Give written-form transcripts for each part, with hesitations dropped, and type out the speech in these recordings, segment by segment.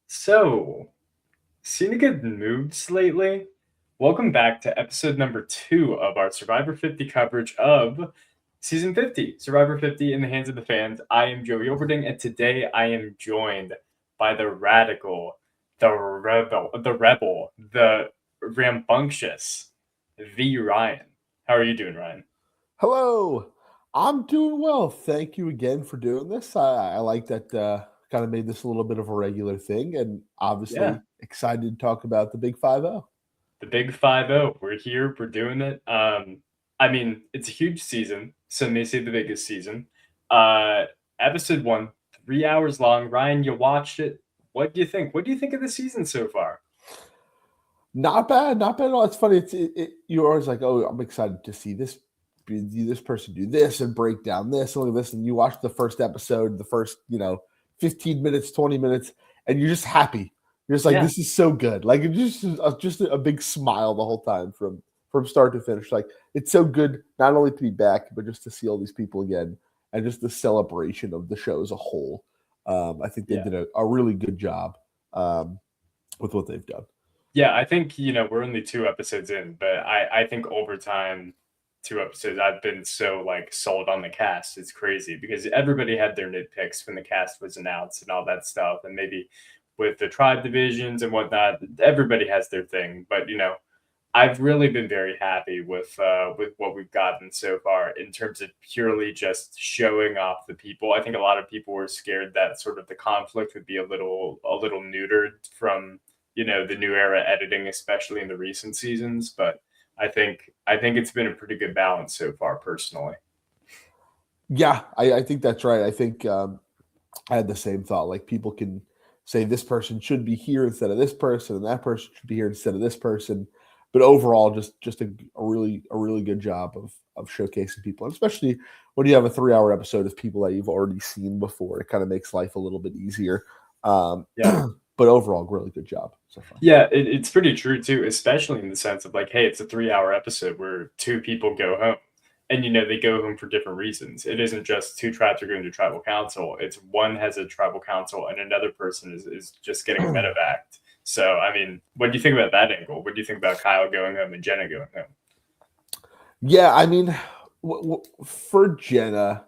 So, seen a good moods lately? Welcome back to episode number 2 of our Survivor 50 coverage of season 50, Survivor 50 in the hands of the fans. I am Joey Overding, and today I am joined by the radical, the rambunctious V Ryan. How are you doing, Ryan? Hello. I'm doing well. Thank you again for doing this. I like that kind of made this a little bit of a regular thing and Yeah, obviously excited to talk about the Big 5-0. the big 5-0. We're here, we're doing it. I mean, it's a huge season. Some may say the biggest season. Uh, episode 1, 3 hours long. Ryan, you watched it. What do you think? What do you think of the season so far? Not bad, not bad at all. It's funny. You're always like, oh, I'm excited to see this person do this and break down this and look at this. And you watch the first episode, the first 15 minutes, 20 minutes, and you're just happy. You're just like, Yeah, this is so good. Like it's just a big smile the whole time from start to finish. Like it's so good not only to be back, but just to see all these people again and just the celebration of the show as a whole. I think they yeah. did a really good job with what they've done. Yeah, I think, we're only 2 episodes in, but I think over time, 2 episodes, I've been so like sold on the cast. It's crazy because everybody had their nitpicks when the cast was announced and all that stuff. And maybe with the tribe divisions and whatnot, everybody has their thing. But I've really been very happy with what we've gotten so far in terms of purely just showing off the people. I think a lot of people were scared that sort of the conflict would be a little neutered from the new era editing, especially in the recent seasons. But I think it's been a pretty good balance so far, personally. Yeah, I think that's right. I think I had the same thought. Like people can say this person should be here instead of this person, and that person should be here instead of this person. But overall, just a really good job of showcasing people, and especially when you have a 3 hour episode of people that you've already seen before. It kind of makes life a little bit easier. Yeah. But overall, really good job so far. Yeah, it's pretty true too, especially in the sense of like, hey, it's a 3 hour episode where two people go home. And they go home for different reasons. It isn't just two tribes are going to tribal council. It's one has a tribal council and another person is just getting medevaced. So I mean, what do you think about that angle? What do you think about Kyle going home and Jenna going home? Yeah, I mean, for Jenna,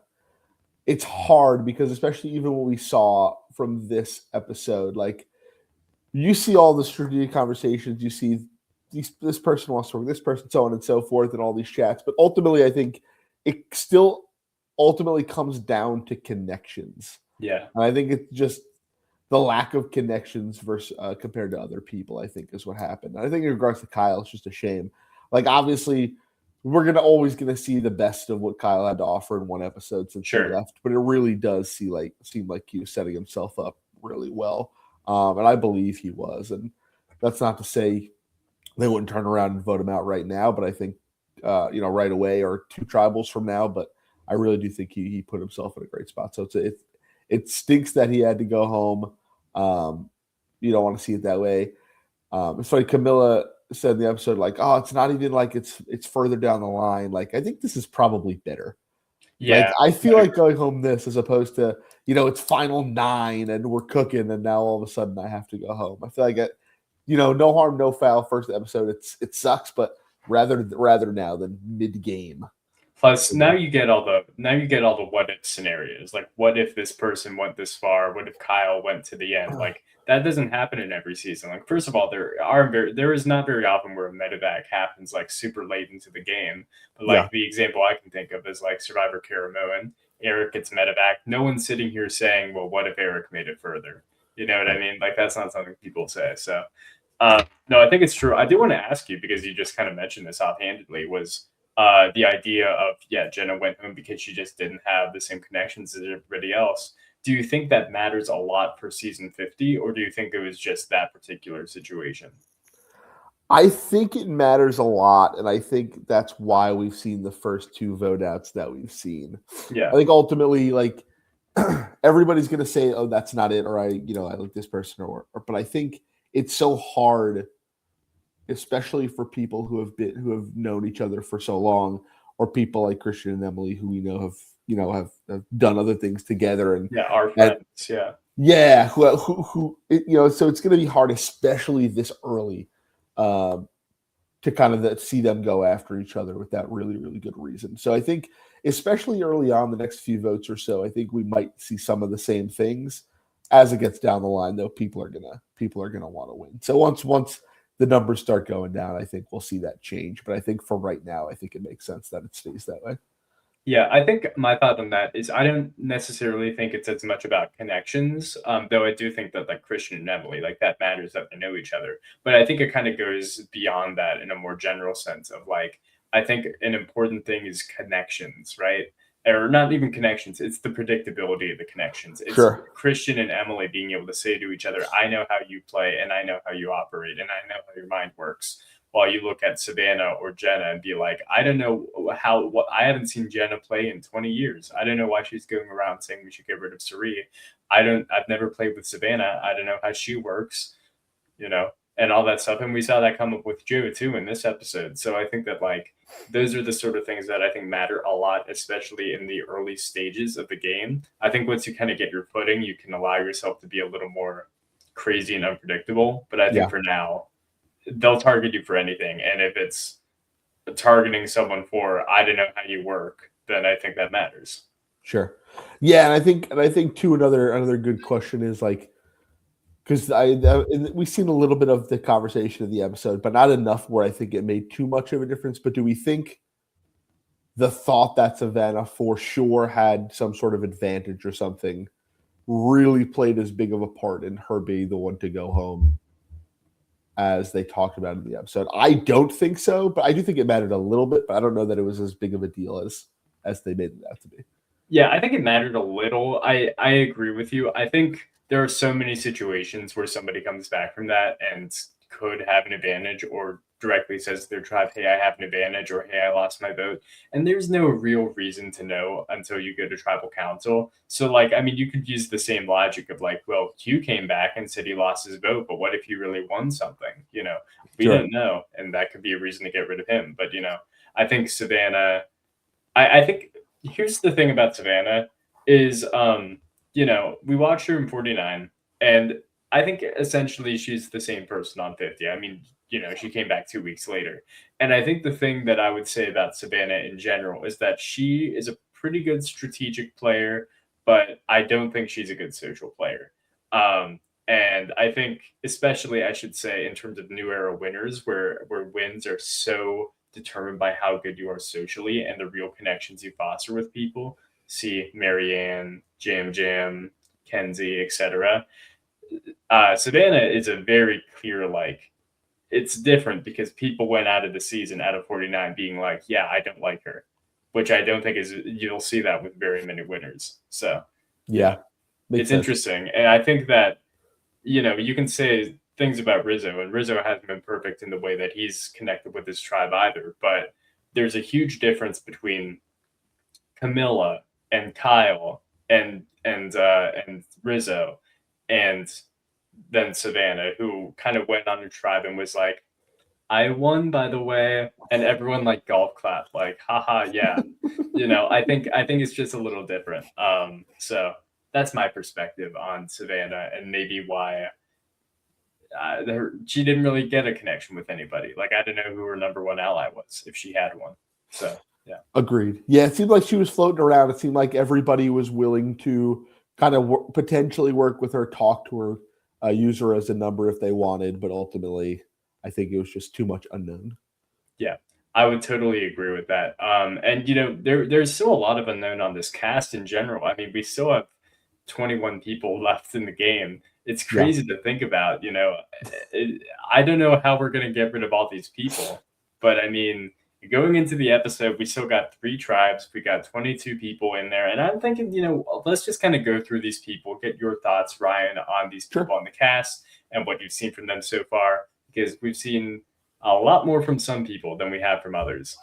it's hard because especially even what we saw from this episode, like you see all the strategic conversations, you see this person wants to work, this person, so on and so forth, and all these chats. But ultimately, I think it still ultimately comes down to connections. Yeah. And I think it's just the lack of connections versus compared to other people, I think, is what happened. And I think in regards to Kyle, it's just a shame. Like, obviously, we're always gonna see the best of what Kyle had to offer in one episode since he Sure. left, but it really does seem like he was setting himself up really well, and I believe he was. And that's not to say they wouldn't turn around and vote him out right now, but I think right away or two tribals from now. But I really do think he put himself in a great spot. So it stinks that he had to go home. You don't want to see it that way. It's funny. Camilla said in the episode, like, "Oh, it's not even like it's further down the line." Like, I think this is probably better. Like, Yeah. I feel like going home this as opposed to it's final 9 and we're cooking, and now all of a sudden I have to go home. I feel like no harm, no foul. First episode, it sucks, but rather now than mid game. Plus, now you get all the what if scenarios. Like, what if this person went this far? What if Kyle went to the end? Like, that doesn't happen in every season. Like, first of all, there is not very often where a medevac happens like super late into the game. But Yeah, like the example I can think of is like Survivor Karamoan. Eric gets medevac. No one's sitting here saying, "Well, what if Eric made it further?" You know what I right. mean? Like, that's not something people say. So, no, I think it's true. I do want to ask you because you just kind of mentioned this offhandedly. Was the idea of Jenna went home because she just didn't have the same connections as everybody else. Do you think that matters a lot for season 50, or do you think it was just that particular situation? I think it matters a lot, and I think that's why we've seen the first two vote outs that we've seen. I Yeah, think ultimately, like everybody's gonna say, "Oh, that's not it," or I like this person, but I think it's so hard, especially for people who have known each other for so long, or people like Christian and Emily who we know have done other things together, and yeah, our and friends. Yeah, Yeah, so it's going to be hard, especially this early, um, to kind of see them go after each other with that really, really good reason. So I think, especially early on, the next few votes or so, I think we might see some of the same things. As it gets down the line, though, people are gonna want to win. So once the numbers start going down, I think we'll see that change. But I think for right now, I think it makes sense that it stays that way. Yeah, I think my thought on that is I don't necessarily think it's as much about connections, though I do think that like Christian and Emily, like that matters that they know each other. But I think it kind of goes beyond that in a more general sense of like, I think an important thing is connections, right? Or not even connections, it's the predictability of the connections. It's Sure. Christian and Emily being able to say to each other, I know how you play and I know how you operate and I know how your mind works, while you look at Savannah or Jenna and be like, I don't know what I haven't seen Jenna play in 20 years. I don't know why she's going around saying we should get rid of Sari. I've never played with Savannah. I don't know how she works, you know, and all that stuff. And we saw that come up with Joe too in this episode. So I think that like those are the sort of things that I think matter a lot, especially in the early stages of the game. I think once you kind of get your footing, you can allow yourself to be a little more crazy and unpredictable. But I think Yeah. for now, they'll target you for anything. And if it's targeting someone for I don't know how you work, then I think that matters. Sure. Yeah, and I think too another good question is like because we've seen a little bit of the conversation of the episode, but not enough where I think it made too much of a difference. But do we think the thought that Savannah for sure had some sort of advantage or something really played as big of a part in her being the one to go home as they talked about in the episode? I don't think so, but I do think it mattered a little bit, but I don't know that it was as big of a deal as they made it out to be. Yeah, I think it mattered a little. I agree with you. I think there are so many situations where somebody comes back from that and could have an advantage or directly says to their tribe, hey, I have an advantage, or hey, I lost my vote. And there's no real reason to know until you go to tribal council. So, like, I mean, you could use the same logic of like, well, Q came back and said he lost his vote, but what if he really won something? You know, we Sure. don't know. And that could be a reason to get rid of him. But, I think Savannah, I think here's the thing about Savannah is we watched her in 49 and I think essentially she's the same person on 50. I mean, she came back 2 weeks later. And I think the thing that I would say about Savannah in general is that she is a pretty good strategic player, but I don't think she's a good social player. And I think, especially, I should say, in terms of new era winners, where wins are so determined by how good you are socially and the real connections you foster with people. See Marianne, Jam Jam, Kenzie, etc. Savannah is a very clear like. It's different because people went out of the season out of 49 being like, yeah, I don't like her, which I don't think is you'll see that with very many winners. So Yeah. it's Makes sense. interesting, and I think that you can say things about Rizzo, and Rizzo hasn't been perfect in the way that he's connected with his tribe either. But there's a huge difference between Camilla and Kyle and Rizzo, and then Savannah, who kind of went on a tribe and was like, "I won, by the way," and everyone like golf clapped, like, "Haha, yeah." I think it's just a little different. So that's my perspective on Savannah and maybe why she didn't really get a connection with anybody. Like I don't know who her number one ally was if she had one. So yeah, Agreed. Yeah, it seemed like she was floating around. It seemed like everybody was willing to kind of potentially work with her, talk to her, use her as a number if they wanted, but ultimately, I think it was just too much unknown. yeah, I would totally agree with that. And there's still a lot of unknown on this cast in general. I mean, we still have 21 people left in the game. It's Yeah. crazy to think about. I don't know how we're gonna get rid of all these people, but I mean, going into the episode, we still got 3 tribes. We got 22 people in there, and I'm thinking, let's just kind of go through these people, get your thoughts, Ryan, on these Sure. people on the cast and what you've seen from them so far, because we've seen a lot more from some people than we have from others.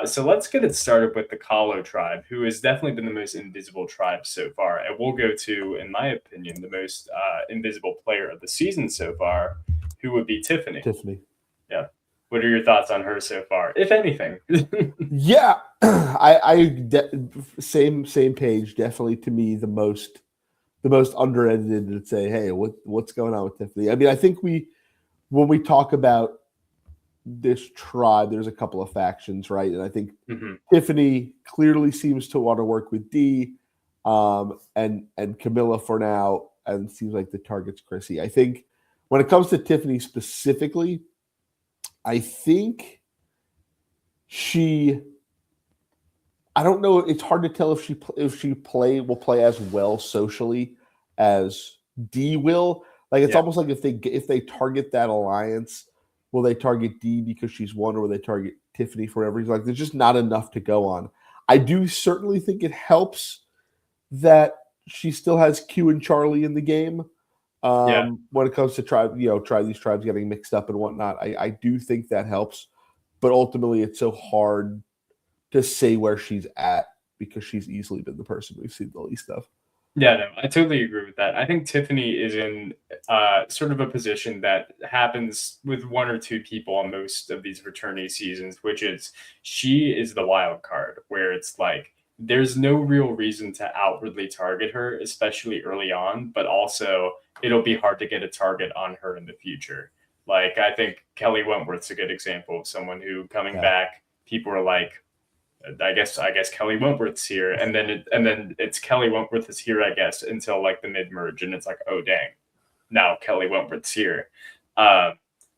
So let's get it started with the Kalo tribe, who has definitely been the most invisible tribe so far. And we'll go to, in my opinion, the most invisible player of the season so far, who would be Tiffany. Tiffany. Yeah. What are your thoughts on her so far, if anything? Yeah, same page. Definitely to me the most the most underedited and say, hey, what's going on with Tiffany? I mean, I think when we talk about this tribe, there's a couple of factions, right? And I think Tiffany clearly seems to want to work with D, and Camilla for now, and seems like the target's Chrissy. I think when it comes to Tiffany specifically, I think I don't know. It's hard to tell if she will play as well socially as D will. Like it's almost like if they target that alliance, will they target D because she's one, or will they target Tiffany for every reason? Like there's just not enough to go on. I do certainly think it helps that she still has Q and Charlie in the game. When it comes to these tribes getting mixed up and whatnot, I do think that helps. But ultimately, it's so hard to say where she's at because she's easily been the person we've seen the least of. Yeah, no, I totally agree with that. I think Tiffany is in sort of a position that happens with one or two people on most of these fraternity seasons, which is she is the wild card, where it's like there's no real reason to outwardly target her, especially early on, but also it'll be hard to get a target on her in the future. Like I think Kelly Wentworth's a good example of someone who coming back, people are like, I guess Kelly Wentworth's here, and then it's Kelly Wentworth is here, I guess, until like the mid merge, and it's like, oh dang, now Kelly Wentworth's here.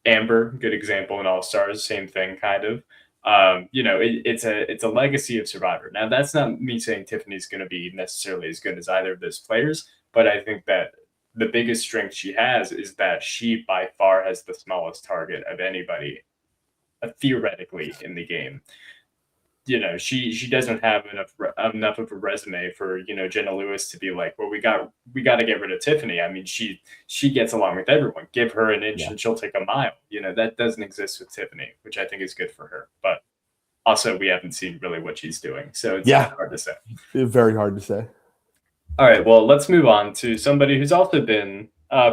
Amber, good example in All Stars, same thing kind of. It's a legacy of Survivor. Now that's not me saying Tiffany's going to be necessarily as good as either of those players, but I think that the biggest strength she has is that she by far has the smallest target of anybody, theoretically, in the game. She doesn't have enough of a resume for Jenna Lewis to be like, well, we got to get rid of Tiffany. I mean, she gets along with everyone. Give her an inch and she'll take a mile. That doesn't exist with Tiffany, which I think is good for her. But also, we haven't seen really what she's doing, so it's hard to say. Very hard to say. All right, well, let's move on to somebody who's also been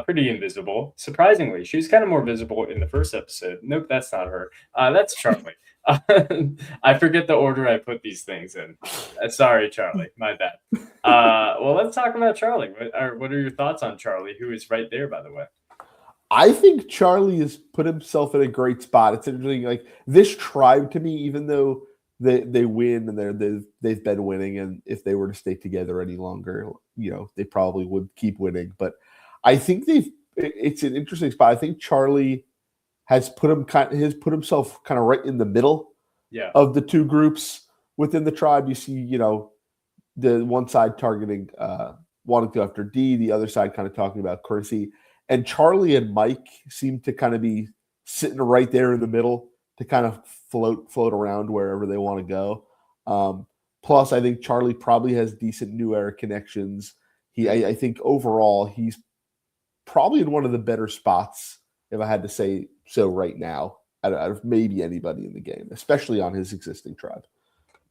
pretty invisible. Surprisingly, she's kind of more visible in the first episode. Nope, that's not her. That's Charlie. I forget the order I put these things in. Sorry, Charlie. My bad. Well, let's talk about Charlie. What are your thoughts on Charlie, who is right there, by the way? I think Charlie has put himself in a great spot. It's interesting. Like this tribe to me, even though they win and they've been winning, and if they were to stay together any longer, they probably would keep winning. But I think it's an interesting spot. I think Charlie has put himself kind of right in the middle of the two groups within the tribe. You see, the one side targeting wanting to go after D, the other side kind of talking about Chrissy. And Charlie and Mike seem to kind of be sitting right there in the middle to kind of float around wherever they want to go. Plus, I think Charlie probably has decent New Era connections. I think overall he's probably in one of the better spots, if I had to say so right now, out of maybe anybody in the game, especially on his existing tribe.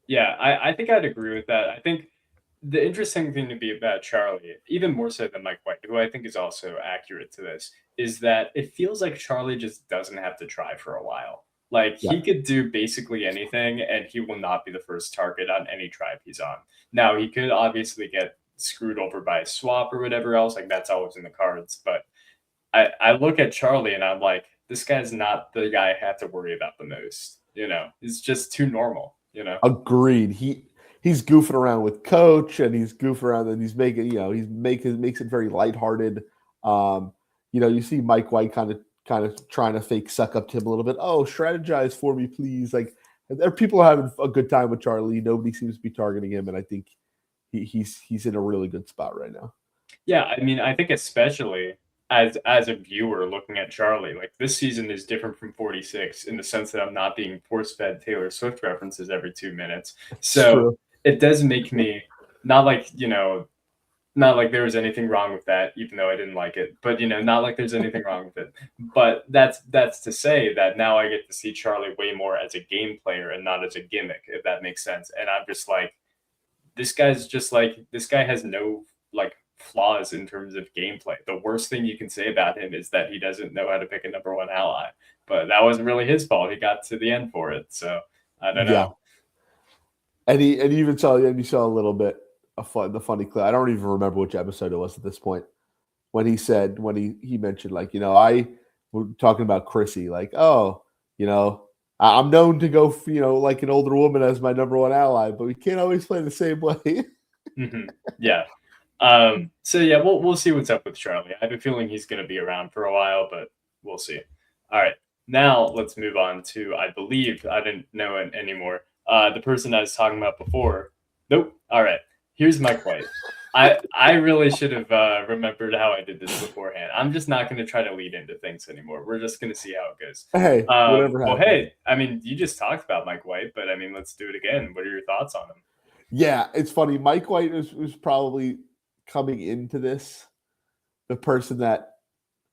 Yeah, I think I'd agree with that. I think the interesting thing to be about Charlie, even more so than Mike White, who I think is also accurate to this, is that it feels like Charlie just doesn't have to try for a while. Like he could do basically anything and he will not be the first target on any tribe he's on. Now he could obviously get screwed over by a swap or whatever else. Like that's always in the cards. But I look at Charlie and I'm like, this guy's not the guy I have to worry about the most. He's just too normal. Agreed. He's goofing around with Coach, and he's goofing around, and he's making makes it very lighthearted. You see Mike White kind of trying to fake suck up to him a little bit. Oh, strategize for me, please. Like there, people are having a good time with Charlie. Nobody seems to be targeting him, and I think he's in a really good spot right now. Yeah, I mean, I think especially as a viewer looking at Charlie, like this season is different from 46 in the sense that I'm not being force-fed Taylor Swift references every 2 minutes. So it does make me not like there was anything wrong with that, even though I didn't like it, but not like there's anything wrong with it. But that's to say that now I get to see Charlie way more as a game player and not as a gimmick, if that makes sense. And I'm just like, this guy has no like flaws in terms of gameplay. The worst thing you can say about him is that he doesn't know how to pick a number one ally, but that wasn't really his fault. He got to the end for it. So I don't know. And you saw a little bit the funny clip. I don't even remember which episode it was at this point when he said when he mentioned like we're talking about Chrissy like I'm known to go like an older woman as my number one ally, but we can't always play the same way. Yeah. So yeah, we'll see what's up with Charlie. I have a feeling he's going to be around for a while, but we'll see. All right, now let's move on to I believe I didn't know it anymore. The person I was talking about before. Nope. All right, here's Mike White. I really should have remembered how I did this beforehand. I'm just not going to try to lead into things anymore. We're just going to see how it goes. Hey, whatever happens. Well, hey, I mean, you just talked about Mike White, but I mean, let's do it again. What are your thoughts on him? Yeah, it's funny. Mike White was probably coming into this the person that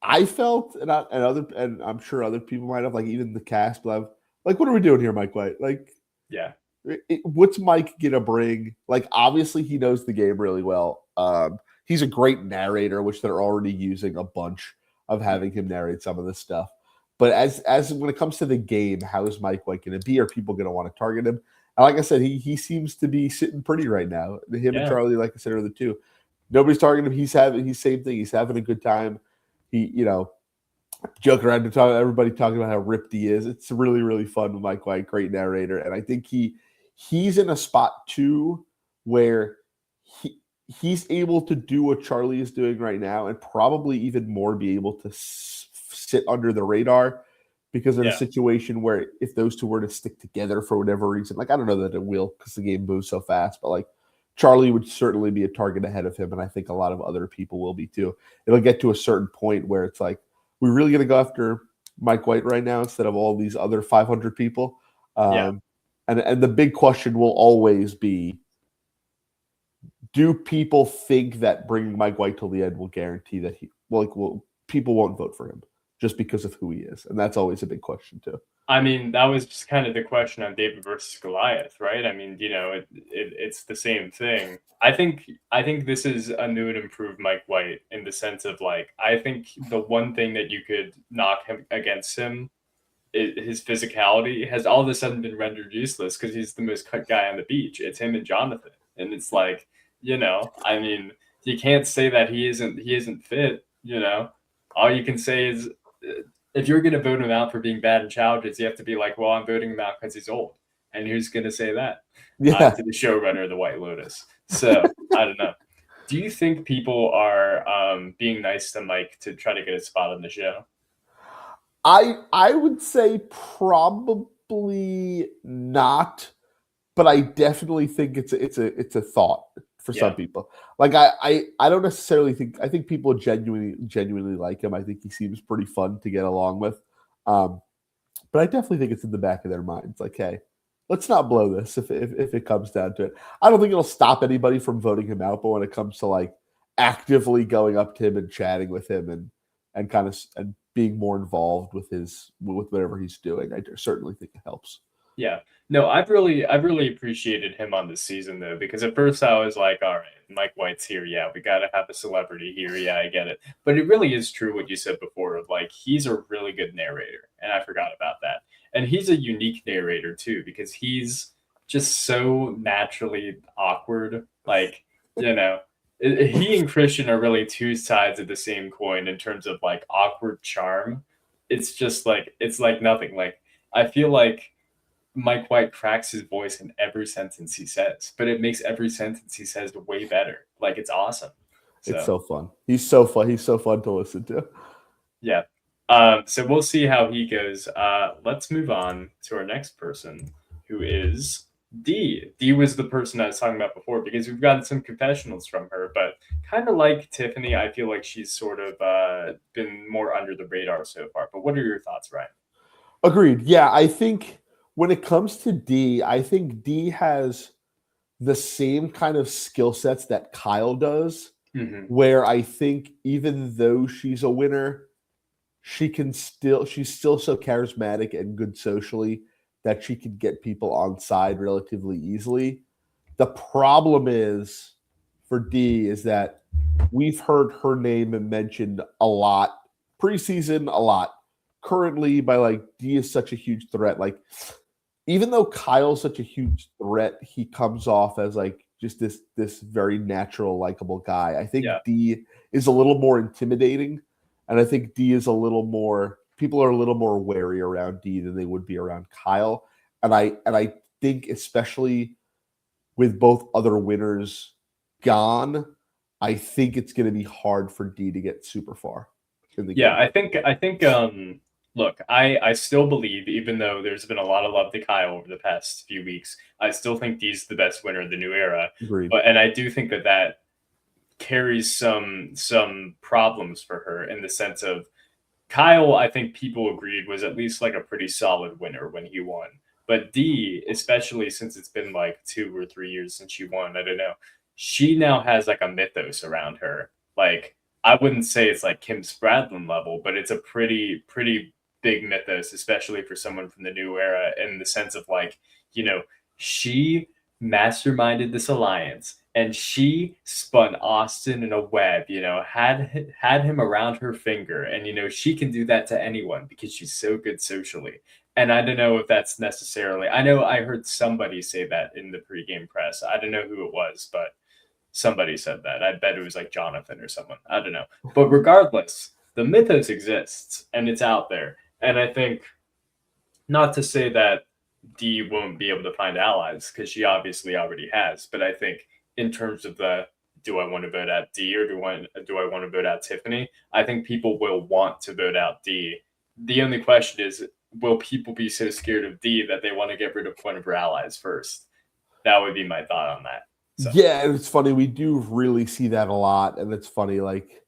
I felt, and I'm sure other people might have, like even the cast, but like, what are we doing here, Mike White? Like, yeah, what's Mike gonna bring? Like, obviously he knows the game really well. He's a great narrator, which they're already using a bunch of having him narrate some of this stuff. But as when it comes to the game, how is Mike White going to be? Are people going to want to target him? And like I said, he seems to be sitting pretty right now. Him and Charlie, like I said, are the two. Nobody's targeting him. He's same thing. He's having a good time. He, joking around to everybody talking about how ripped he is. It's really, really fun with Mike White, great narrator. And I think he's in a spot too where he's able to do what Charlie is doing right now and probably even more be able to sit under the radar because of a situation where if those two were to stick together for whatever reason, like I don't know that it will because the game moves so fast, but like Charlie would certainly be a target ahead of him, and I think a lot of other people will be too. It'll get to a certain point where it's like, we're really going to go after Mike White right now instead of all these other 500 people. And the big question will always be, do people think that bringing Mike White till the end will guarantee that people won't vote for him just because of who he is? And that's always a big question too. I mean, that was just kind of the question on David versus Goliath, right? I mean, it's the same thing. I think this is a new and improved Mike White in the sense of like, I think the one thing that you could knock him against him, his physicality, has all of a sudden been rendered useless because he's the most cut guy on the beach. It's him and Jonathan, and it's like, I mean, you can't say that he isn't fit. All you can say is, if you're going to vote him out for being bad in challenges, you have to be like, well, I'm voting him out because he's old. And who's going to say that? To the showrunner of the White Lotus. So, I don't know. Do you think people are being nice to Mike to try to get a spot on the show? I would say probably not, but I definitely think it's a thought for some people. Like I don't necessarily think, I think people genuinely like him. I think he seems pretty fun to get along with. But I definitely think it's in the back of their minds. Like, hey, let's not blow this if it comes down to it. I don't think it'll stop anybody from voting him out, but when it comes to like actively going up to him and chatting with him and kind of and being more involved with whatever he's doing, I certainly think it helps. Yeah. No, I've really appreciated him on this season though, because at first I was like, all right, Mike White's here. Yeah, we got to have a celebrity here. Yeah, I get it. But it really is true what you said before of like, he's a really good narrator. And I forgot about that. And he's a unique narrator too, because he's just so naturally awkward. Like, he and Christian are really two sides of the same coin in terms of like awkward charm. It's just like, it's like nothing. Like, I feel like Mike White cracks his voice in every sentence he says, but it makes every sentence he says way better. Like, it's awesome. It's so fun. He's so fun. He's so fun to listen to. Yeah. So we'll see how he goes. Let's move on to our next person, who is Dee. Dee was the person I was talking about before because we've gotten some confessionals from her, but kind of like Tiffany, I feel like she's sort of been more under the radar so far. But what are your thoughts, Ryan? Agreed. Yeah, I think when it comes to Dee, I think Dee has the same kind of skill sets that Kyle does, where I think even though she's a winner, she's still so charismatic and good socially that she can get people on side relatively easily. The problem is for Dee is that we've heard her name mentioned a lot preseason, a lot currently by like Dee is such a huge threat. Like, even though Kyle's such a huge threat, he comes off as like just this very natural, likable guy. I think Yeah. D is a little more intimidating, and I think D is a little more people are a little more wary around D than they would be around Kyle. And I think especially with both other winners gone, I think it's going to be hard for D to get super far in the Yeah, game. I think look, I still believe, even though there's been a lot of love to Kyle over the past few weeks, I still think Dee's the best winner of the new era. Agreed. But and I do think that that carries some problems for her in the sense of Kyle, I think people agreed was at least like a pretty solid winner when he won. But D, especially since it's been like 2 or 3 years since she won, I don't know. She now has like a mythos around her. Like I wouldn't say it's like Kim Spradlin level, but it's a pretty big mythos, especially for someone from the new era, in the sense of like, you know, she masterminded this alliance and she spun Austin in a web, had him around her finger. And, she can do that to anyone because she's so good socially. And I don't know if that's necessarily, I know I heard somebody say that in the pregame press. I don't know who it was, but somebody said that. I bet it was like Jonathan or someone. I don't know. But regardless, the mythos exists and it's out there. And I think, not to say that D won't be able to find allies because she obviously already has. But I think in terms of the do I want to vote out D or do I want to vote out Tiffany? I think people will want to vote out D. The only question is, will people be so scared of D that they want to get rid of one of her allies first? That would be my thought on that. So. Yeah, it's funny. We do really see that a lot, and it's funny. Like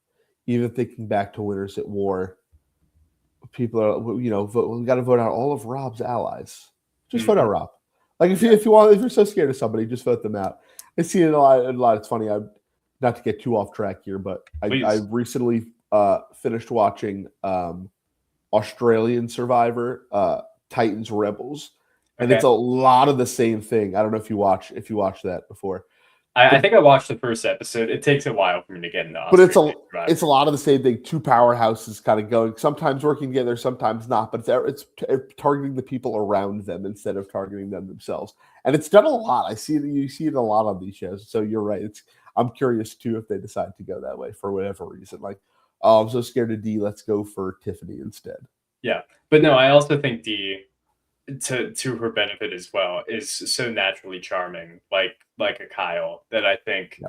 even thinking back to Winners at War, people are we got to vote out all of Rob's allies. Just vote out Rob. Like if you're so scared of somebody, just vote them out. I see it a lot. It's funny. I'm not to get too off track here, but I recently finished watching Australian Survivor, Titans Rebels, and it's a lot of the same thing. I don't know if you watched that before. I think I watched the first episode. It takes a while for me to get into Australian. But it's a lot of the same thing. Two powerhouses kind of going, sometimes working together, sometimes not. But it's targeting the people around them instead of targeting them themselves. And it's done a lot. You see it a lot on these shows. So you're right. I'm curious too if they decide to go that way for whatever reason. Like, oh, I'm so scared of D. Let's go for Tiffany instead. Yeah, but no, I also think D, to her benefit as well, is so naturally charming, like a Kyle, that I think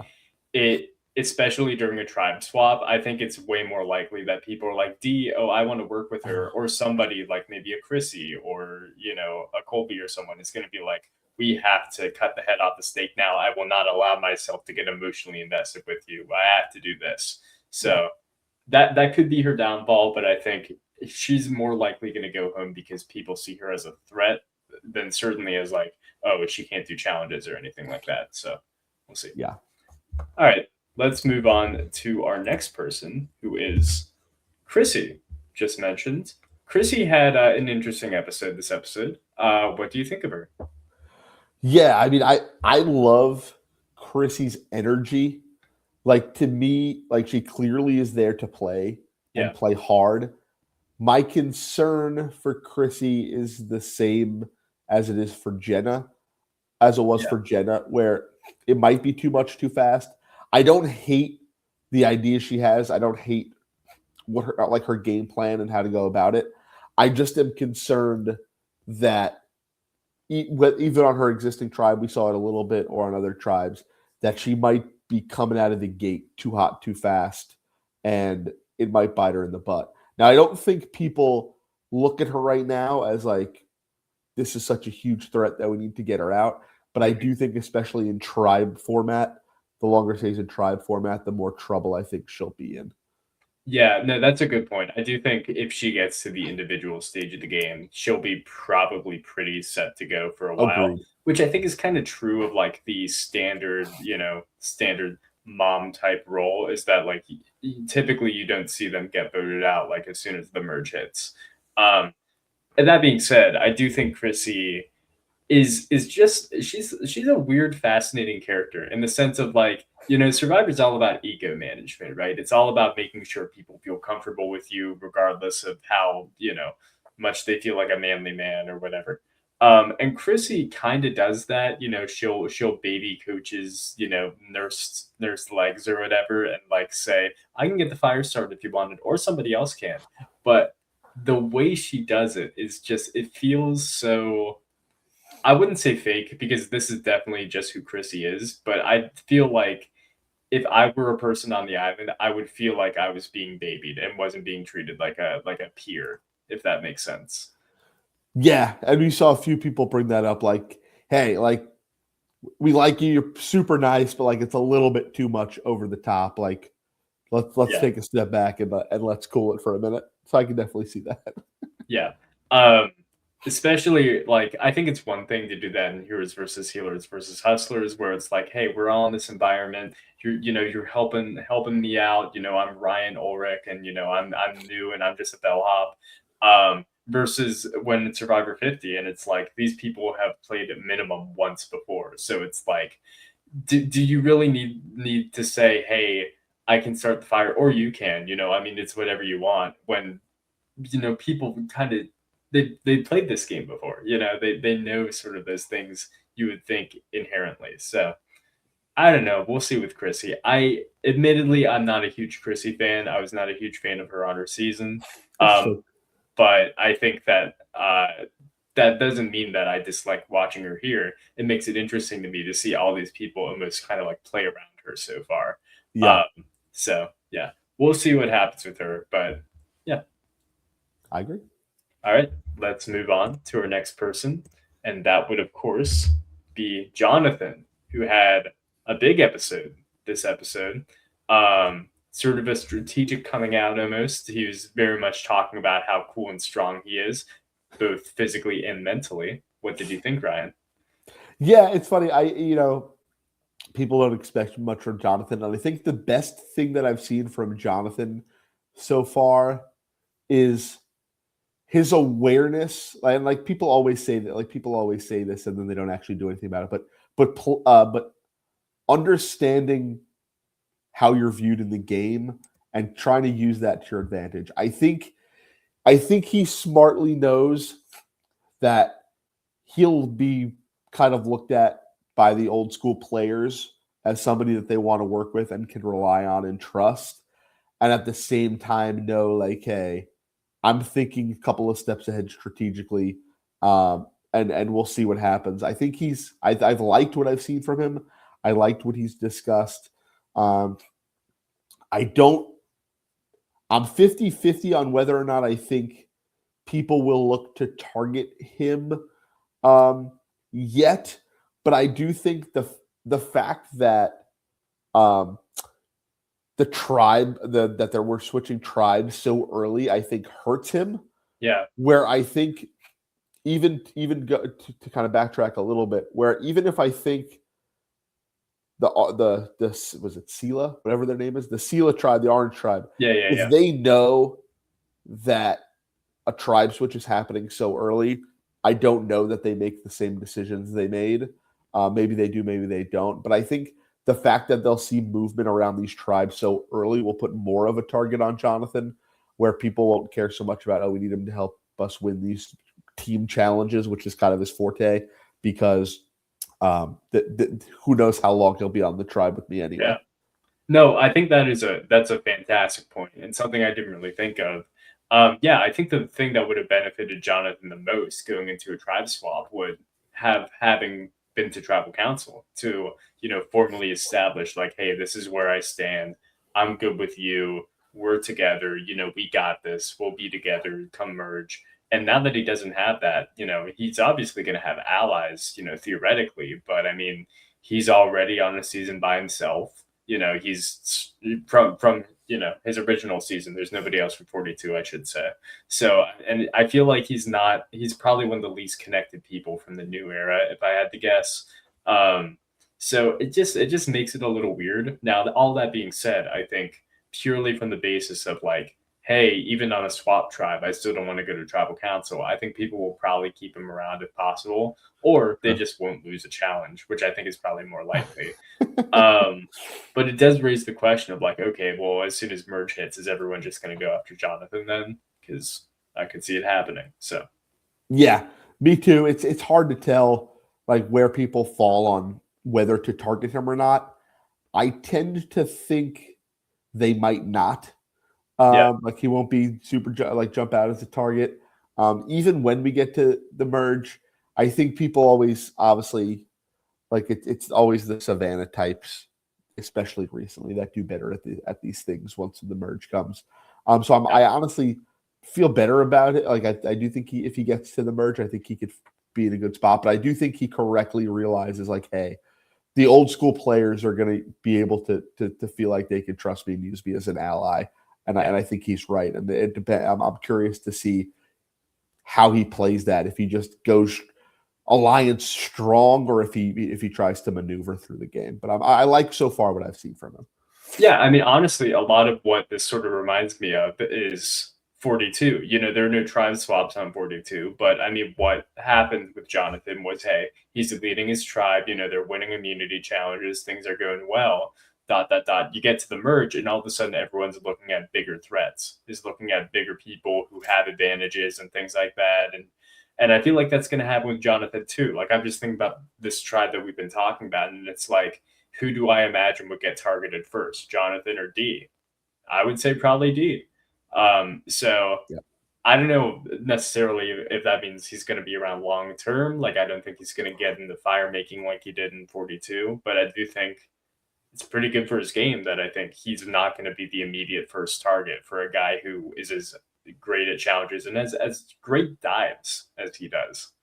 it, especially during a tribe swap, I think it's way more likely that people are like, D, oh, I want to work with her, or somebody like maybe a Chrissy or a Colby or someone is going to be like, we have to cut the head off the stake now. I will not allow myself to get emotionally invested with you. I have to do this. So that could be her downfall, but I think she's more likely going to go home because people see her as a threat than certainly as like, oh, she can't do challenges or anything like that. So we'll see. Yeah. All right, let's move on to our next person, who is Chrissy, just mentioned. Chrissy had an interesting episode this episode. What do you think of her? Yeah, I mean, I love Chrissy's energy. Like to me, like she clearly is there to play and play hard. My concern for Chrissy is the same as it is for Jenna, as it was for Jenna, where it might be too much too fast. I don't hate the idea she has. I don't hate what her game plan and how to go about it. I just am concerned that even on her existing tribe, we saw it a little bit, or on other tribes, that she might be coming out of the gate too hot, too fast, and it might bite her in the butt. Now, I don't think people look at her right now as like, this is such a huge threat that we need to get her out. But I do think, especially in tribe format, the longer stays in tribe format, the more trouble I think she'll be in. Yeah, no, that's a good point. I do think if she gets to the individual stage of the game, she'll be probably pretty set to go for a while, Agreed. Which I think is kind of true of like the standard mom type role, is that like typically you don't see them get voted out like as soon as the merge hits. And that being said, I do think Chrissy is just she's a weird, fascinating character in the sense of like, Survivor is all about ego management, right? It's all about making sure people feel comfortable with you, regardless of how much they feel like a manly man or whatever. And Chrissy kind of does that, she'll baby coaches, nurse legs or whatever, and like say, I can get the fire started if you want it, or somebody else can. But the way she does it is just it feels so, I wouldn't say fake because this is definitely just who Chrissy is, but I feel like if I were a person on the island, I would feel like I was being babied and wasn't being treated like a peer, if that makes sense. Yeah, and we saw a few people bring that up, like, hey, like we like you, you're super nice, but like it's a little bit too much over the top. Like let's Yeah. take a step back and let's cool it for a minute. So I can definitely see that. Yeah. Um, Especially like I think it's one thing to do that in Heroes versus Healers versus Hustlers, where it's like, hey, we're all in this environment. You're helping me out. I'm Ryan Ulrich, and I'm new and I'm just a bellhop. Versus when it's Survivor 50, and it's like these people have played at minimum once before, so it's like, do you really need to say, hey, I can start the fire, or you can, I mean, it's whatever you want when people kind of they played this game before. They know sort of those things you would think inherently. So I don't know. We'll see with Chrissy. I'm not a huge Chrissy fan. I was not a huge fan of her on her season. That's Um, true. but I think that that doesn't mean that I dislike watching her here. It makes it interesting to me to see all these people almost kind of like play around her so far. Yeah, So yeah, we'll see what happens with her. But yeah. I agree. All right, let's move on to our next person. And that would, of course, be Jonathan, who had a big episode this episode. Sort of a strategic coming out almost. He was very much talking about how cool and strong he is, both physically and mentally. What did you think, Ryan? Yeah, it's funny. People don't expect much from Jonathan, and I think the best thing that I've seen from Jonathan so far is his awareness. And like people always say that, like people always say this, and then they don't actually do anything about it. But understanding how you're viewed in the game and trying to use that to your advantage. I think he smartly knows that he'll be kind of looked at by the old school players as somebody that they want to work with and can rely on and trust. And at the same time, know like, hey, I'm thinking a couple of steps ahead strategically, and we'll see what happens. I think I've liked what I've seen from him. I liked what he's discussed. Um, I don't. I'm 50-50 on whether or not I think people will look to target him um, yet, but I do think the fact that um, that there were switching tribes so early, I think hurts him. Yeah, Where I think even go to kind of backtrack a little bit, where even if I think the was it Sela, whatever their name is, the Sela tribe, the Orange tribe, yeah, yeah, if yeah, they know that a tribe switch is happening so early, I don't know that they make the same decisions they made. Maybe they do, maybe they don't. But I think the fact that they'll see movement around these tribes so early will put more of a target on Jonathan, where people won't care so much about, oh, we need him to help us win these team challenges, which is kind of his forte, because who knows how long he'll be on the tribe with me anyway. yeah. No, I think that's a fantastic point and something I didn't really think of. Yeah, I think the thing that would have benefited Jonathan the most going into a tribe swap would have having been to tribal council to formally establish like, hey, this is where I stand. I'm good with you. We're together. We got this. We'll be together. Come merge. And now that he doesn't have that, he's obviously going to have allies, theoretically. But I mean, he's already on a season by himself. He's from his original season. There's nobody else from 42, I should say. So, and I feel like he's probably one of the least connected people from the new era, if I had to guess. um so it just makes it a little weird. Now, all that being said, I think purely from the basis of like, hey, even on a swap tribe, I still don't want to go to tribal council. I think people will probably keep him around if possible, or they just won't lose a challenge, which I think is probably more likely. But it does raise the question of like, okay, well, as soon as merge hits, is everyone just going to go after Jonathan then? Because I could see it happening. So Yeah, Me too. It's hard to tell like where people fall on whether to target him or not. I tend to think they might not. Yeah, Like he won't be super like jump out as a target. Even when we get to the merge, I think people always obviously like it's always the Savannah types, especially recently, that do better at these things once the merge comes. So yeah, I honestly feel better about it. Like I do think if he gets to the merge, I think he could be in a good spot. But I do think he correctly realizes like, hey, the old school players are going to be able to feel like they can trust me and use me as an ally. yeah. And I think he's right. And it depends. I'm curious to see how he plays that. If he just goes alliance strong, or if he tries to maneuver through the game. But I like so far what I've seen from him. Yeah, I mean, honestly, a lot of what this sort of reminds me of is 42. You know, there are no tribe swaps on 42, but I mean, what happened with Jonathan was, hey, he's leading his tribe. You know, they're winning immunity challenges, things are going well. Dot dot dot. You get to the merge, and all of a sudden, everyone's looking at bigger threats, is looking at bigger people who have advantages and things like that. And I feel like that's going to happen with Jonathan too. Like I'm just thinking about this tribe that we've been talking about, and it's like who do I imagine would get targeted first, Jonathan or D? I would say probably D. So Yeah. I don't know necessarily if that means he's going to be around long term. Like I don't think he's going to get into fire making like he did in 42, but I do think it's pretty good for his game that I think he's not going to be the immediate first target for a guy who is as great at challenges and as great dives as he does.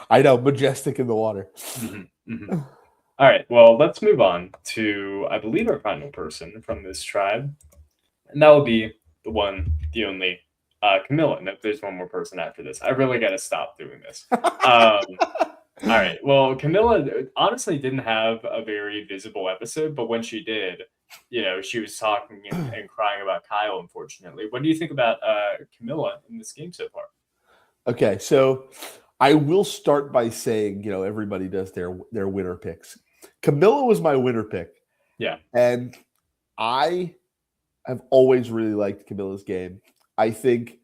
I know, majestic in the water. Mhm, mhm. All right, well, let's move on to, I believe, our final person from this tribe, and that will be the one, the only, Camilla. And if there's one more person after this, I really got to stop doing this. All right, well, Camilla honestly didn't have a very visible episode, but when she did, you know, she was talking and crying about Kyle, unfortunately. What do you think about Camilla in this game so far? Okay, so I will start by saying, everybody does their winner picks. Camilla was my winner pick, Yeah, and I have always really liked Camilla's game. I think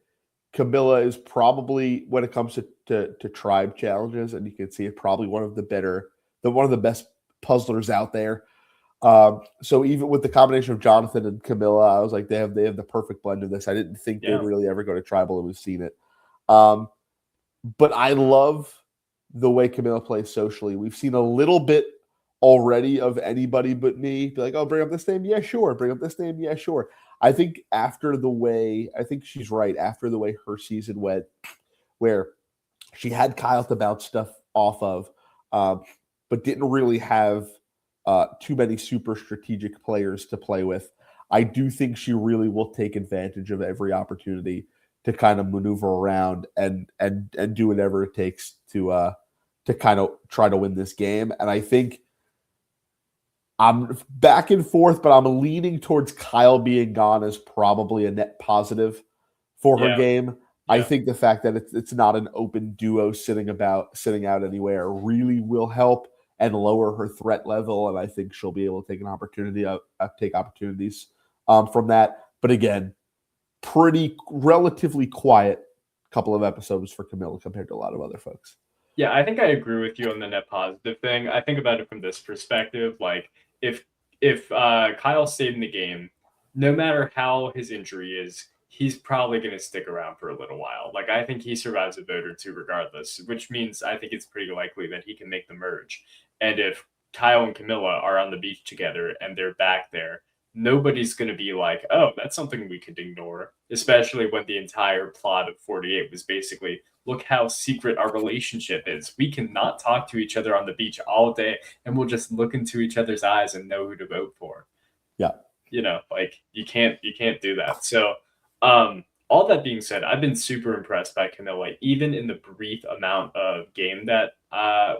Camilla is probably, when it comes to tribe challenges, and you can see it, probably one of the best puzzlers out there. So even with the combination of Jonathan and Camilla, I was like, they have the perfect blend of this. I didn't think they'd yeah, really ever go to tribal, and we've seen it. Um, but I love the way Camilla plays socially. We've seen a little bit already of anybody but me be like, oh, bring up this name, yeah, sure. Bring up this name, yeah, sure. I think I think she's right. After the way her season went, where she had Kyle to bounce stuff off of, but didn't really have too many super strategic players to play with. I do think she really will take advantage of every opportunity to kind of maneuver around and do whatever it takes to kind of try to win this game. And I think I'm back and forth, but I'm leaning towards Kyle being gone as probably a net positive for her yeah, game. I yeah. think the fact that it's not an open duo sitting out anywhere really will help and lower her threat level, and I think she'll be able to take an opportunity take opportunities from that. But again, pretty relatively quiet couple of episodes for Camilla compared to a lot of other folks. Yeah, I think I agree with you on the net positive thing. I think about it from this perspective, like if if Kyle stayed in the game, no matter how his injury is, he's probably going to stick around for a little while. Like I think he survives a vote or two regardless, which means I think it's pretty likely that he can make the merge. And if Kyle and Camilla are on the beach together and they're back there, nobody's going to be like, "Oh, that's something we could ignore," especially when the entire plot of 48 was basically look how secret our relationship is. We cannot talk to each other on the beach all day and we'll just look into each other's eyes and know who to vote for. Yeah. You know, like you can't do that. So all that being said, I've been super impressed by Camilla, even in the brief amount of game that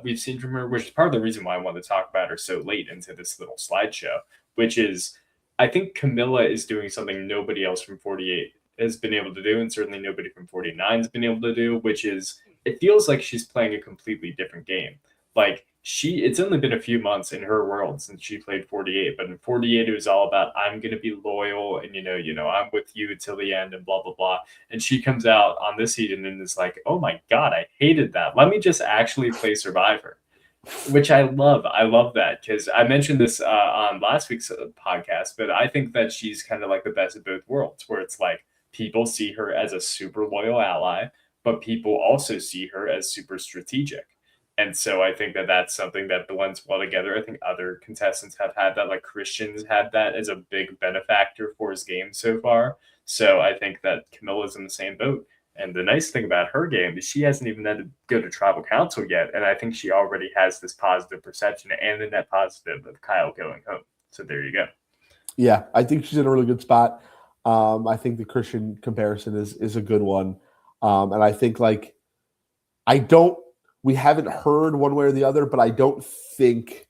we've seen from her, which is part of the reason why I want to talk about her so late into this little slideshow, which is I think Camilla is doing something nobody else from 48 has been able to do, and certainly nobody from 49 has been able to do, which is it feels like she's playing a completely different game. like it's only been a few months in her world since she played 48, but in 48 it was all about I'm gonna be loyal and I'm with you till the end and blah blah blah. And she comes out on this season and is like, oh my god, I hated that. Let me just actually play Survivor, which I love. I love that because I mentioned this on last week's podcast, but I think that she's kind of like the best of both worlds, where it's like people see her as a super loyal ally, but people also see her as super strategic. And so I think that that's something that blends well together. I think other contestants have had that, like Christian's had that as a big benefactor for his game so far. So I think that Camilla's in the same boat. And the nice thing about her game is she hasn't even had to go to tribal council yet. And I think she already has this positive perception and the net positive of Kyle going home. So there you go. Yeah, I think she's in a really good spot. I think the Christian comparison is a good one. And I think we haven't heard one way or the other, but I don't think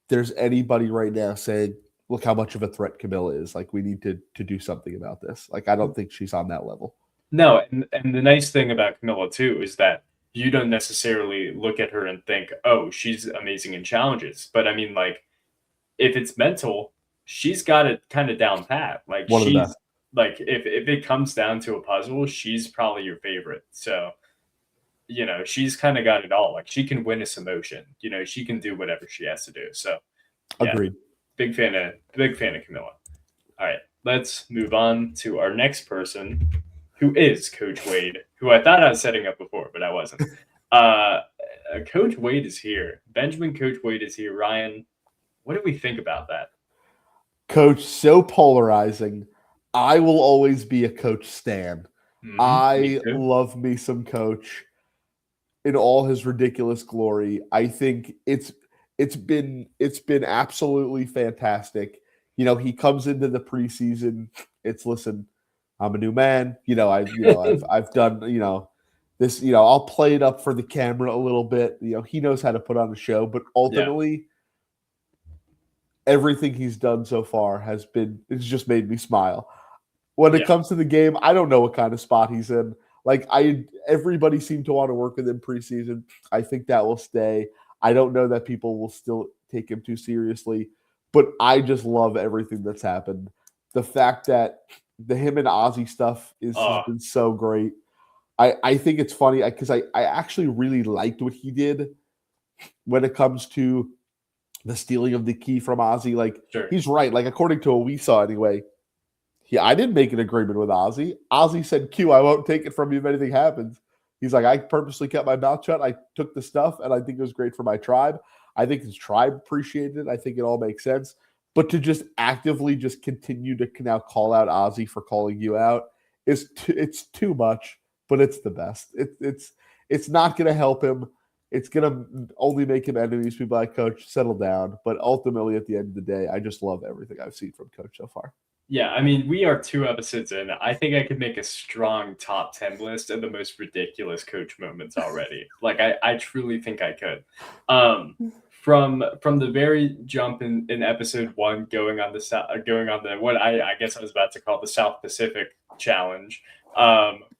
there's anybody right now saying, look how much of a threat Camilla is. Like, we need to do something about this. Like, I don't think she's on that level. No, and the nice thing about Camilla too is that you don't necessarily look at her and think, oh, she's amazing in challenges. But I mean, like, if it's mental, she's got it kind of down pat. Like One of the she's best. like if it comes down to a puzzle, she's probably your favorite. So, she's kind of got it all. Like she can witness emotion. She can do whatever she has to do. So yeah, Agreed. big fan of Camilla. All right, let's move on to our next person, who is Coach Wade, who I thought I was setting up before, but I wasn't. Coach Wade is here. Benjamin Coach Wade is here. Ryan, what do we think about that? Coach, so polarizing. I will always be a Coach stan. I love me some Coach in all his ridiculous glory. I think it's been absolutely fantastic. He comes into the preseason. Listen, I'm a new man. I've done this. I'll play it up for the camera a little bit. He knows how to put on a show, but ultimately, everything he's done so far it's just made me smile. When it comes to the game, I don't know what kind of spot he's in. Like everybody seemed to want to work with him preseason. I think that will stay. I don't know that people will still take him too seriously, but I just love everything that's happened. The fact that him and Ozzy stuff has been so great. I think it's funny because I actually really liked what he did when it comes to the stealing of the key from Ozzy. Like, sure. He's right. Like, according to what we saw anyway, I didn't make an agreement with Ozzy. Ozzy said, Q, I won't take it from you if anything happens. He's like, I purposely kept my mouth shut. I took the stuff, and I think it was great for my tribe. I think his tribe appreciated it. I think it all makes sense. But to just actively just continue to now call out Ozzy for calling you out it's too much, but it's the best. It's not going to help him. It's going to only make him enemies. People like, Coach, settle down. But ultimately, at the end of the day, I just love everything I've seen from Coach so far. Yeah, I mean, we are 2 episodes in. I think I could make a strong top 10 list of the most ridiculous Coach moments already. Like, I truly think I could. From the very jump in episode 1, going on the what I guess I was about to call the South Pacific Challenge.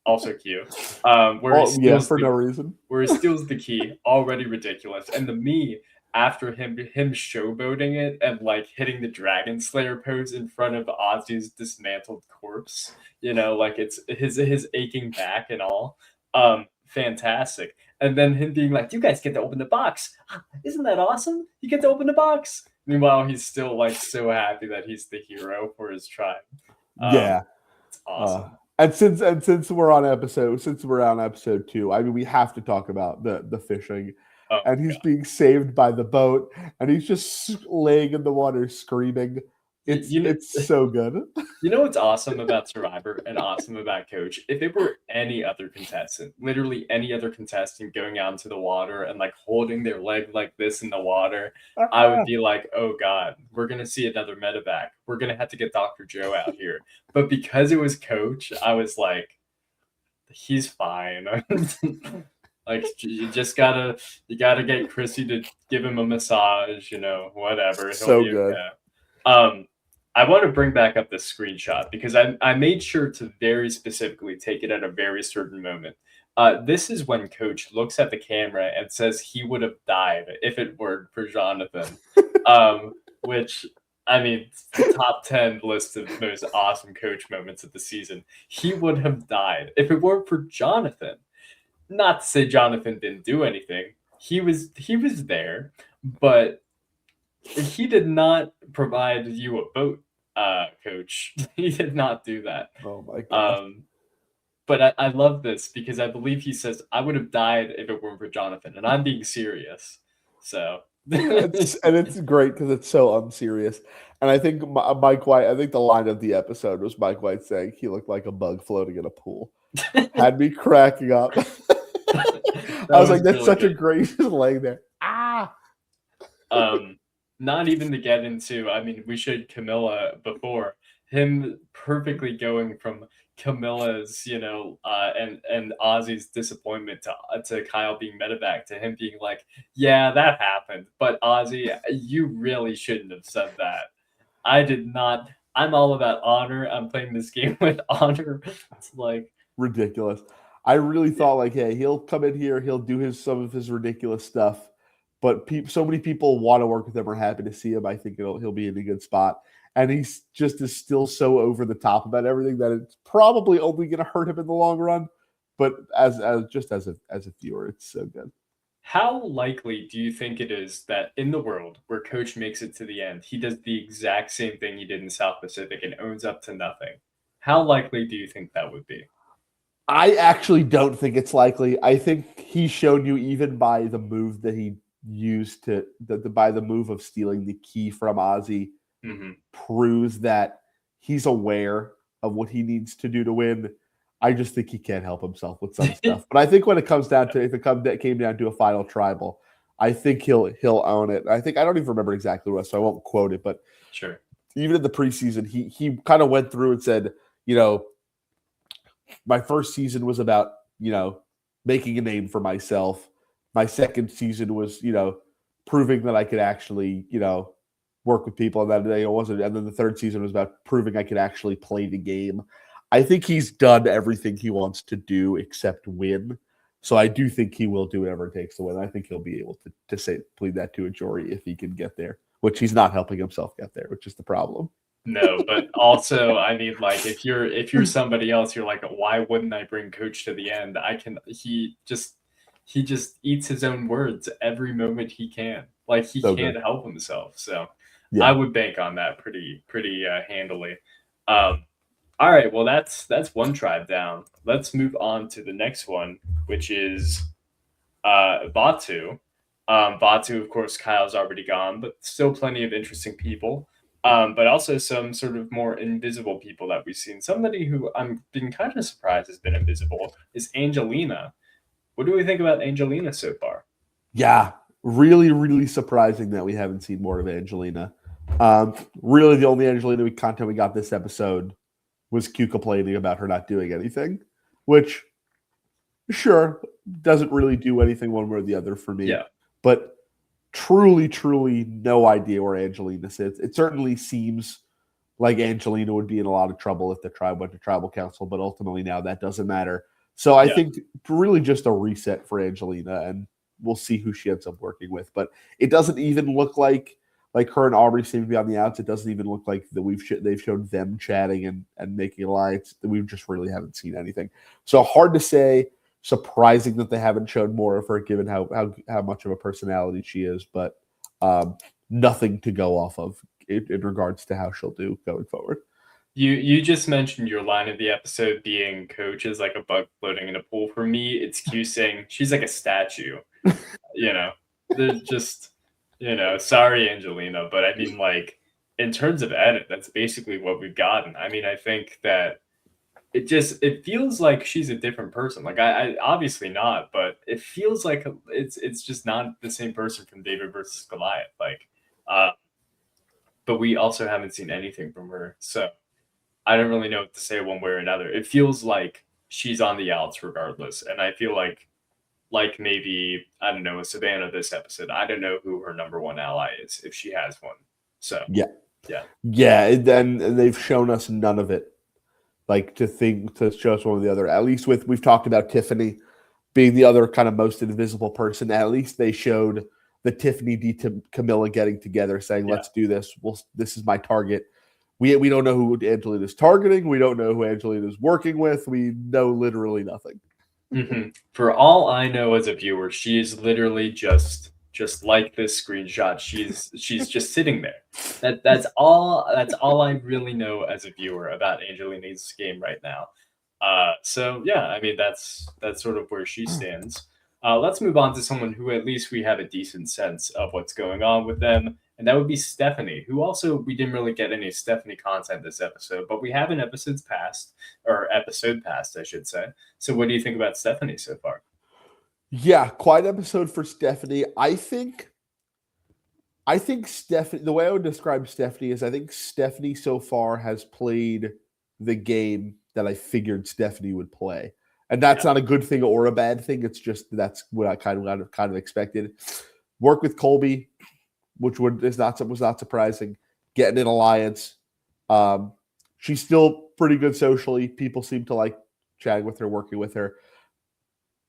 Also cute. For no reason. Where he steals the key, already ridiculous. And me after him showboating it and like hitting the Dragon Slayer pose in front of Ozzy's dismantled corpse, like it's his aching back and all. Fantastic. And then him being like, you guys get to open the box. Isn't that awesome? You get to open the box. Meanwhile, he's still like so happy that he's the hero for his tribe. It's awesome. And since we're on episode 2, I mean, we have to talk about the fishing. And he's being saved by the boat, and he's just laying in the water screaming. It's so good. You know what's awesome about Survivor and awesome about Coach? If it were any other contestant, literally any other contestant going out into the water and like holding their leg like this in the water, I would be like, oh God, we're going to see another medevac. We're going to have to get Dr. Joe out here. But because it was Coach, I was like, he's fine. Like you gotta get Chrissy to give him a massage, whatever. So good. I want to bring back up this screenshot because I made sure to very specifically take it at a very certain moment. This is when Coach looks at the camera and says he would have died if it weren't for Jonathan. Which, I mean, top 10 list of most awesome Coach moments of the season. He would have died if it weren't for Jonathan. Not to say Jonathan didn't do anything. He was there, but he did not provide you a boat, Coach. He did not do that. Oh my god. But I love this because I believe he says, I would have died if it weren't for Jonathan. And I'm being serious. So. It's great because it's so unserious. And I think Mike White, I think the line of the episode was Mike White saying he looked like a bug floating in a pool. Had me cracking up. I was like, that's really such good. A great just laying there. Not even to get into, I mean, we showed Camilla before. Him perfectly going from Camilla's, and Ozzy's disappointment to Kyle being medevac to him being like, yeah, that happened. But Ozzy, you really shouldn't have said that. I did not. I'm all about honor. I'm playing this game with honor. It's like ridiculous. I really thought like, hey, he'll come in here, he'll do some of his ridiculous stuff. But so many people want to work with him, are happy to see him. I think he'll be in a good spot. And he's just is still so over the top about everything that it's probably only going to hurt him in the long run. But as a viewer, it's so good. How likely do you think it is that in the world where Coach makes it to the end, he does the exact same thing he did in South Pacific and owns up to nothing? How likely do you think that would be? I actually don't think it's likely. I think he's shown you even by the move that he used by the move of stealing the key from Ozzy. Mm-hmm. Proves that he's aware of what he needs to do to win. I just think he can't help himself with some stuff. But I think when it comes down to, if it came down to a final tribal, I think he'll own it. I don't even remember exactly what, so I won't quote it. But sure, even in the preseason, he kind of went through and said, my first season was about making a name for myself. My second season was proving that I could actually work with people, and that it wasn't. And then the third season was about proving I could actually play the game. I think he's done everything he wants to do except win. So I do think he will do whatever it takes to win. I think he'll be able to plead that to a jury if he can get there, which he's not helping himself get there, which is the problem. No, but also, I mean, like if you're somebody else, you're like, why wouldn't I bring Coach to the end? He just eats his own words every moment he can. Like he can't help himself. So. Yeah. I would bank on that pretty handily. All right, well that's one tribe down. Let's move on to the next one, which is Vaatu. Vaatu, of course, Kyle's already gone, but still plenty of interesting people. But also some sort of more invisible people that we've seen. Somebody who I'm been kind of surprised has been invisible is Angelina. What do we think about Angelina so far? Yeah, really, really surprising that we haven't seen more of Angelina. Really, the only Angelina content we got this episode was Q complaining about her not doing anything, which, sure, doesn't really do anything one way or the other for me. Yeah. But truly, truly no idea where Angelina sits. It certainly seems like Angelina would be in a lot of trouble if the tribe went to tribal council, but ultimately now that doesn't matter. So I think really just a reset for Angelina, and we'll see who she ends up working with. But it doesn't even look like her and Aubrey seem to be on the outs. It doesn't even look like that they've shown them chatting and making alliance. We just really haven't seen anything. So hard to say. Surprising that they haven't shown more of her, given how much of a personality she is. But nothing to go off of in regards to how she'll do going forward. You just mentioned your line of the episode being Coach is like a bug floating in a pool. For me, it's Q saying she's like a statue. There's just. Sorry, Angelina, but I mean, like, in terms of edit, that's basically what we've gotten. I mean, I think that it feels like she's a different person. Like, I obviously not, but it feels like it's just not the same person from David versus Goliath. Like, but we also haven't seen anything from her, so I don't really know what to say one way or another. It feels like she's on the outs regardless, and I feel like maybe, I don't know, Savannah this episode, I don't know who her number one ally is, if she has one. So yeah, and they've shown us none of it. Like to show us one or the other. At least we've talked about Tiffany. being the other kind of most invisible person. At least they showed the Tiffany D. Camilla getting together, saying, "Let's do this. This is my target." We don't know who Angelina's targeting. We don't know who Angelina's working with. We know literally nothing. Mm-hmm. For all I know as a viewer, she is literally just like this screenshot. She's just sitting there. That's all I really know as a viewer about Angelina's game right now. So yeah, I mean that's sort of where she stands. Let's move on to someone who at least we have a decent sense of what's going on with them, and that would be Stephanie, who also we didn't really get any Stephanie content this episode, but we have an episode past, I should say. So what do you think about Stephanie so far? Yeah, quite episode for Stephanie. I think Stephanie, the way I would describe Stephanie is I think Stephanie so far has played the game that I figured Stephanie would play. And that's not a good thing or a bad thing. It's just that's what I kind of expected. Work with Colby, which was not surprising. Getting an alliance. She's still pretty good socially. People seem to like chatting with her, working with her.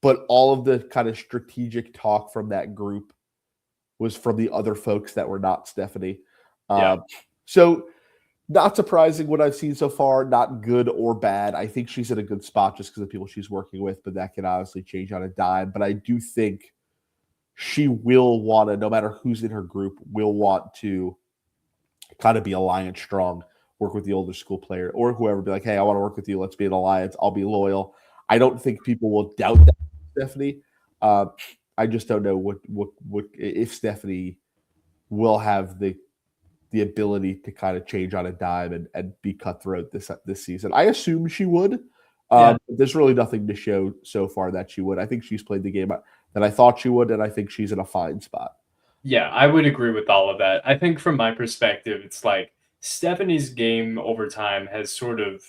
But all of the kind of strategic talk from that group was from the other folks that were not Stephanie. So not surprising what I've seen so far, not good or bad. I think she's in a good spot just because of people she's working with, but that can obviously change on a dime. But I do think she will want to, no matter who's in her group, will want to kind of be alliance strong, work with the older school player or whoever, be like, hey, I want to work with you. Let's be an alliance. I'll be loyal. I don't think people will doubt that, Stephanie. I just don't know what if Stephanie will have the ability to kind of change on a dime and be cutthroat this season. I assume she would. There's really nothing to show so far that she would. I think she's played the game that I thought she would, and I think she's in a fine spot. Yeah, I would agree with all of that. I think from my perspective, it's like Stephanie's game over time has sort of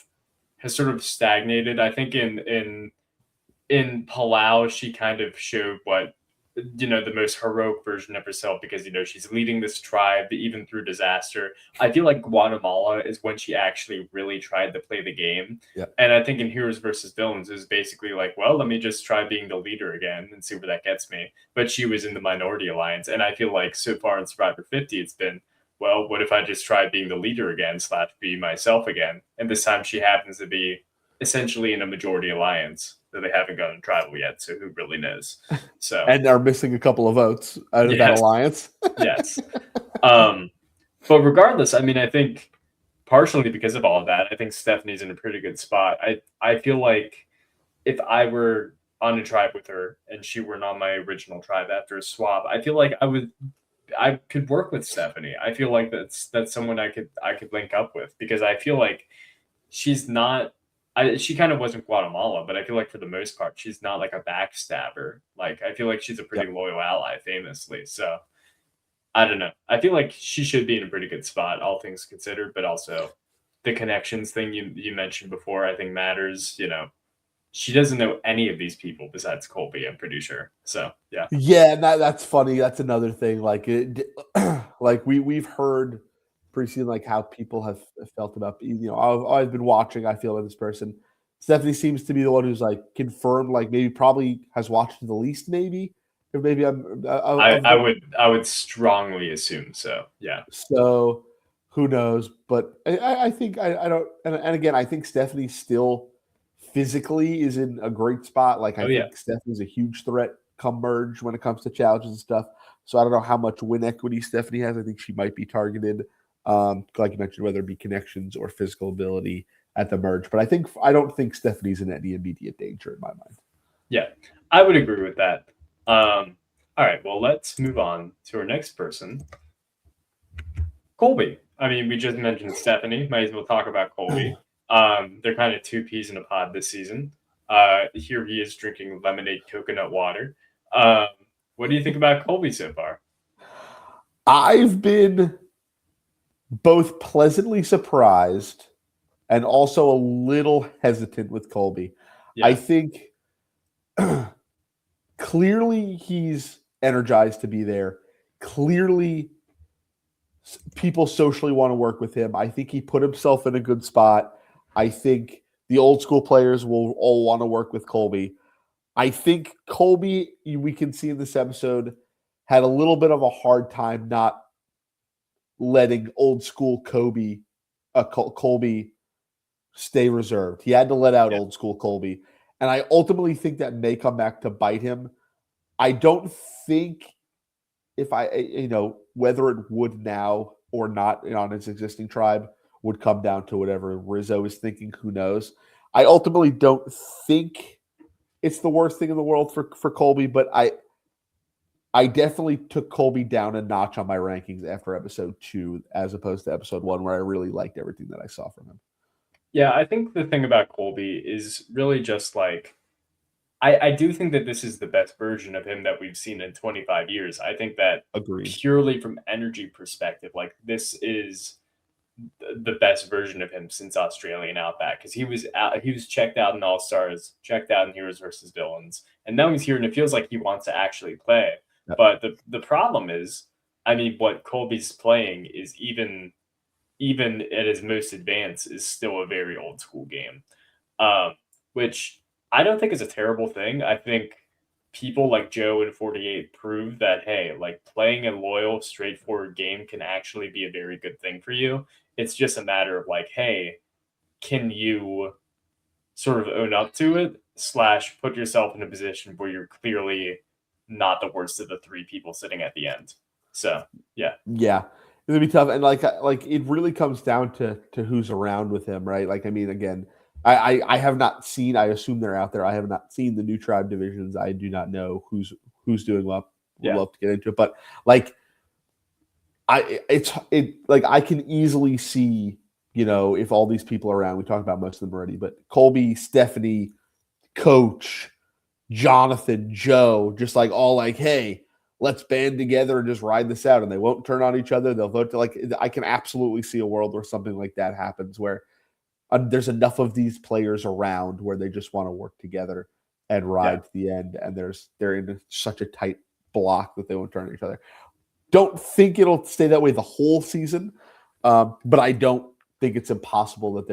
stagnated. I think in Palau, she kind of showed what the most heroic version of herself because she's leading this tribe even through disaster. I feel like Guatemala is when she actually really tried to play the game. And I think in Heroes versus Villains is basically like, well, let me just try being the leader again and see where that gets me. But she was in the Minority Alliance, and I feel like so far in Survivor 50 it's been, well, what if I just try being the leader again / be myself again? And this time she happens to be essentially in a Majority Alliance that they haven't gotten tribal yet, so who really knows? So and are missing a couple of votes out of that alliance. Yes. But regardless, I mean, I think partially because of all of that, I think Stephanie's in a pretty good spot. I feel like if I were on a tribe with her and she weren't on my original tribe after a swap, I feel like I could work with Stephanie. I feel like that's someone I could link up with because I feel like she's not. She kind of wasn't Guatemala, but I feel like for the most part, she's not like a backstabber. Like I feel like she's a pretty loyal ally, famously. So I don't know. I feel like she should be in a pretty good spot, all things considered. But also, the connections thing you mentioned before, I think matters. She doesn't know any of these people besides Colby, I'm pretty sure. So yeah. Yeah, that's funny. That's another thing. Like like we've heard pretty like how people have felt about I've been watching. I feel about this person. Stephanie seems to be the one who's like confirmed, like maybe probably has watched the least, maybe, or maybe I would strongly assume so. Yeah. So who knows? But I think I don't. And again, I think Stephanie still physically is in a great spot. Like I think Stephanie's a huge threat come merge when it comes to challenges and stuff. So I don't know how much win equity Stephanie has. I think she might be targeted. Like you mentioned, whether it be connections or physical ability at the merge. But I don't think Stephanie's in any immediate danger in my mind. Yeah, I would agree with that. All right, well, let's move on to our next person. Colby. I mean, we just mentioned Stephanie. Might as well talk about Colby. They're kind of two peas in a pod this season. Here he is drinking lemonade coconut water. What do you think about Colby so far? I've been both pleasantly surprised and also a little hesitant with Colby. Yeah. I think clearly he's energized to be there. Clearly people socially want to work with him. I think he put himself in a good spot. I think the old school players will all want to work with Colby. I think Colby, we can see in this episode, had a little bit of a hard time not letting old school Colby stay reserved. He had to let out old school Colby. And I ultimately think that may come back to bite him. I don't think whether it would now or not on his existing tribe would come down to whatever Rizzo is thinking. Who knows? I ultimately don't think it's the worst thing in the world for Colby, but I definitely took Colby down a notch on my rankings after episode 2 as opposed to episode 1, where I really liked everything that I saw from him. Yeah, I think the thing about Colby is really just like, I do think that this is the best version of him that we've seen in 25 years. I think that Agreed. Purely from energy perspective, like this is the best version of him since Australian Outback, because he was checked out in All Stars, checked out in Heroes versus Villains, and now he's here and it feels like he wants to actually play. Yep. But the problem is, I mean, what Colby's playing is even at his most advanced is still a very old school game, which I don't think is a terrible thing. I think people like Joe and 48 prove that, hey, like playing a loyal, straightforward game can actually be a very good thing for you. It's just a matter of like, hey, can you sort of own up to it / put yourself in a position where you're clearly not the worst of the 3 people sitting at the end. So, yeah. Yeah. It'll be tough. And like it really comes down to who's around with him, right? Like, I mean, again, I have not seen, I assume they're out there. I have not seen the new tribe divisions. I do not know who's doing well. Would love to get into it. But like, I can easily see, if all these people are around, we talked about most of them already, but Colby, Stephanie, Coach, Jonathan, Joe, just like all like, hey, let's band together and just ride this out. And they won't turn on each other. They'll vote to like, I can absolutely see a world where something like that happens, where there's enough of these players around where they just want to work together and ride to the end. And they're in such a tight block that they won't turn on each other. Don't think it'll stay that way the whole season. But I don't think it's impossible that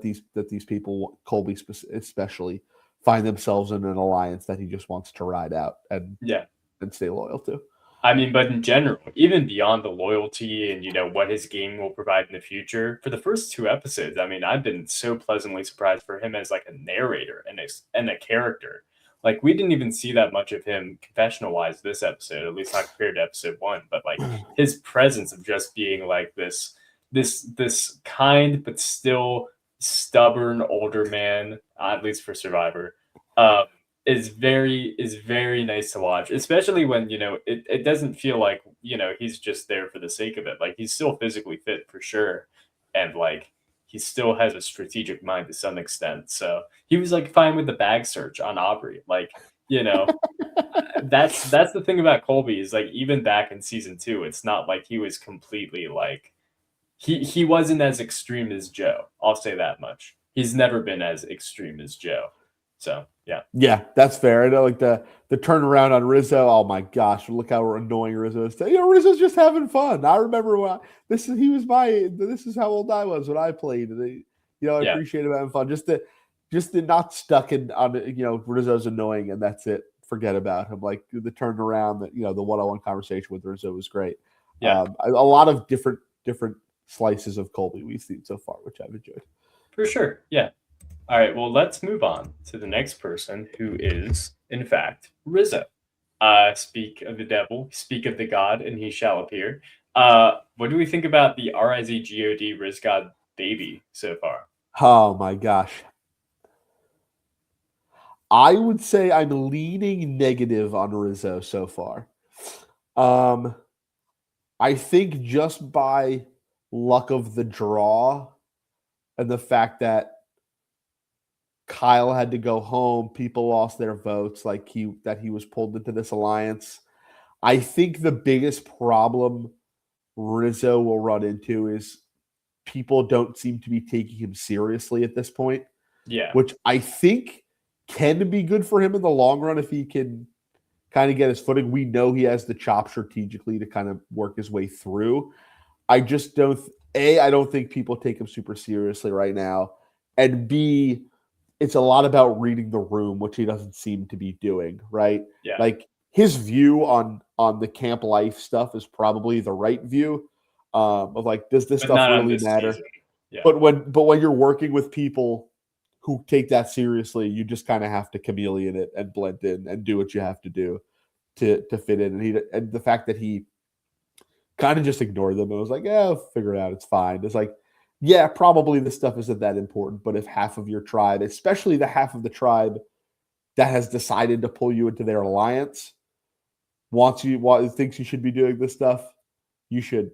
these people, Colby especially, find themselves in an alliance that he just wants to ride out and stay loyal to. I mean, but in general, even beyond the loyalty and, what his game will provide in the future, for the first 2 episodes, I mean, I've been so pleasantly surprised for him as like a narrator and a character. Like, we didn't even see that much of him confessional-wise this episode, at least not compared to episode 1. But like his presence of just being like this kind but still stubborn older man, at least for Survivor, is very nice to watch, especially when it doesn't feel like he's just there for the sake of it. Like, he's still physically fit for sure, and like he still has a strategic mind to some extent. So he was like fine with the bag search on Aubrey. Like, that's the thing about Colby is like, even back in season 2, it's not like he was completely like, he wasn't as extreme as Joe. I'll say that much. He's never been as extreme as Joe. So yeah, that's fair. I know, like the turnaround on Rizzo. Oh my gosh, look how annoying Rizzo is. Rizzo's just having fun. I remember when this is how old I was when I played. And I appreciate him having fun. Just to not stuck in on Rizzo's annoying and that's it. Forget about him. Like the turnaround, that the one-on-one conversation with Rizzo was great. Yeah, a lot of different slices of Colby we've seen so far, which I've enjoyed. For sure. Yeah. All right, well, let's move on to the next person, who is, in fact, Rizzo. Speak of the devil, speak of the god, and he shall appear. What do we think about the RIZGOD Riz God baby so far? Oh my gosh. I would say I'm leaning negative on Rizzo so far. I think just by luck of the draw and the fact that Kyle had to go home, people lost their votes, like he was pulled into this alliance. I think the biggest problem Rizzo will run into is people don't seem to be taking him seriously at this point. Yeah. Which I think can be good for him in the long run if he can kind of get his footing. We know he has the chop strategically to kind of work his way through. I just don't I don't think people take him super seriously right now. And B, it's a lot about reading the room, which he doesn't seem to be doing, right? Yeah, Like his view on the camp life stuff is probably the right view, of like, does this but stuff not on really this matter? season. Yeah, But when you're working with people who take that seriously, you just kind of have to chameleon it and blend in and do what you have to do to fit in. And the fact that he kind of just ignored them and was like, "Yeah, I'll figure it out. It's fine." It's like, yeah, probably this stuff isn't that important. But if half of your tribe, especially the half of the tribe that has decided to pull you into their alliance, thinks you should be doing this stuff, you should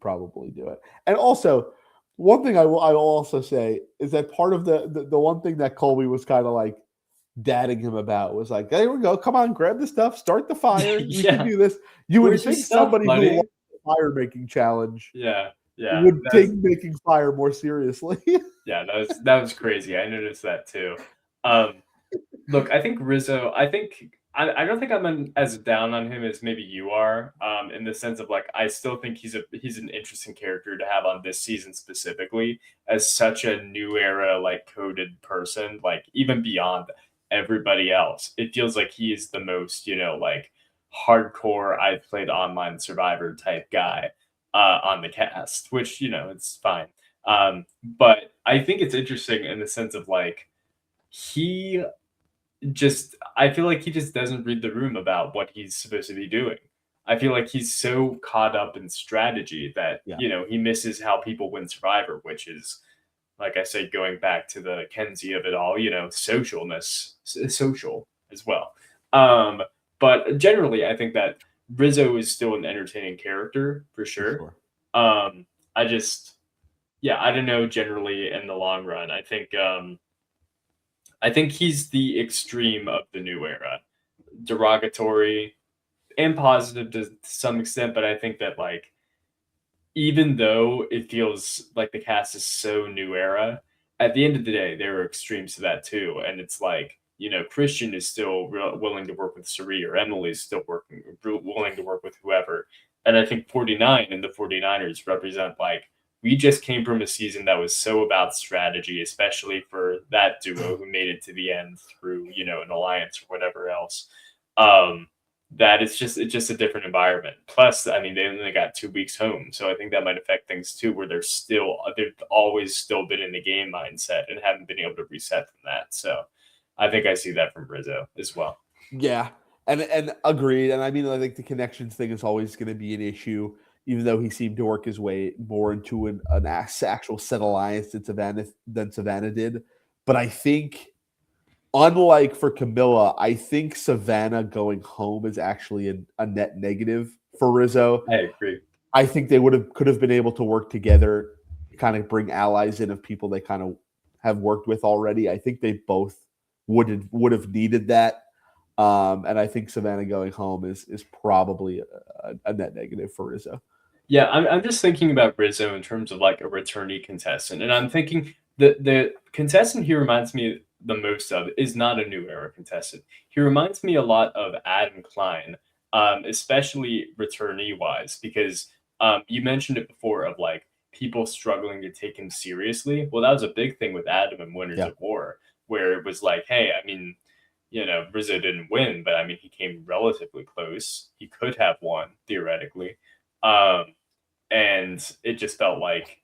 probably do it. And also, one thing I will also say is that part of the one thing that Colby was kind of like dadding him about was like, "There we go, come on, grab the stuff, start the fire. We can yeah. do this." You would Where's your think stuff, somebody who buddy? loves the fire making challenge Yeah, yeah. would take making fire more seriously. Yeah, that was crazy. I noticed that too. Um, Look, I think Rizzo. I don't think as down on him as maybe you are. In the sense of like, I still think he's an interesting character to have on this season specifically, as such a new era like coded person. Like even beyond everybody else, it feels like he is the most like hardcore. I've played online Survivor type guy on the cast, which it's fine. But I think it's interesting in the sense of like he I feel like he just doesn't read the room about what he's supposed to be doing. I feel like he's so caught up in strategy that, Yeah, he misses how people win Survivor, which is, like I said, going back to the Kenzie of it all, social as well. Um, but generally, I think that Rizzo is still an entertaining character for for sure. sure. I just, yeah, I don't know. Generally, in the long run, I think he's the extreme of the new era. Derogatory and positive to some extent, but I think that like even though it feels like the cast is so new era, at the end of the day, there are extremes to that too. And it's like, Christian is still willing to work with Sari, or Emily's still willing to work with whoever. And I think 49 and the 49ers represent like, we just came from a season that was so about strategy, especially for that duo who made it to the end through, an alliance or whatever else. Um, that it's just a different environment. Plus, I mean, they only got 2 weeks home, so I think that might affect things too, where they've always still been in the game mindset and haven't been able to reset from that. So, I think I see that from Rizzo as well. Yeah, and agreed. And I mean, I think the connections thing is always going to be an issue, even though he seemed to work his way more into an actual set alliance than Savannah did. But I think, unlike for Camilla, I think Savannah going home is actually a net negative for Rizzo. I agree. I think they could have been able to work together, kind of bring allies in of people they kind of have worked with already. I think they both would have needed that. And I think Savannah going home is probably a net negative for Rizzo. Yeah, I'm just thinking about Rizzo in terms of like a returnee contestant, and I'm thinking the contestant he reminds me the most of is not a new era contestant. He reminds me a lot of Adam Klein, especially returnee wise, because you mentioned it before of like people struggling to take him seriously. Well, that was a big thing with Adam and Winners Yeah. of War, where it was like, hey, I mean, Rizzo didn't win, but I mean, he came relatively close. He could have won theoretically. Um, and it just felt like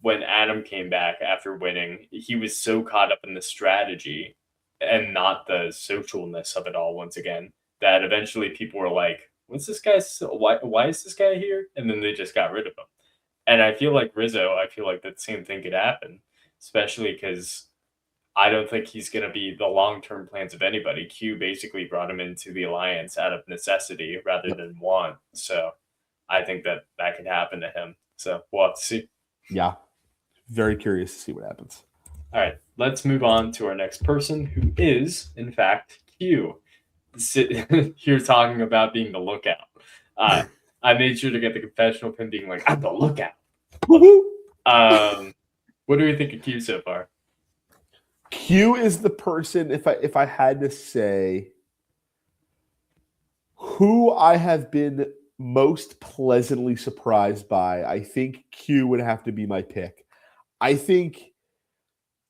when Adam came back after winning, he was so caught up in the strategy and not the socialness of it all once again that eventually people were like, "What's this guy? Why is this guy here?" And then they just got rid of him. And I feel like Rizzo, I feel like that same thing could happen, especially because I don't think he's going to be the long term plans of anybody. Q basically brought him into the alliance out of necessity rather Yep. than want. So I think that could happen to him. So we'll have to see. Yeah. Very curious to see what happens. All right, let's move on to our next person, who is, in fact, Q. Here talking about being the lookout. I made sure to get the confessional of him being like, I'm the lookout. What do we think of Q so far? Q is the person, if I had to say who I have been most pleasantly surprised by, I think Q would have to be my pick. I think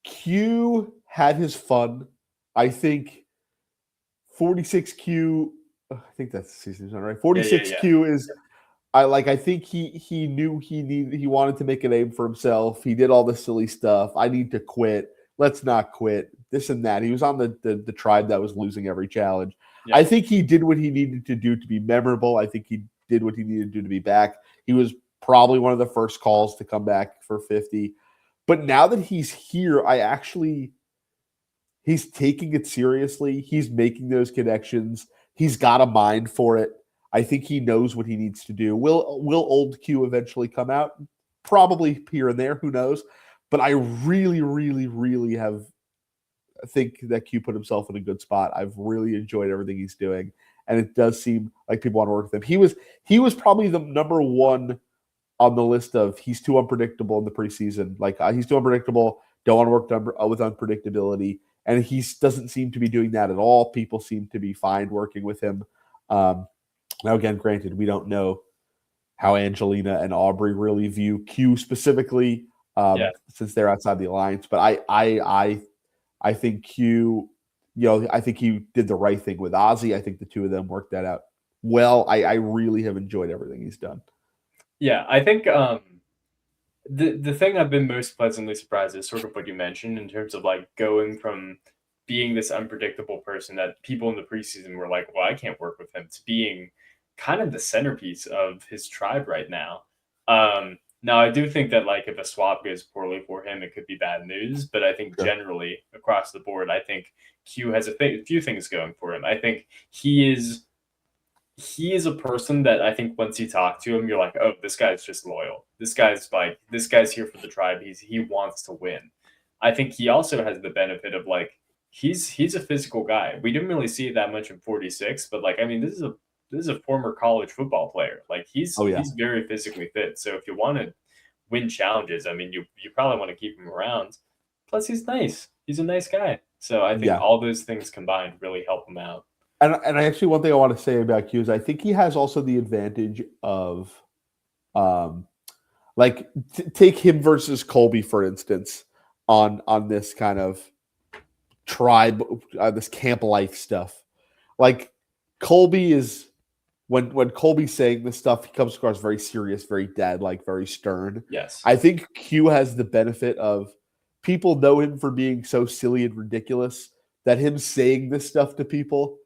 Q had his fun. I think 46Q, I think that's the season, right? Yeah. 46Q is I think he knew he wanted to make a name for himself. He did all the silly stuff. I need to quit. Let's not quit. This and that. He was on the tribe that was losing every challenge. Yeah. I think he did what he needed to do to be memorable. I think he did what he needed to do to be back. He was probably one of the first calls to come back for 50. But now that he's here, he's taking it seriously. He's making those connections. He's got a mind for it. I think he knows what he needs to do. Will old Q eventually come out? Probably here and there. Who knows? But I really, really, really I think that Q put himself in a good spot. I've really enjoyed everything he's doing, and it does seem like people want to work with him. He was probably the number one on the list of he's too unpredictable in the preseason. Like he's too unpredictable. Don't want to work with unpredictability, and he doesn't seem to be doing that at all. People seem to be fine working with him. Now, again, granted, we don't know how Angelina and Aubrey really view Q specifically, since they're outside the alliance. But I think Q, I think he did the right thing with Ozzy. I think the two of them worked that out well. I really have enjoyed everything he's done. Yeah, I think the thing I've been most pleasantly surprised is sort of what you mentioned in terms of like going from being this unpredictable person that people in the preseason were like, well, I can't work with him, to being kind of the centerpiece of his tribe right now. Now, I do think that like if a swap goes poorly for him, it could be bad news. But I think generally across the board, I think Q has a few things going for him. I think he is a person that I think once you talk to him, you're like, oh, this guy's just loyal. This guy's here for the tribe. He wants to win. I think he also has the benefit of like he's a physical guy. We didn't really see it that much in 46, but like I mean, this is a former college football player. Like he's very physically fit. So if you want to win challenges, I mean, you probably want to keep him around. Plus, he's nice. He's a nice guy. So I think all those things combined really help him out. And I actually, one thing I want to say about Q is I think he has also the advantage of, take him versus Colby, for instance, on this kind of tribe, this camp life stuff. Like Colby is, when Colby's saying this stuff, he comes across very serious, very dad-like, very stern. Yes. I think Q has the benefit of people know him for being so silly and ridiculous that him saying this stuff to people,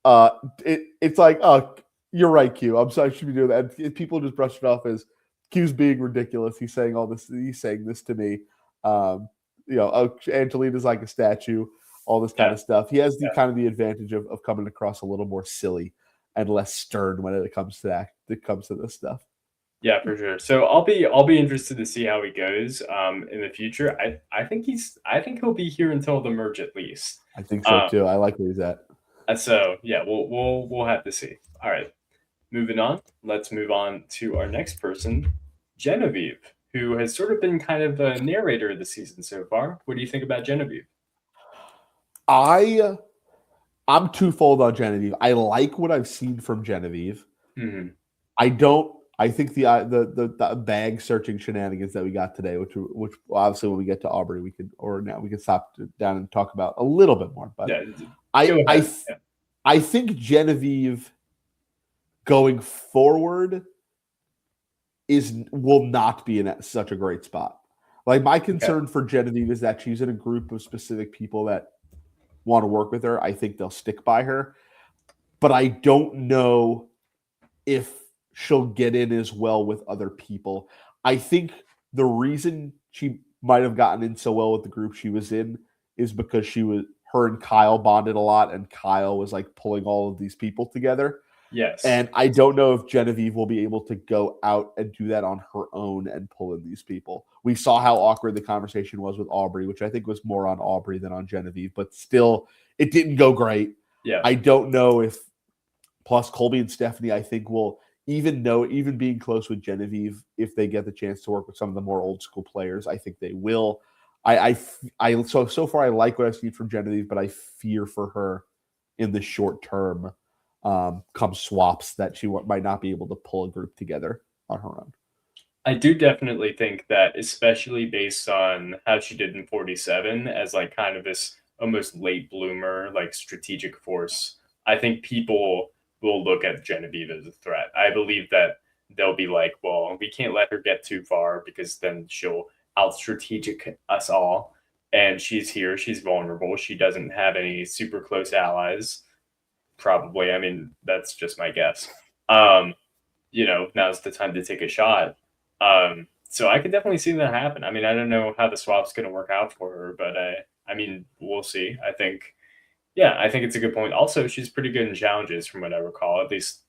it's like, oh, you're right, Q. I'm sorry, I should be doing that. And people just brush it off as Q's being ridiculous. He's saying all this. He's saying this to me. Angelina's like a statue. All this kind of stuff. He has the kind of the advantage of coming across a little more silly and less stern when it comes to that. It comes to this stuff. Yeah, for sure. So I'll be interested to see how he goes in the future. I think he'll be here until the merge at least. I think so too. I like where he's at. So yeah, we'll have to see. All right, moving on. Let's move on to our next person, Genevieve, who has sort of been kind of a narrator of the season so far. What do you think about Genevieve? I'm twofold on Genevieve. I like what I've seen from Genevieve. Mm-hmm. I think the bag searching shenanigans that we got today, which obviously when we get to Aubrey, we can stop down and talk about a little bit more. But I think Genevieve going forward will not be in such a great spot. Like my concern for Genevieve is that she's in a group of specific people that want to work with her. I think they'll stick by her, but I don't know if she'll get in as well with other people. I think the reason she might have gotten in so well with the group she was in is because her and Kyle bonded a lot, and Kyle was like pulling all of these people together. Yes. And I don't know if Genevieve will be able to go out and do that on her own and pull in these people. We saw how awkward the conversation was with Aubrey, which I think was more on Aubrey than on Genevieve, but still it didn't go great. Yeah. I don't know if, plus Colby and Stephanie, I think will even being close with Genevieve, if they get the chance to work with some of the more old school players, I think they will. So far I like what I've seen from Genevieve, but I fear for her in the short term, come swaps, that she might not be able to pull a group together on her own. I do definitely think that, especially based on how she did in 47 as like kind of this almost late bloomer, like strategic force, I think people will look at Genevieve as a threat. I believe that they'll be like, well, we can't let her get too far because then she'll out strategic us all. And she's here, she's vulnerable, she doesn't have any super close allies. Probably. I mean, that's just my guess. Um, now's the time to take a shot. So I could definitely see that happen. I mean, I don't know how the swap's going to work out for her, but I mean, we'll see. Yeah, I think it's a good point. Also, she's pretty good in challenges, from what I recall, at least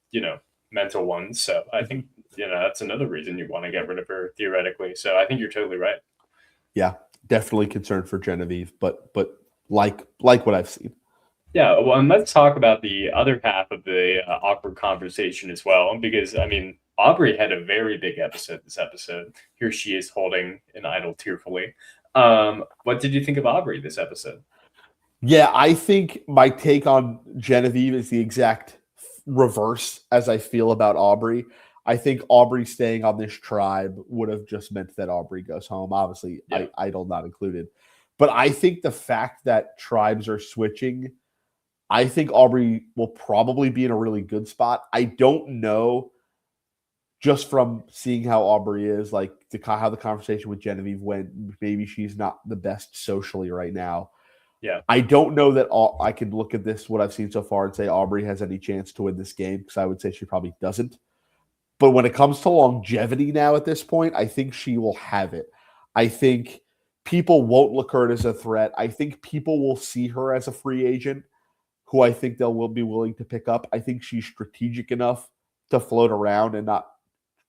mental ones. So I think that's another reason you want to get rid of her theoretically. So I think you're totally right. Yeah, definitely concerned for Genevieve, but like what I've seen. Yeah, well, and let's talk about the other half of the awkward conversation as well, because I mean, Aubrey had a very big episode this episode. Here she is holding an idol tearfully. What did you think of Aubrey this episode? Yeah, I think my take on Genevieve is the exact reverse as I feel about Aubrey. I think Aubrey staying on this tribe would have just meant that Aubrey goes home. Obviously, Yeah. Idol not included. But I think the fact that tribes are switching, I think Aubrey will probably be in a really good spot. I don't know, just from seeing how Aubrey is, like how the conversation with Genevieve went. Maybe she's not the best socially right now. Yeah. I don't know that I can look at this, what I've seen so far, and say Aubrey has any chance to win this game, because I would say she probably doesn't. But when it comes to longevity now at this point, I think she will have it. I think people won't look her as a threat. I think people will see her as a free agent who I think they'll will be willing to pick up. I think she's strategic enough to float around and not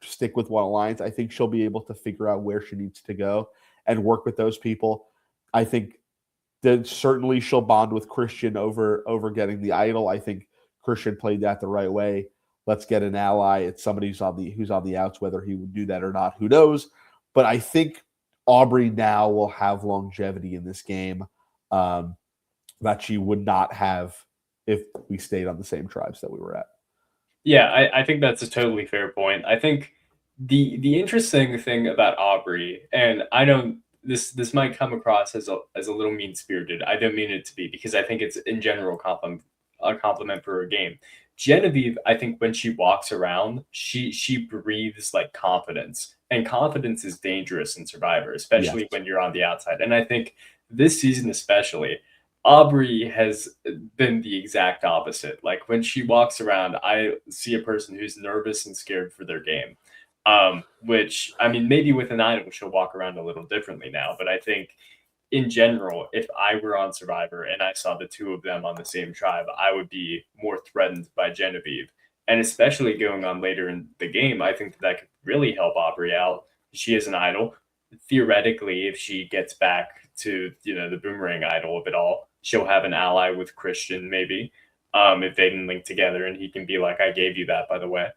stick with one alliance. I think she'll be able to figure out where she needs to go and work with those people. I think that certainly she'll bond with Christian over getting the idol. I think Christian played that the right way. Let's get an ally. It's somebody who's on the outs. Whether he would do that or not, who knows? But I think Aubrey now will have longevity in this game that she would not have if we stayed on the same tribes that we were at. Yeah, I think that's a totally fair point. I think the interesting thing about Aubrey, and I don't this might come across as a little mean spirited. I don't mean it to be, because I think it's in general a compliment for her game. Genevieve, I think when she walks around, she breathes like confidence, and confidence is dangerous in Survivor, especially when you're on the outside. And I think this season especially, Aubrey has been the exact opposite. Like when she walks around, I see a person who's nervous and scared for their game. Which I mean, maybe with an idol, she'll walk around a little differently now. But I think in general, if I were on Survivor and I saw the two of them on the same tribe, I would be more threatened by Genevieve. And especially going on later in the game, I think that could really help Aubrey out. She is an idol. Theoretically, if she gets back to the boomerang idol of it all, she'll have an ally with Christian, maybe, if they can link together and he can be like, I gave you that, by the way.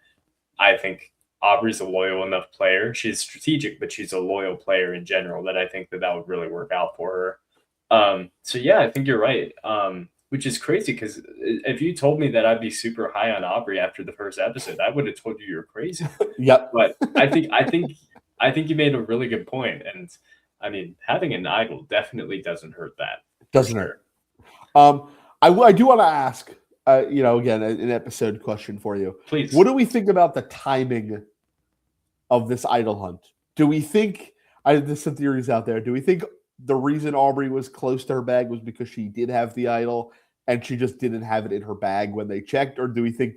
I think Aubrey's a loyal enough player. She's strategic, but she's a loyal player in general, that I think that would really work out for her. So yeah, I think you're right. Which is crazy, because if you told me that I'd be super high on Aubrey after the first episode, I would have told you you're crazy. Yep. But I think you made a really good point. And I mean, having an idol definitely doesn't hurt that. Doesn't hurt. I do want to ask, again, an episode question for you. Please. What do we think about the timing of this idol hunt? Do we think, there's some theories out there, do we think the reason Aubrey was close to her bag was because she did have the idol and she just didn't have it in her bag when they checked? Or do we think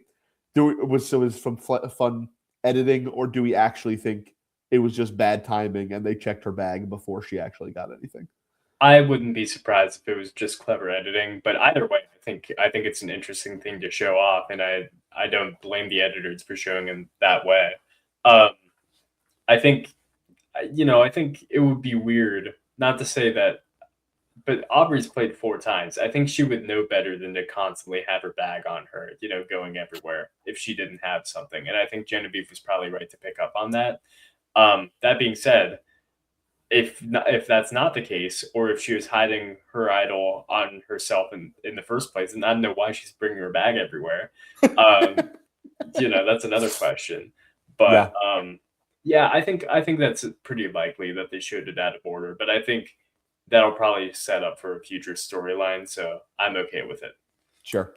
it was from fun editing, or do we actually think it was just bad timing and they checked her bag before she actually got anything? I wouldn't be surprised if it was just clever editing, but either way, I think it's an interesting thing to show off, and I don't blame the editors for showing him that way. I think it would be weird, not to say that, but Aubrey's played 4 times. I think she would know better than to constantly have her bag on her, going everywhere if she didn't have something. And I think Genevieve was probably right to pick up on that. That being said, if that's not the case, or if she was hiding her idol on herself in the first place, and I don't know why she's bringing her bag everywhere, that's another question. But Yeah, I think that's pretty likely that they showed it out of order, but I think that'll probably set up for a future storyline, so I'm okay with it. Sure.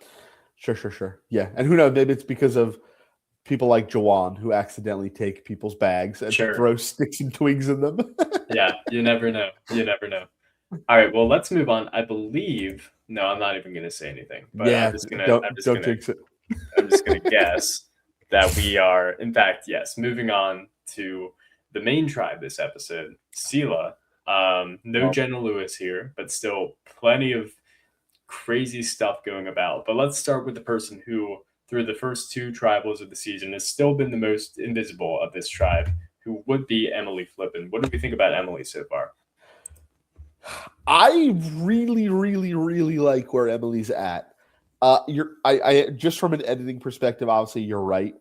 Sure. Yeah. And who knows, maybe it's because of people like Jawan who accidentally take people's bags and Sure. throw sticks and twigs in them. Yeah, you never know. You never know. All right, well, let's move on. I believe no, I'm not even gonna say anything, but Yeah, don't jinx it. I'm just gonna guess that we are, in fact, yes, moving on to the main tribe this episode, Sela. No Oh, Jenna Lewis here, but still plenty of crazy stuff going about. But let's start with the person who, through the first two tribals of the season, has still been the most invisible of this tribe, who would be Emily Flippin. What do we think about Emily so far? I really like where Emily's at. I just from an editing perspective, obviously you're right.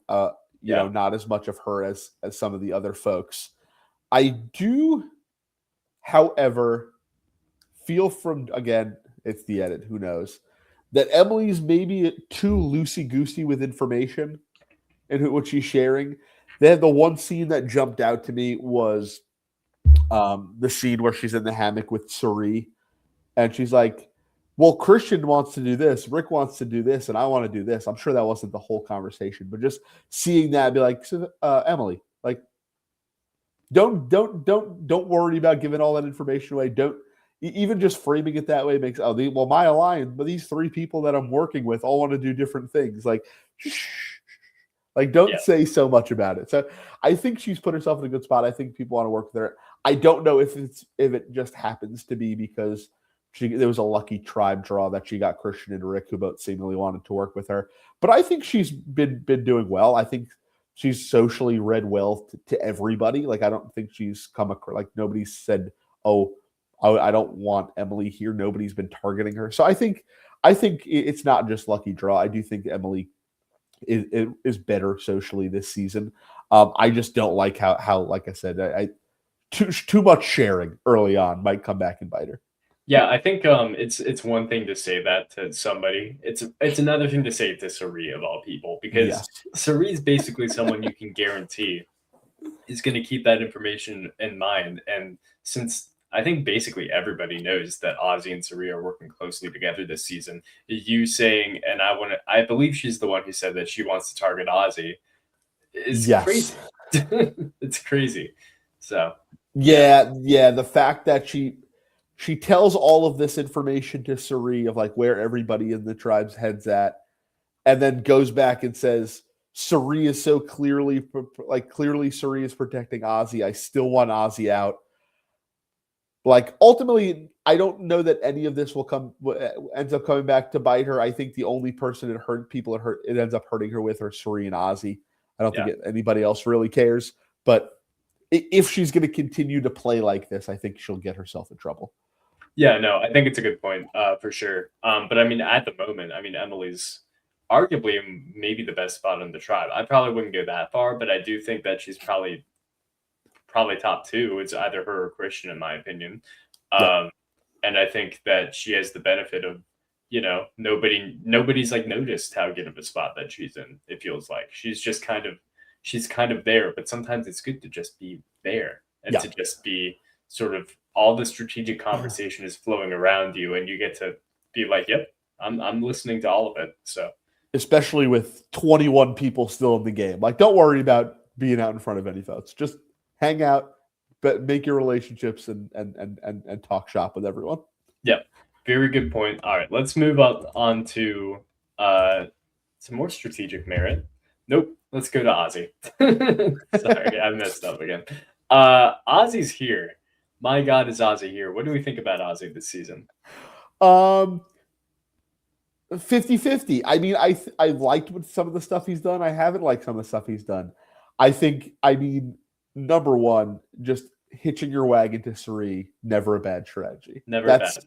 Yeah, Not as much of her as some of the other folks. I do, however, feel from again, it's the edit, who knows, that Emily's maybe too loosey goosey with information and what she's sharing. Then the one scene that jumped out to me was the scene where she's in the hammock with Suri, and she's like, "Well, Christian wants to do this, Rick wants to do this, and I want to do this." I'm sure that wasn't the whole conversation, but just seeing that, be like, Emily, like, don't worry about giving all that information away. Don't even just framing it that way makes well, my alliance, but these three people that I'm working with all want to do different things. Like, shh, like don't yeah, say so much about it. So I think she's put herself in a good spot. I think people want to work with her. I don't know if it just happens to be because there was a lucky tribe draw that she got Christian and Rick, who both seemingly wanted to work with her. But I think she's been doing well. I think she's socially read well to everybody. Like I don't think she's come across like nobody's said, "Oh, I don't want Emily here." Nobody's been targeting her. So I think it's not just lucky draw. I do think Emily is better socially this season. I just don't like how like I said, I too much sharing early on might come back and bite her. yeah. I think it's one thing to say that to somebody. It's another thing to say it to Sari of all people, because Yes. Sari is basically someone you can guarantee is going to keep that information in mind. And since I think basically everybody knows that Ozzy and Sari are working closely together this season, you saying, and I believe she's the one who said that she wants to target Ozzy, is Yes. crazy. It's crazy. So, yeah, Yeah. The fact that she tells all of this information to Suri of like where everybody in the tribe's heads at, and then goes back and says Suri is so clearly clearly Suri is protecting Ozzy. I still want Ozzy out. Like ultimately, I don't know that any of this will ends up coming back to bite her. I think the only person it ends up hurting her with are Suri and Ozzy. I don't yeah. think anybody else really cares. But if she's going to continue to play like this, I think she'll get herself in trouble. Yeah, no, I think it's a good point, for sure. But I mean, at the moment, I mean, Emily's arguably maybe the best spot in the tribe. I probably wouldn't go that far, but I do think that she's probably top two. It's either her or Christian, in my opinion. Yep. Um, and I think that she has the benefit of, nobody's like noticed how good of a spot that she's in. It feels like she's kind of there, but sometimes it's good to just be there and Yeah. to just be sort of all the strategic conversation is flowing around you, and you get to be like, "Yep, I'm listening to all of it." So Especially with 21 people still in the game. Like, don't worry about being out in front of any votes. Just hang out, but make your relationships and talk shop with everyone. yeah, very good point. All right, let's move on to uh some more strategic merit. Nope, let's go to Ozzy. Sorry, I messed up again. Ozzy's here. My God, is Ozzy here? What do we think about Ozzy this season? Um, 50-50. I mean, I liked what some of the stuff he's done. I haven't liked some of the stuff he's done. I mean, number one, just hitching your wagon to Suri, never a bad strategy. Never That's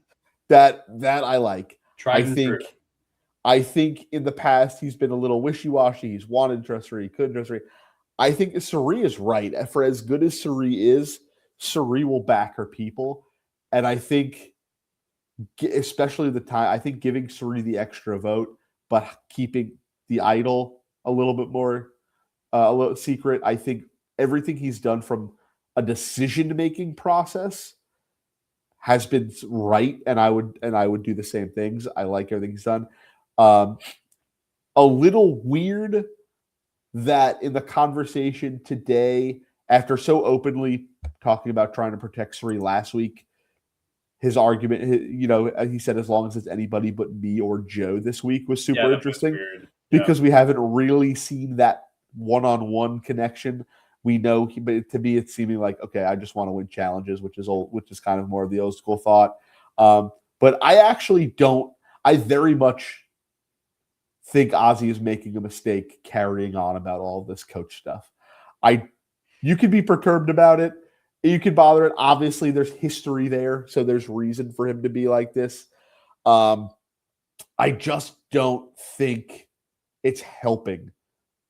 bad. that I like. I Tried and true. think I think in the past he's been a little wishy-washy. He's wanted to trust Suri, couldn't trust Suri. I think Suri is right. For as good as Suri is, Suri will back her people. And I think especially the time, I think giving Suri the extra vote, but keeping the idol a little bit more a little secret, I think everything he's done from a decision-making process has been right, and I would do the same things. I like everything he's done. A little weird that in the conversation today, after so openly talking about trying to protect Suri last week, his argument, he said as long as it's anybody but me or Joe this week was super interesting because we haven't really seen that one-on-one connection. We know, but to me, it's seeming like, okay, I just want to win challenges, which is kind of more of the old school thought. But I actually don't. I very much think Ozzy is making a mistake carrying on about all of this coach stuff. You can be perturbed about it. You can bother it. Obviously, there's history there, so there's reason for him to be like this. I just don't think it's helping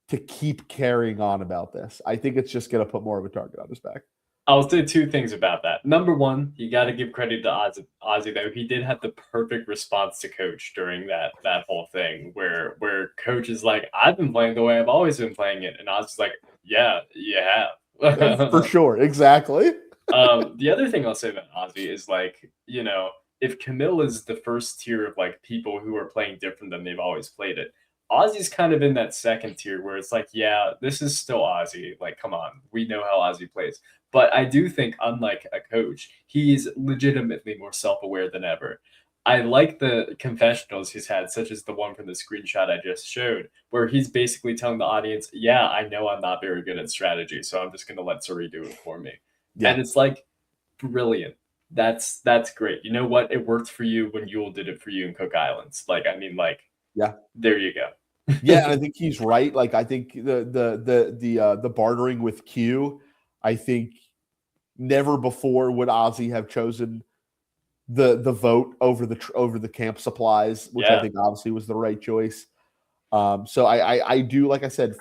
to keep carrying on about this. I think it's just going to put more of a target on his back. I'll say two things about that. Number one, you got to give credit to Ozzy, though. He did have the perfect response to Coach during that whole thing where Coach is like, I've been playing the way I've always been playing it. And Ozzy's like, yeah, you have. For sure. Exactly. The other thing I'll say about Ozzy is like, if Camille is the first tier of like people who are playing different than they've always played it, Ozzy's kind of in that second tier where it's like, yeah, this is still Ozzy. Like, come on, we know how Ozzy plays. But I do think, unlike a coach, he's legitimately more self-aware than ever. I like the confessionals he's had, such as the one from the screenshot I just showed, where he's basically telling the audience, yeah, I know I'm not very good at strategy, so I'm just going to let Suri do it for me. Yeah. And it's like, brilliant. That's great. You know what? It worked for you when Yule did it for you in Cook Islands. Like, I mean, like, yeah, there you go. Yeah, and I think he's right. Like, I think the bartering with Q, I think never before would Ozzy have chosen the vote over the camp supplies, which I think obviously was the right choice. So I do, like I said,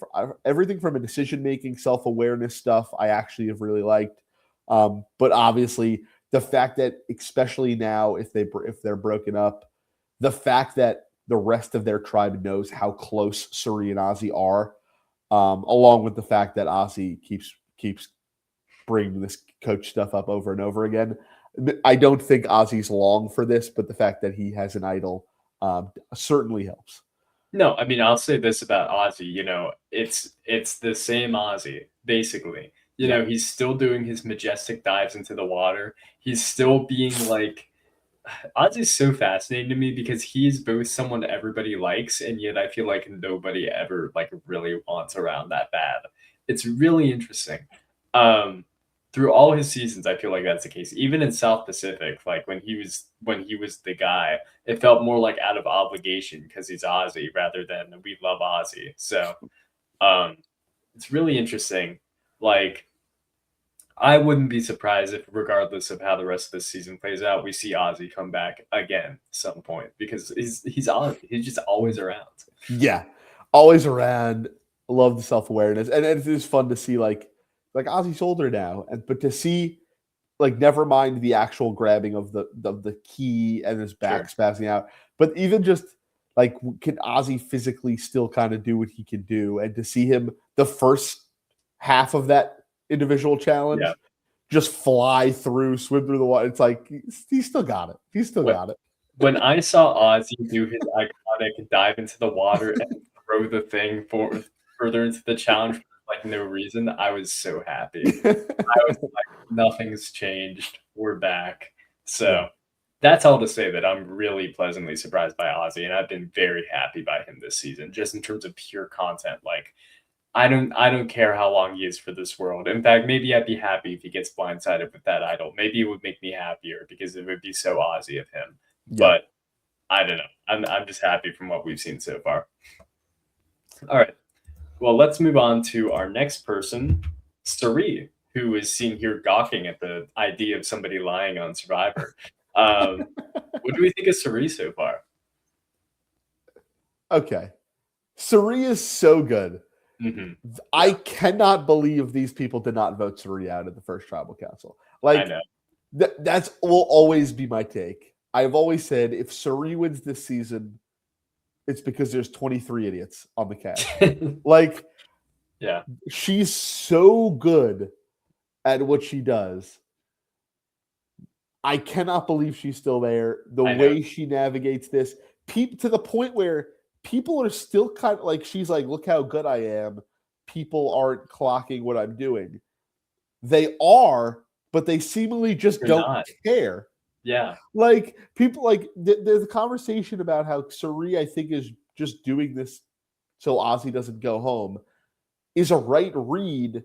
everything from a decision-making, self-awareness stuff, I actually have really liked. But obviously the fact that, especially now, if they're broken up, the fact that the rest of their tribe knows how close Suri and Ozzy are, along with the fact that Ozzy keeps bringing this coach stuff up over and over again. I don't think Ozzy's long for this, but the fact that he has an idol certainly helps. No, I mean, I'll say this about Ozzy, it's the same Ozzy, basically. He's still doing his majestic dives into the water. He's still being like, Ozzy's so fascinating to me because he's both someone everybody likes, and yet I feel like nobody ever like really wants around that bad. It's really interesting. Through all his seasons, I feel like that's the case. Even in South Pacific, like when he was the guy, it felt more like out of obligation because he's Ozzy rather than we love Ozzy. So it's really interesting. Like, I wouldn't be surprised if, regardless of how the rest of this season plays out, we see Ozzy come back again at some point because he's Ozzy. He's just always around. Yeah, always around. Love the self-awareness, and it is fun to see like Ozzy's older now, but to see, like, never mind the actual grabbing of the key and his back spazzing out, but even just like, can Ozzy physically still kind of do what he can do, and to see him the first half of that individual challenge just fly through, swim through the water, it's like he's still got it. He's still got it. When I saw Ozzy do his iconic dive into the water and throw the thing further into the challenge for like no reason, I was so happy. I was like, nothing's changed. We're back. So that's all to say that I'm really pleasantly surprised by Ozzy, and I've been very happy by him this season, just in terms of pure content. Like, I don't care how long he is for this world. In fact, maybe I'd be happy if he gets blindsided with that idol. Maybe it would make me happier because it would be so Ozzy of him. Yeah. But I don't know. I'm just happy from what we've seen so far. All right. Well, let's move on to our next person, Suri, who is seen here gawking at the idea of somebody lying on Survivor. What do we think of Suri so far? Okay. Suri is so good. Mm-hmm. I cannot believe these people did not vote Suri out of the first tribal council. Like, I know. That's will always be my take. I've always said if Suri wins this season, it's because there's 23 idiots on the cast. Like, Yeah. She's so good at what she does. I cannot believe she's still there. The I know. way she navigates this, to the point where people are still kind of like, she's like, look how good I am. People aren't clocking what I'm doing. They are, but they seemingly just You're don't not. care. Yeah. Like people like there's a conversation about how Suri, I think, is just doing this so Ozzy doesn't go home, is a right read,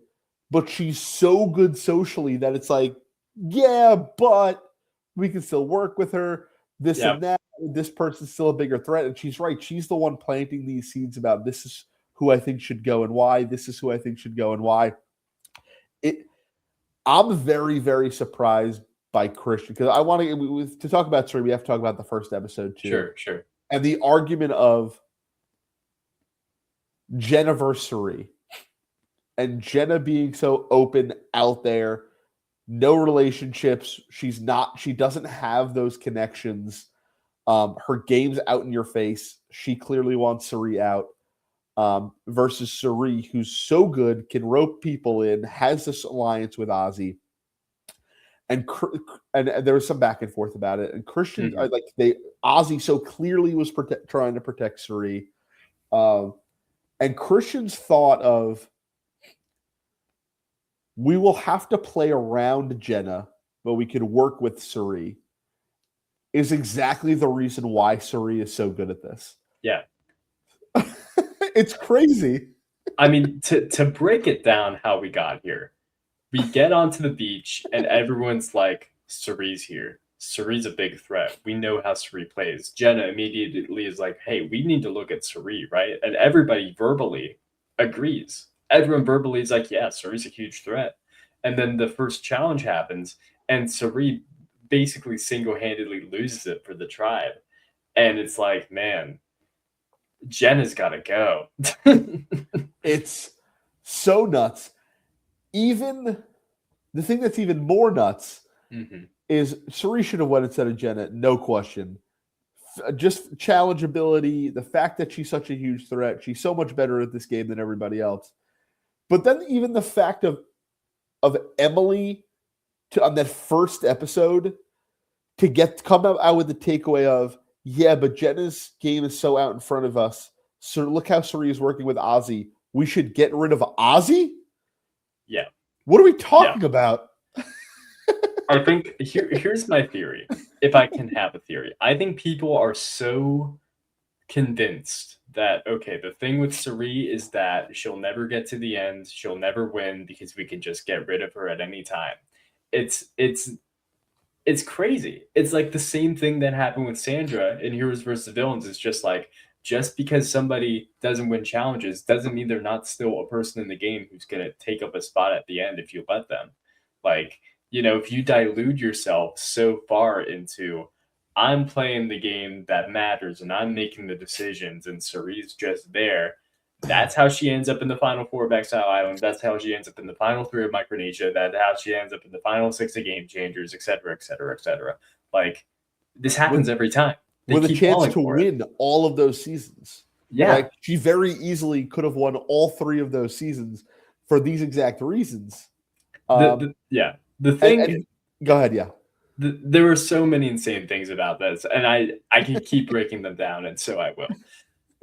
but she's so good socially that it's like, yeah, but we can still work with her, this Yeah. and that. This person's still a bigger threat. And she's right. She's the one planting these seeds about this is who I think should go and why. This is who I think should go and why. I'm very, very surprised by Christian because I want to talk about Suri. We have to talk about the first episode too. Sure. And the argument of Jenna versus Suri, and Jenna being so open out there, no relationships. She doesn't have those connections. Her game's out in your face. She clearly wants Suri out. Versus Suri, who's so good, can rope people in, has this alliance with Ozzy, and there was some back and forth about it. And Christian, Ozzy so clearly was trying to protect Suri, and Christian's thought of, we will have to play around Jenna, but we could work with Suri, is exactly the reason why Suri is so good at this. Yeah. It's crazy. I mean, to break it down how we got here, we get onto the beach and everyone's like, Suri's here. Suri's a big threat. We know how Suri plays. Jenna immediately is like, hey, we need to look at Suri, right? And everybody verbally agrees. Everyone verbally is like, yeah, Suri's a huge threat. And then the first challenge happens, and Suri basically single-handedly loses it for the tribe. And it's like, man, Jenna's got to go. It's so nuts. Even the thing that's even more nuts is Suri should have won instead of Jenna, no question. Just challengeability, the fact that she's such a huge threat. She's so much better at this game than everybody else. But then even the fact of Emily on that first episode to come out with the takeaway of, yeah, but Jenna's game is so out in front of us. So look how Suri is working with Ozzy. We should get rid of Ozzy? Yeah. What are we talking about? I think here's my theory. If I can have a theory, I think people are so convinced that, okay, the thing with Suri is that she'll never get to the end. She'll never win because we can just get rid of her at any time. It's crazy. It's like the same thing that happened with Sandra in Heroes vs. Villains. It's just like, just because somebody doesn't win challenges doesn't mean they're not still a person in the game who's going to take up a spot at the end if you let them. Like, if you dilute yourself so far into, I'm playing the game that matters and I'm making the decisions and Suri's just there, that's how she ends up in the final four of Exile Island. That's how she ends up in the final three of Micronesia. That's how she ends up in the final six of Game Changers, et cetera, et cetera, et cetera. Like, this happens every time. With a chance to win all of those seasons. Yeah. Like, she very easily could have won all three of those seasons for these exact reasons. The thing. Go ahead, yeah. There were so many insane things about this, and I can keep breaking them down, and so I will.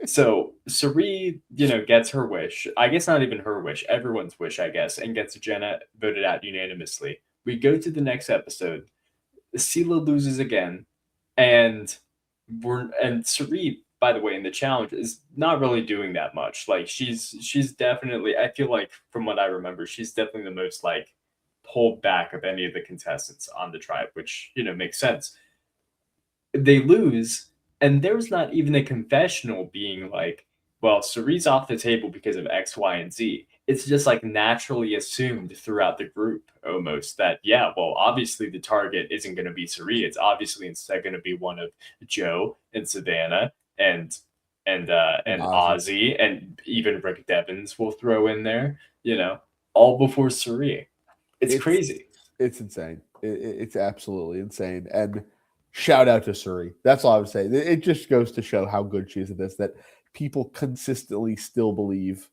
So Suri, gets her wish. I guess not even her wish, everyone's wish, I guess, and gets Jenna voted out unanimously. We go to the next episode. Seela loses again, and Suri, by the way, in the challenge is not really doing that much. Like, she's definitely, I feel like from what I remember, she's definitely the most like pulled back of any of the contestants on the tribe, which makes sense. They lose, and there's not even a confessional being like, well, Suri's off the table because of X, Y, and Z. It's just like naturally assumed throughout the group almost that, yeah, well, obviously the target isn't going to be Suri. It's obviously instead going to be one of Joe and Savannah and Ozzy, and even Rick Devens will throw in there, all before Suri. It's crazy. It's insane. It's absolutely insane. And shout out to Suri. That's all I would say. It just goes to show how good she is at this, that people consistently still believe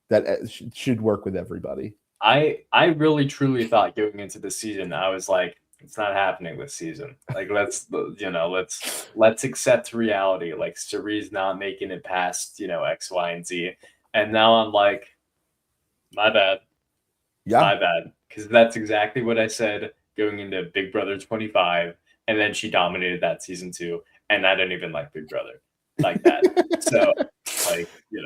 that should work with everybody. I really truly thought going into the season, I was like, it's not happening this season. Like let's accept reality. Like Cerie's not making it past, X, Y, and Z. And now I'm like, my bad. Yeah. My bad. Because that's exactly what I said going into Big Brother 25. And then she dominated that season too. And I didn't even like Big Brother like that. So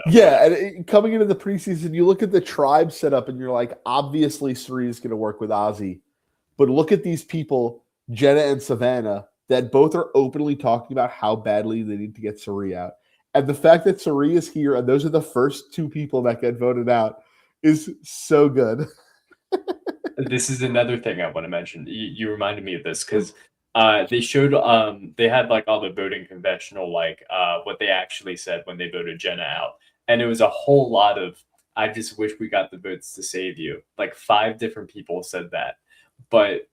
yeah, and coming into the preseason, you look at the tribe setup and you're like, obviously Cirie is going to work with Ozzy, but look at these people, Jenna and Savannah, that both are openly talking about how badly they need to get Cirie out. And the fact that Cirie is here and those are the first two people that get voted out is so good. This is another thing I want to mention. You reminded me of this because they showed they had like all the voting conventional, like what they actually said when they voted Jenna out. And it was a whole lot of, I just wish we got the votes to save you. Like 5 different people said that. But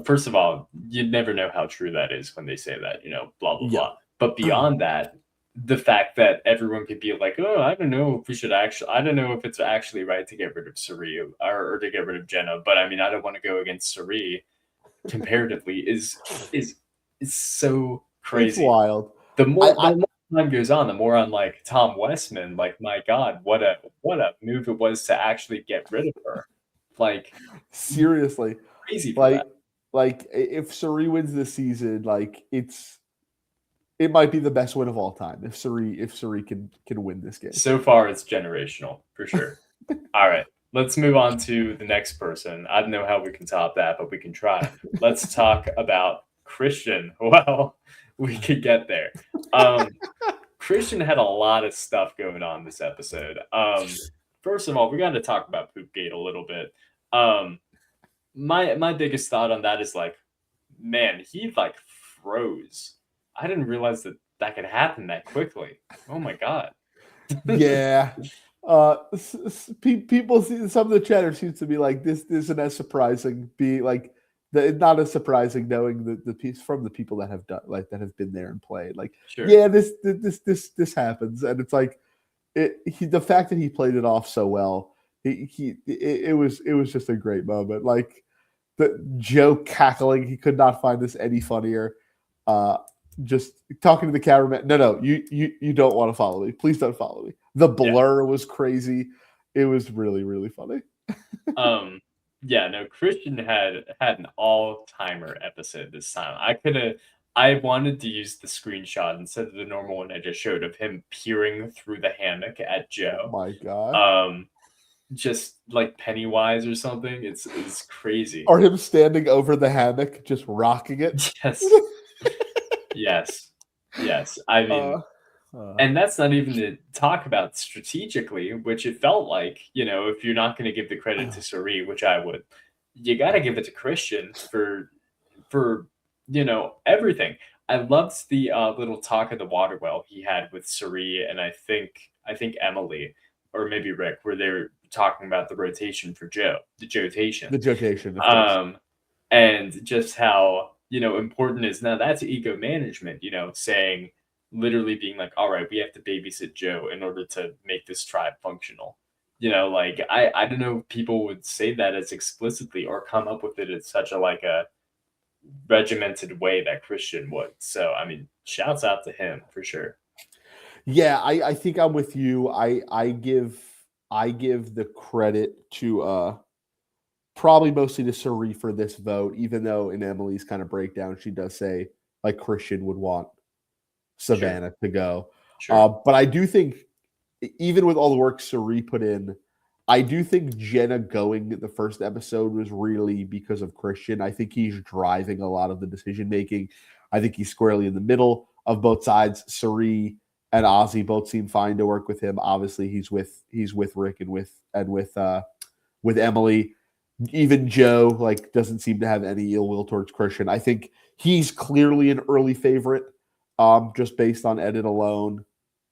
first of all, you never know how true that is when they say that, blah, blah, blah. But beyond that, the fact that everyone could be like, oh, I don't know if we should I don't know if it's actually right to get rid of Cirie or to get rid of Jenna. But I mean, I don't want to go against Cirie comparatively is so crazy. It's wild. The more time goes on, the more I'm like Tom Westman, like, my God, what a move it was to actually get rid of her. Like, seriously, crazy. Like if Cirie wins this season, like it might be the best win of all time if Cirie can win this game. So far, it's generational for sure. All right, let's move on to the next person. I don't know how we can top that, but we can try. Let's talk about Christian. Well, we could get there. Christian had a lot of stuff going on this episode. First of all, we got to talk about Poopgate a little bit. My biggest thought on that is like, man, he like froze. I didn't realize that could happen that quickly. Oh my God. Yeah. People see, some of the chatter seems to be like, this isn't as surprising. Not as surprising knowing the piece from the people that have done, like, that have been there and played. Like, sure. Yeah, this happens, and it's like the fact that he played it off so well. It was just a great moment. Like the Joe cackling, he could not find this any funnier. Just talking to the cameraman. No, you don't want to follow me. Please don't follow me. The blur was crazy. It was really, really funny. Yeah, no, Christian had an all-timer episode this time. I wanted to use the screenshot instead of the normal one I just showed of him peering through the hammock at Joe. Oh my God. Just like Pennywise or something. It's crazy. Or him standing over the hammock, just rocking it. Yes. Yes. I mean, and that's not even to talk about strategically, which it felt like, if you're not going to give the credit to Cirie, which I would, you got to give it to Christian for everything. I loved the little talk of the water well he had with Cirie and I think Emily or maybe Rick, where they're talking about the rotation for Joe, the Jotation. And just how, important is now that's ego management, saying, literally being like, all right, we have to babysit Joe in order to make this tribe functional. Like I don't know if people would say that as explicitly or come up with it in such a regimented way that Christian would. So, I mean, shouts out to him for sure. Yeah, I think I'm with you. I give the credit to probably mostly to Cirie for this vote, even though in Emily's kind of breakdown, she does say like Christian would want Savannah to go. Sure. But I do think, even with all the work Cirie put in, I do think Jenna going the first episode was really because of Christian. I think he's driving a lot of the decision making. I think he's squarely in the middle of both sides. Cirie and Ozzy both seem fine to work with him. Obviously, he's with Rick and with Emily. Even Joe doesn't seem to have any ill will towards Christian. I think he's clearly an early favorite, just based on edit alone.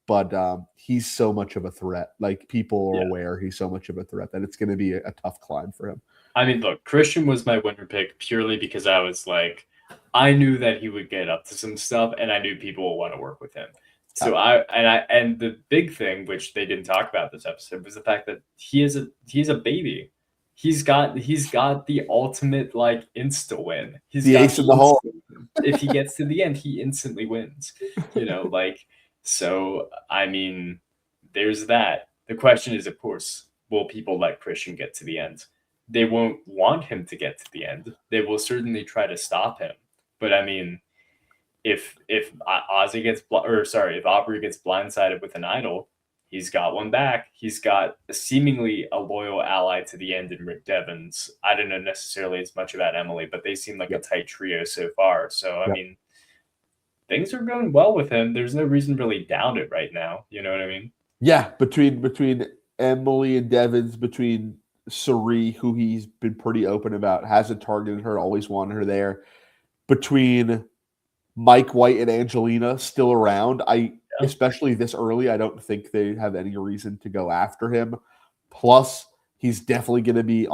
But he's so much of a threat. Like, people are aware he's so much of a threat that it's going to be a tough climb for him. I mean, look, Christian was my winner pick purely because I was like, I knew that he would get up to some stuff, and I knew people would want to work with him. So and the big thing which they didn't talk about this episode was the fact that he's a baby. He's got the ultimate like insta win. He's The got ace in the hole. if he gets to the end, he instantly wins. Like so I mean, there's that. The question is, of course, will people let Christian get to the end? They won't want him to get to the end. They will certainly try to stop him. But I mean, if Aubrey gets blindsided with an idol, he's got one back. He's got seemingly a loyal ally to the end in Rick Devens. I don't know necessarily as much about Emily, but they seem like a tight trio so far. So I mean, things are going well with him. There's no reason to really doubt it right now. You know what I mean? Yeah, between Emily and Devens, between Sari, who he's been pretty open about, hasn't targeted her, always wanted her there. Between Mike White and Angelina still around. Especially this early, I don't think they have any reason to go after him. Plus, he's definitely going to be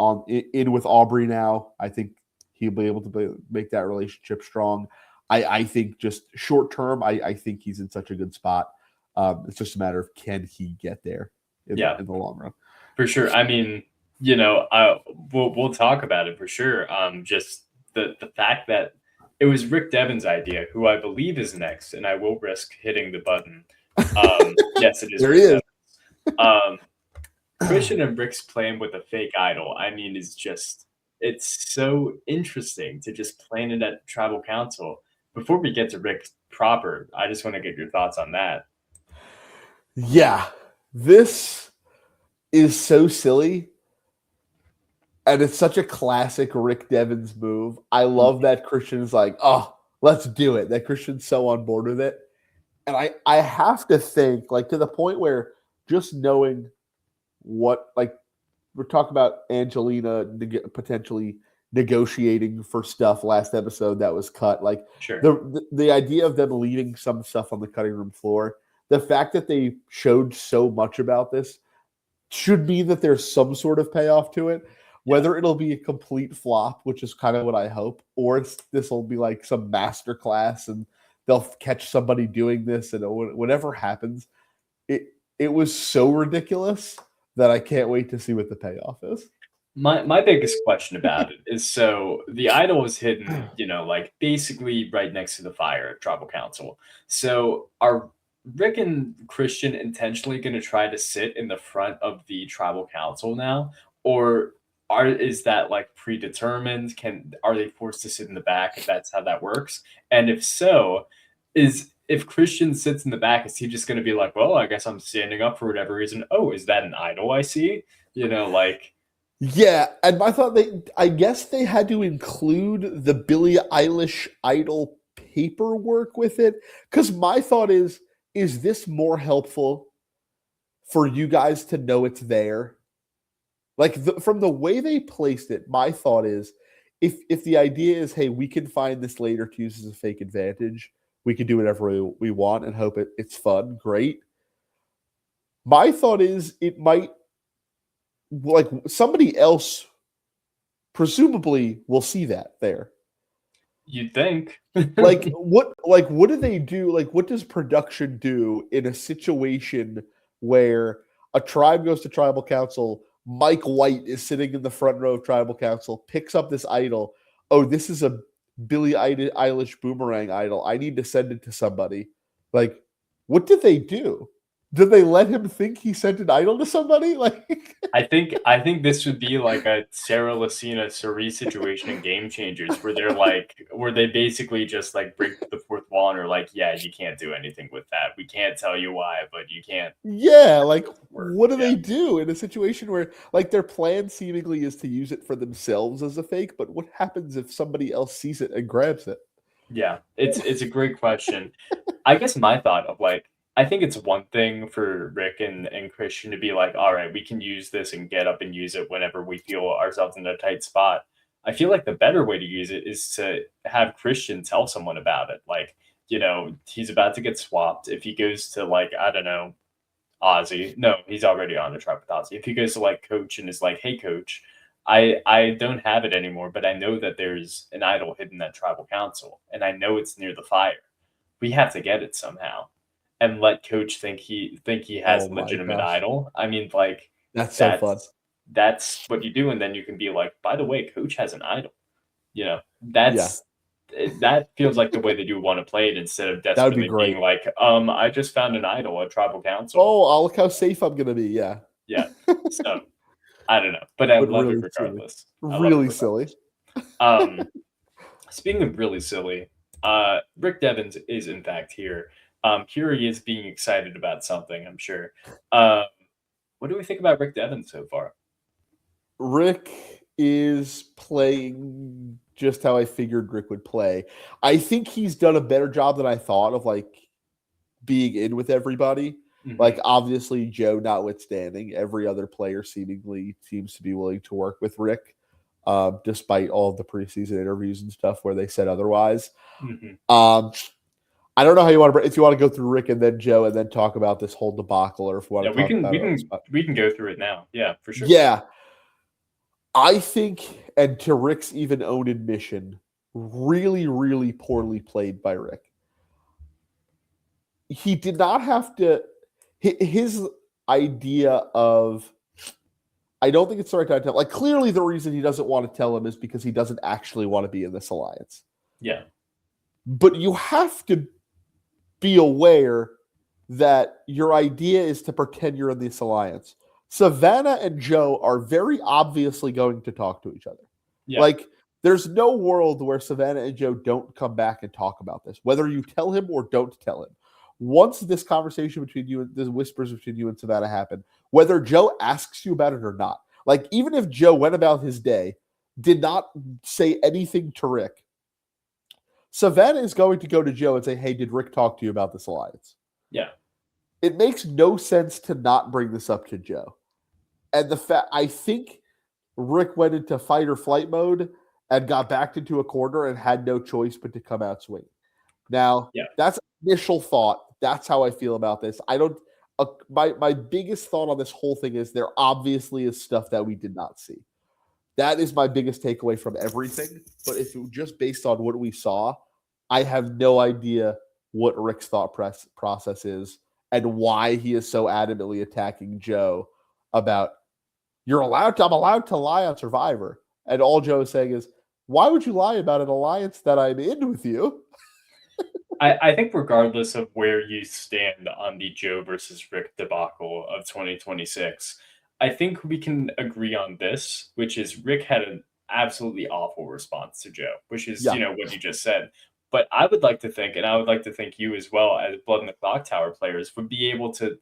in with Aubrey now. I think he'll be able to make that relationship strong. I think just short term, I think he's in such a good spot. It's just a matter of can he get there in the long run. For sure. I mean, we'll talk about it for sure. Just the fact that it was Rick Devens' idea, who I believe is next, and I will risk hitting the button. Yes, it is. There he is. Christian and Rick's plan with a fake idol, I mean, it's so interesting to just plan it at tribal council. Before we get to Rick proper, I just want to get your thoughts on that. Yeah, this is so silly. And it's such a classic Rick Devens move. I love that Christian's like, oh, let's do it. That Christian's so on board with it. And I have to think, like, to the point where just knowing what, like, we're talking about Angelina potentially negotiating for stuff last episode that was cut. Like, sure. The idea of them leaving some stuff on the cutting room floor, the fact that they showed so much about this should mean that there's some sort of payoff to it. Whether it'll be a complete flop, which is kind of what I hope, or this will be like some masterclass and they'll catch somebody doing this, and whatever happens, it was so ridiculous that I can't wait to see what the payoff is. My biggest question about it is, so the idol is hidden, like basically right next to the fire at tribal council. So are Rick and Christian intentionally going to try to sit in the front of the tribal council now, or is that like predetermined? Are they forced to sit in the back if that's how that works? And if so, if Christian sits in the back, is he just going to be like, well, I guess I'm standing up for whatever reason? Oh, is that an idol I see? Like. Yeah, and my thought, I guess they had to include the Billie Eilish idol paperwork with it, because my thought is this more helpful for you guys to know it's there? Like, from the way they placed it, my thought is, if the idea is, hey, we can find this later to use as a fake advantage, we can do whatever we want and hope it's fun, great. My thought is it might, like, somebody else presumably will see that there. You'd think. what do they do? Like, what does production do in a situation where a tribe goes to tribal council? Mike White is sitting in the front row of tribal council, picks up this idol. Oh, this is a Billie Eilish boomerang idol. I need to send it to somebody. Like, what did they do? Did they let him think he sent an idol to somebody? Like, I think this would be like a Sarah Lacina Sari situation in Game Changers, where they basically just like break the fourth wall and are like, yeah, you can't do anything with that. We can't tell you why, but you can't. Yeah, like, what do they do in a situation where, like, their plan seemingly is to use it for themselves as a fake, but what happens if somebody else sees it and grabs it? Yeah, it's a great question. I guess my thought of, like, I think it's one thing for Rick and Christian to be like, all right, we can use this and get up and use it whenever we feel ourselves in a tight spot. I feel like the better way to use it is to have Christian tell someone about it. Like, he's about to get swapped. If he goes to, like, I don't know, Ozzy. No, he's already on the tribe with Ozzy. If he goes to, like, Coach and is like, hey, Coach, I don't have it anymore, but I know that there's an idol hidden at tribal council, and I know it's near the fire. We have to get it somehow. and let coach think he has Oh a my legitimate gosh. idol. I mean, like That's so fun. that's what you do, and then you can be like, by the way, coach has an idol. Yeah. That feels like the way that you want to play it instead of That would be desperately being great. like, I just found an idol at tribal council. Oh, I'll look how safe I'm gonna be. Yeah. Yeah. So I don't know, but I But love it really silly. regardless. I love it Really silly. regardless. Um, Speaking of really silly, Rick Devens is in fact here. Here he is being excited about something, I'm sure. Um, what do we think about Rick Devens so far? Rick is playing just how I figured Rick would play. I think he's done a better job than I thought of like being in with everybody. Like Mhm. obviously Joe notwithstanding, every other player seemingly seems to be willing to work with Rick, despite all of the preseason interviews and stuff where they said otherwise. Mhm. Um, I don't know how you want to if you want to go through Rick and then Joe and then talk about this whole debacle, or if we Yeah, want to talk about it on the spot. we can go through it now. Yeah, for sure. Yeah, I think, and to Rick's even own admission, really, really poorly played by Rick. He did not have to. His idea of, I don't think it's the right time to tell. Like, clearly, the reason he doesn't want to tell him is because he doesn't actually want to be in this alliance. Yeah. But you have to be aware that your idea is to pretend you're in this alliance. Savannah and Joe are very obviously going to talk to each other. Yeah. Like, there's no world where Savannah and Joe don't come back and talk about this, whether you tell him or don't tell him. Once this conversation between you and the whispers between you and Savannah happen, whether Joe asks you about it or not, like even if Joe went about his day, did not say anything to Rick, Savannah is going to go to Joe and say, "Hey, did Rick talk to you about this alliance?" Yeah. It makes no sense to not bring this up to Joe. And the fact, I think Rick went into fight or flight mode and got backed into a corner and had no choice but to come out swinging. Now, Yeah. that's initial thought. That's how I feel about this. I don't. My biggest thought on this whole thing is there obviously is stuff that we did not see. That is my biggest takeaway from everything. But if it, just based on what we saw, I have no idea what Rick's thought process is and why he is so adamantly attacking Joe about I'm allowed to lie on Survivor. And all Joe is saying is, why would you lie about an alliance that I'm in with you? I think regardless of where you stand on the Joe versus Rick debacle of 2026, I think we can agree on this, which is Rick had an absolutely awful response to Joe, which is, Yeah. what you just said. But I would like to think, and I would like to think you as well as Blood in the Clock Tower players would be able to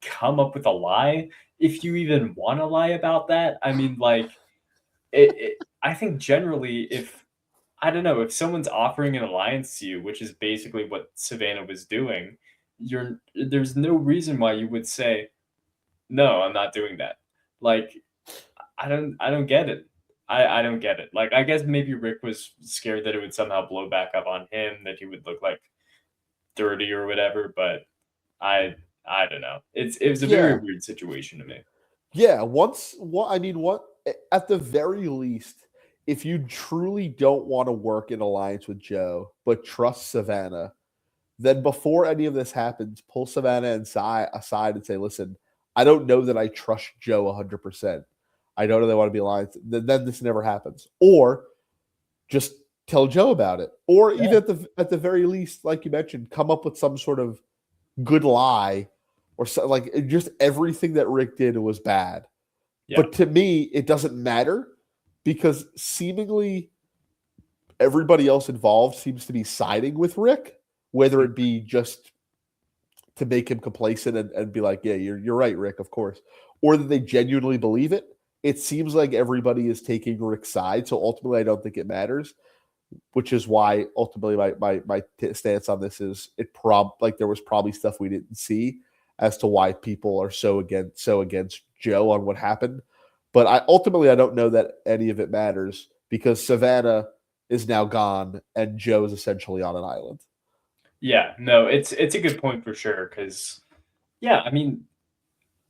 come up with a lie if you even want to lie about that. I mean, like, I think generally, if I don't know, if someone's offering an alliance to you, which is basically what Savannah was doing, there's no reason why you would say, "No, I'm not doing that." Like, I don't get it. I don't get it. Like, I guess maybe Rick was scared that it would somehow blow back up on him, that he would look like dirty or whatever, but I don't know. It was a very Yeah. weird situation to me. Yeah. I mean, what, at the very least, if you truly don't want to work in alliance with Joe, but trust Savannah, then before any of this happens, pull Savannah aside and say, listen, I don't know that I trust Joe 100%. I don't know they want to be alliance. Then this never happens. Or just tell Joe about it. Or Yeah. even at the very least, like you mentioned, come up with some sort of good lie or so, like just everything that Rick did was bad. Yeah. But to me, it doesn't matter because seemingly everybody else involved seems to be siding with Rick, whether it be just to make him complacent and be like, yeah, you're right, Rick, of course, or that they genuinely believe it. It seems like everybody is taking Rick's side. So ultimately, I don't think it matters, which is why ultimately my stance on this is like there was probably stuff we didn't see as to why people are so against Joe on what happened. But I don't know that any of it matters because Savannah is now gone and Joe is essentially on an island. Yeah, no, it's a good point for sure. Because yeah, I mean,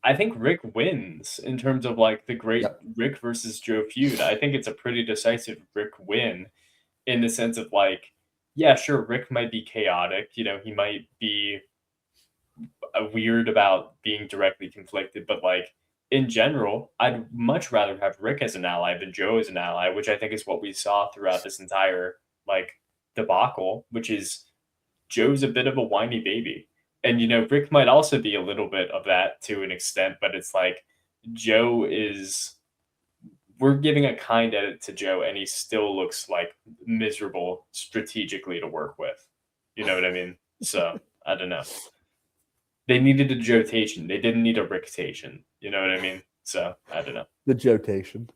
I think Rick wins in terms of like the great Yep. Rick versus Joe feud. I think it's a pretty decisive Rick win in the sense of like, yeah, sure, Rick might be chaotic. He might be weird about being directly conflicted, but like in general, I'd much rather have Rick as an ally than Joe as an ally, which I think is what we saw throughout this entire like debacle, which is Joe's a bit of a whiny baby. And Rick might also be a little bit of that to an extent, but it's like Joe is we're giving a kind edit to Joe and he still looks like miserable strategically to work with. You know what I mean? So I don't know. They needed a Joe-tation. They didn't need a Rick-tation. You know what I mean? So I don't know. The Joe-tation.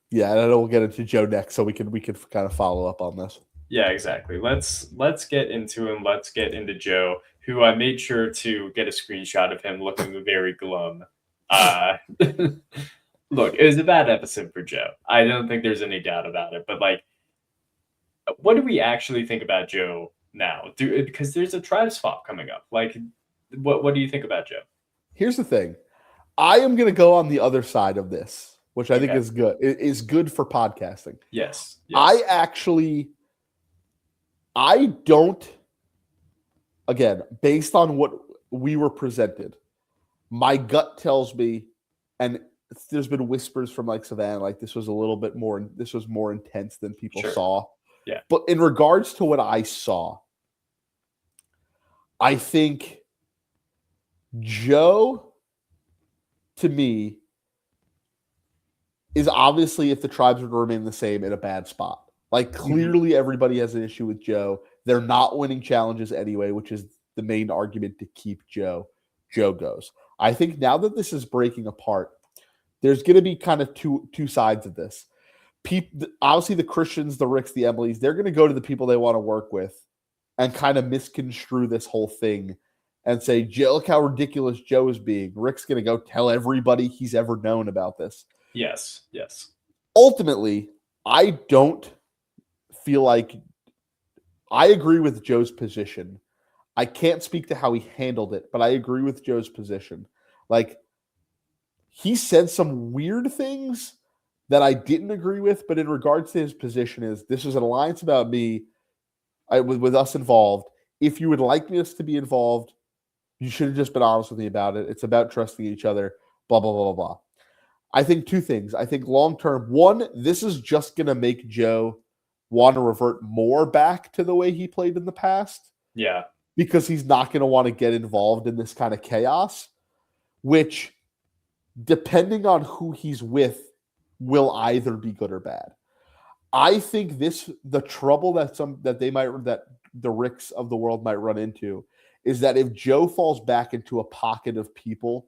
Yeah, and I know we'll get into Joe next, so we can kind of follow up on this. Yeah, exactly. Let's get into him. Let's get into Joe, who I made sure to get a screenshot of him looking very glum. Look, it was a bad episode for Joe. I don't think there's any doubt about it. But like, what do we actually think about Joe now? Because there's a tribe swap coming up. Like, what do you think about Joe? Here's the thing. I am going to go on the other side of this, which I think is good. It is good for podcasting. Yes. I don't, again, based on what we were presented, my gut tells me, and there's been whispers from like Savannah, like this was more intense than people saw. Yeah. But in regards to what I saw, I think Joe, to me, is obviously, if the tribes would remain the same, in a bad spot. Like, clearly everybody has an issue with Joe. They're not winning challenges anyway, which is the main argument to keep Joe. Joe goes. I think now that this is breaking apart, there's going to be kind of two sides of this. Obviously, the Christians, the Ricks, the Emilys, they're going to go to the people they want to work with and kind of misconstrue this whole thing and say, look how ridiculous Joe is being. Rick's going to go tell everybody he's ever known about this. Yes. Ultimately, I don't feel like I agree with Joe's position. I can't speak to how he handled it, but I agree with Joe's position. Like, he said some weird things that I didn't agree with, but in regards to his position this was an alliance about me, with us involved. If you would like us to be involved, you should have just been honest with me about it. It's about trusting each other, blah, blah, blah, blah, blah. I think two things. I think long-term, one, this is just going to make Joe want to revert more back to the way he played in the past. Yeah. Because he's not going to want to get involved in this kind of chaos, which, depending on who he's with, will either be good or bad. I think the trouble that the Ricks of the world might run into is that if Joe falls back into a pocket of people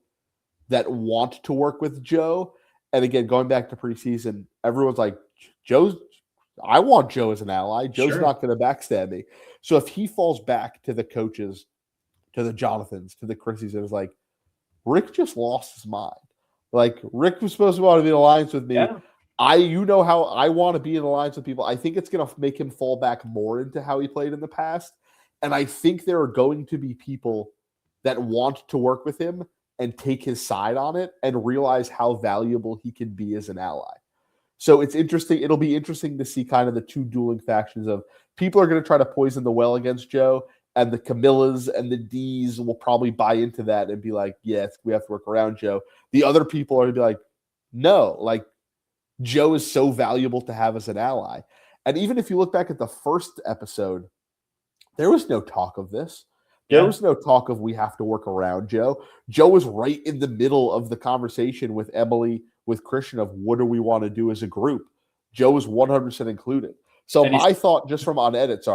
that want to work with Joe, and again, going back to preseason, everyone's like, I want Joe as an ally. Joe's not going to backstab me. So if he falls back to the coaches, to the Jonathans, to the Chrissies, it was like, Rick just lost his mind. Like, Rick was supposed to want to be in alliance with me. Yeah. How I want to be in alliance with people. I think it's going to make him fall back more into how he played in the past. And I think there are going to be people that want to work with him and take his side on it and realize how valuable he can be as an ally. So it's interesting. It'll be interesting to see kind of the two dueling factions of people are going to try to poison the well against Joe, and the Camillas and the D's will probably buy into that and be like, yes, we have to work around Joe. The other people are going to be like, no, like, Joe is so valuable to have as an ally. And even if you look back at the first episode, there was no talk of this. There was no talk of we have to work around Joe. Joe was right in the middle of the conversation with Emily, with Christian, of what do we want to do as a group. Joe was 100% included. So my thought just from on edit,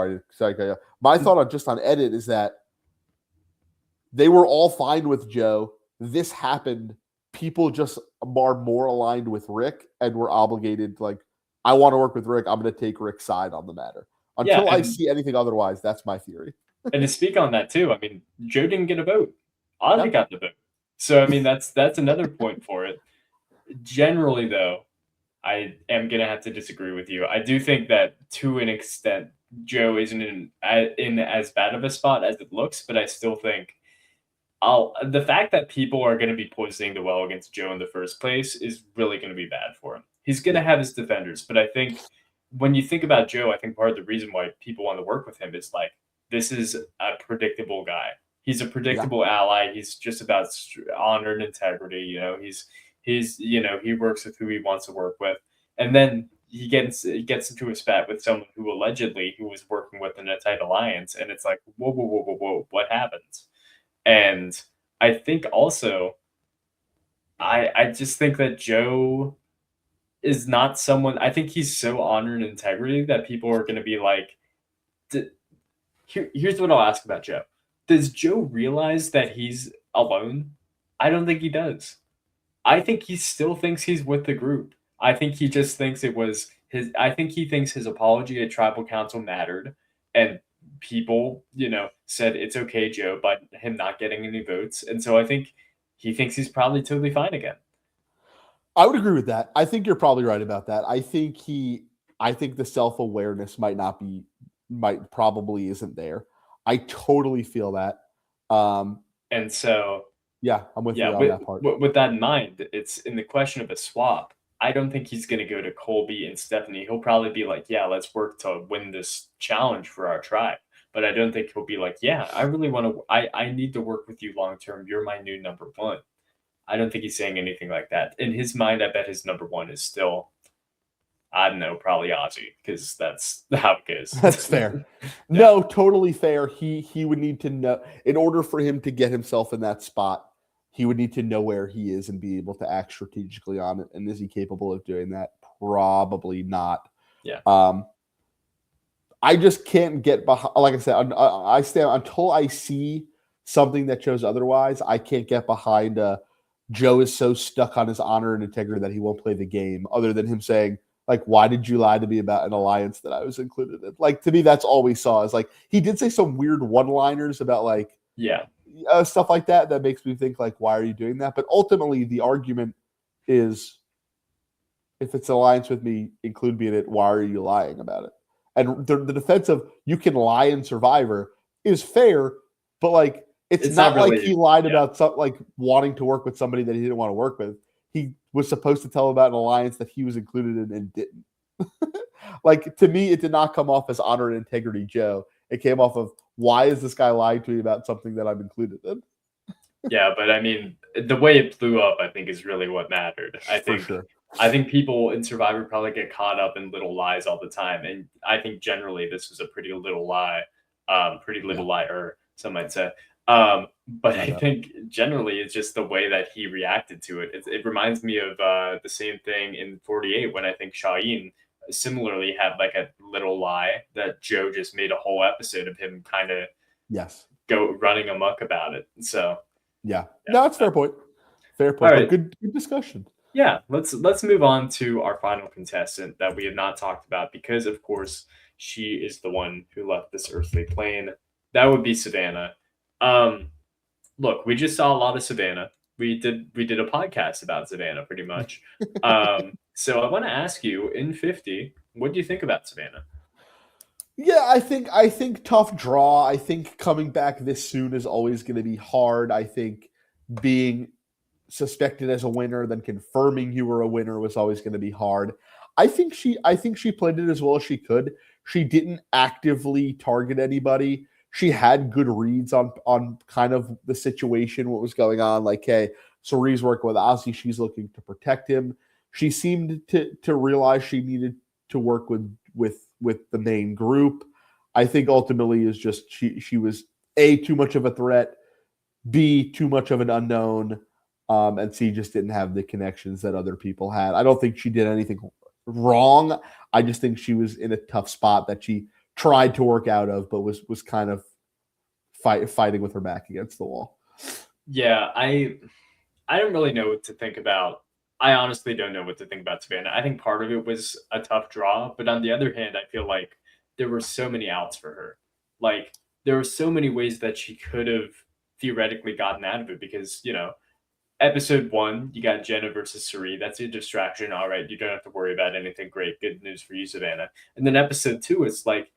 my thought on edit is that they were all fine with Joe. This happened. People just are more aligned with Rick and were obligated, like, I want to work with Rick. I'm going to take Rick's side on the matter. Until I see anything otherwise, that's my theory. And to speak on that too, I mean, Joe didn't get a vote. Ozzy got the vote. So, I mean, that's another point for it. Generally, though, I am going to have to disagree with you. I do think that, to an extent, Joe isn't in as bad of a spot as it looks, but I still think the fact that people are going to be poisoning the well against Joe in the first place is really going to be bad for him. He's going to have his defenders, but I think when you think about Joe, I think part of the reason why people want to work with him is like, this is a predictable guy. He's a Yeah. predictable ally. He's just about honor and integrity. He works with who he wants to work with, and then he gets into a spat with someone who was working with in a tight alliance, and it's like, whoa, whoa, whoa, whoa, whoa, what happened? And I think also, I just think that Joe is not someone. I think he's so honor and integrity that people are going to be like, here's what I'll ask about Joe. Does Joe realize that he's alone? I don't think he does. I think he still thinks he's with the group. I think he just thinks it was his. I think he thinks his apology at tribal council mattered, and people, said it's okay, Joe, but him not getting any votes, and so I think he thinks he's probably totally fine again. I would agree with that. I think you're probably right about that. I think the self-awareness might probably isn't there. I totally feel that. Um, And so, yeah, I'm with yeah, you on with that part. with that in mind, it's in the question of a swap. I don't think he's going to go to Colby and Stephanie. He'll probably be like, "Yeah, let's work to win this challenge for our tribe." But I don't think he'll be like, "Yeah, I really want to. I need to work with you long term. You're my new number one." I don't think he's saying anything like that. In his mind, I bet his number one is still, I don't know, probably Ozzy, because that's how it goes. That's fair. Yeah. No, totally fair. He would need to know in order for him to get himself in that spot. He would need to know where he is and be able to act strategically on it. And is he capable of doing that? Probably not. Yeah. I just can't get behind. Like I said, I stand until I see something that shows otherwise. I can't get behind. Joe is so stuck on his honor and integrity that he won't play the game. Other than him saying, like, "Why did you lie to me about an alliance that I was included in?" Like, to me, that's all we saw. Is like he did say some weird one-liners about like Yeah. stuff like that. That makes me think like, why are you doing that? But ultimately, the argument is, if it's an alliance with me, include me in it. Why are you lying about it? And the defense of you can lie in Survivor is fair, but like it's It's not not like really, he lied yeah. about like wanting to work with somebody that he didn't want to work with. He was supposed to tell about an alliance that he was included in and didn't. Like to me, it did not come off as honor and integrity, Joe. It came off of why is this guy lying to me about something that I'm included in? Yeah, but I mean, the way it blew up, I think, is really what mattered. For sure. I think people in Survivor probably get caught up in little lies all the time, and I think generally this was a pretty little lie, pretty little liar, some might say. But I think generally it's just the way that he reacted to it. It reminds me of the same thing in 48 when I think Shaheen similarly had like a little lie that Joe just made a whole episode of him kind of Yes. go running amok about it. So Yeah. No, that's fair point. Fair point. All But right. good discussion. Yeah, let's move on to our final contestant that we have not talked about because of course she is the one who left this earthly plane. That would be Savannah. Um Look, we just saw a lot of Savannah. We did a podcast about Savannah pretty much. So I want to ask you in 50, what do you think about Savannah? Yeah, I think tough draw. I think coming back this soon is always going to be hard. I think being suspected as a winner, then confirming you were a winner was always going to be hard. I think she played it as well as she could. She didn't actively target anybody. She had good reads on kind of the situation, what was going on. Like, hey, Cerie's working with Ozzy. She's looking to protect him. She seemed to realize she needed to work with the main group. I think ultimately is just she was A, too much of a threat, B, too much of an unknown, and C, just didn't have the connections that other people had. I don't think she did anything wrong. I just think she was in a tough spot that she tried to work out of, but was kind of fighting with her back against the wall. Yeah, I don't really know what to think about. I honestly don't know what to think about Savannah. I think part of it was a tough draw, but on the other hand, I feel like there were so many outs for her. Like there were so many ways that she could have theoretically gotten out of it because, episode 1, you got Jenna versus Cirie. That's a distraction. All right, you don't have to worry about anything great. Good news for you, Savannah. And then episode 2, it's like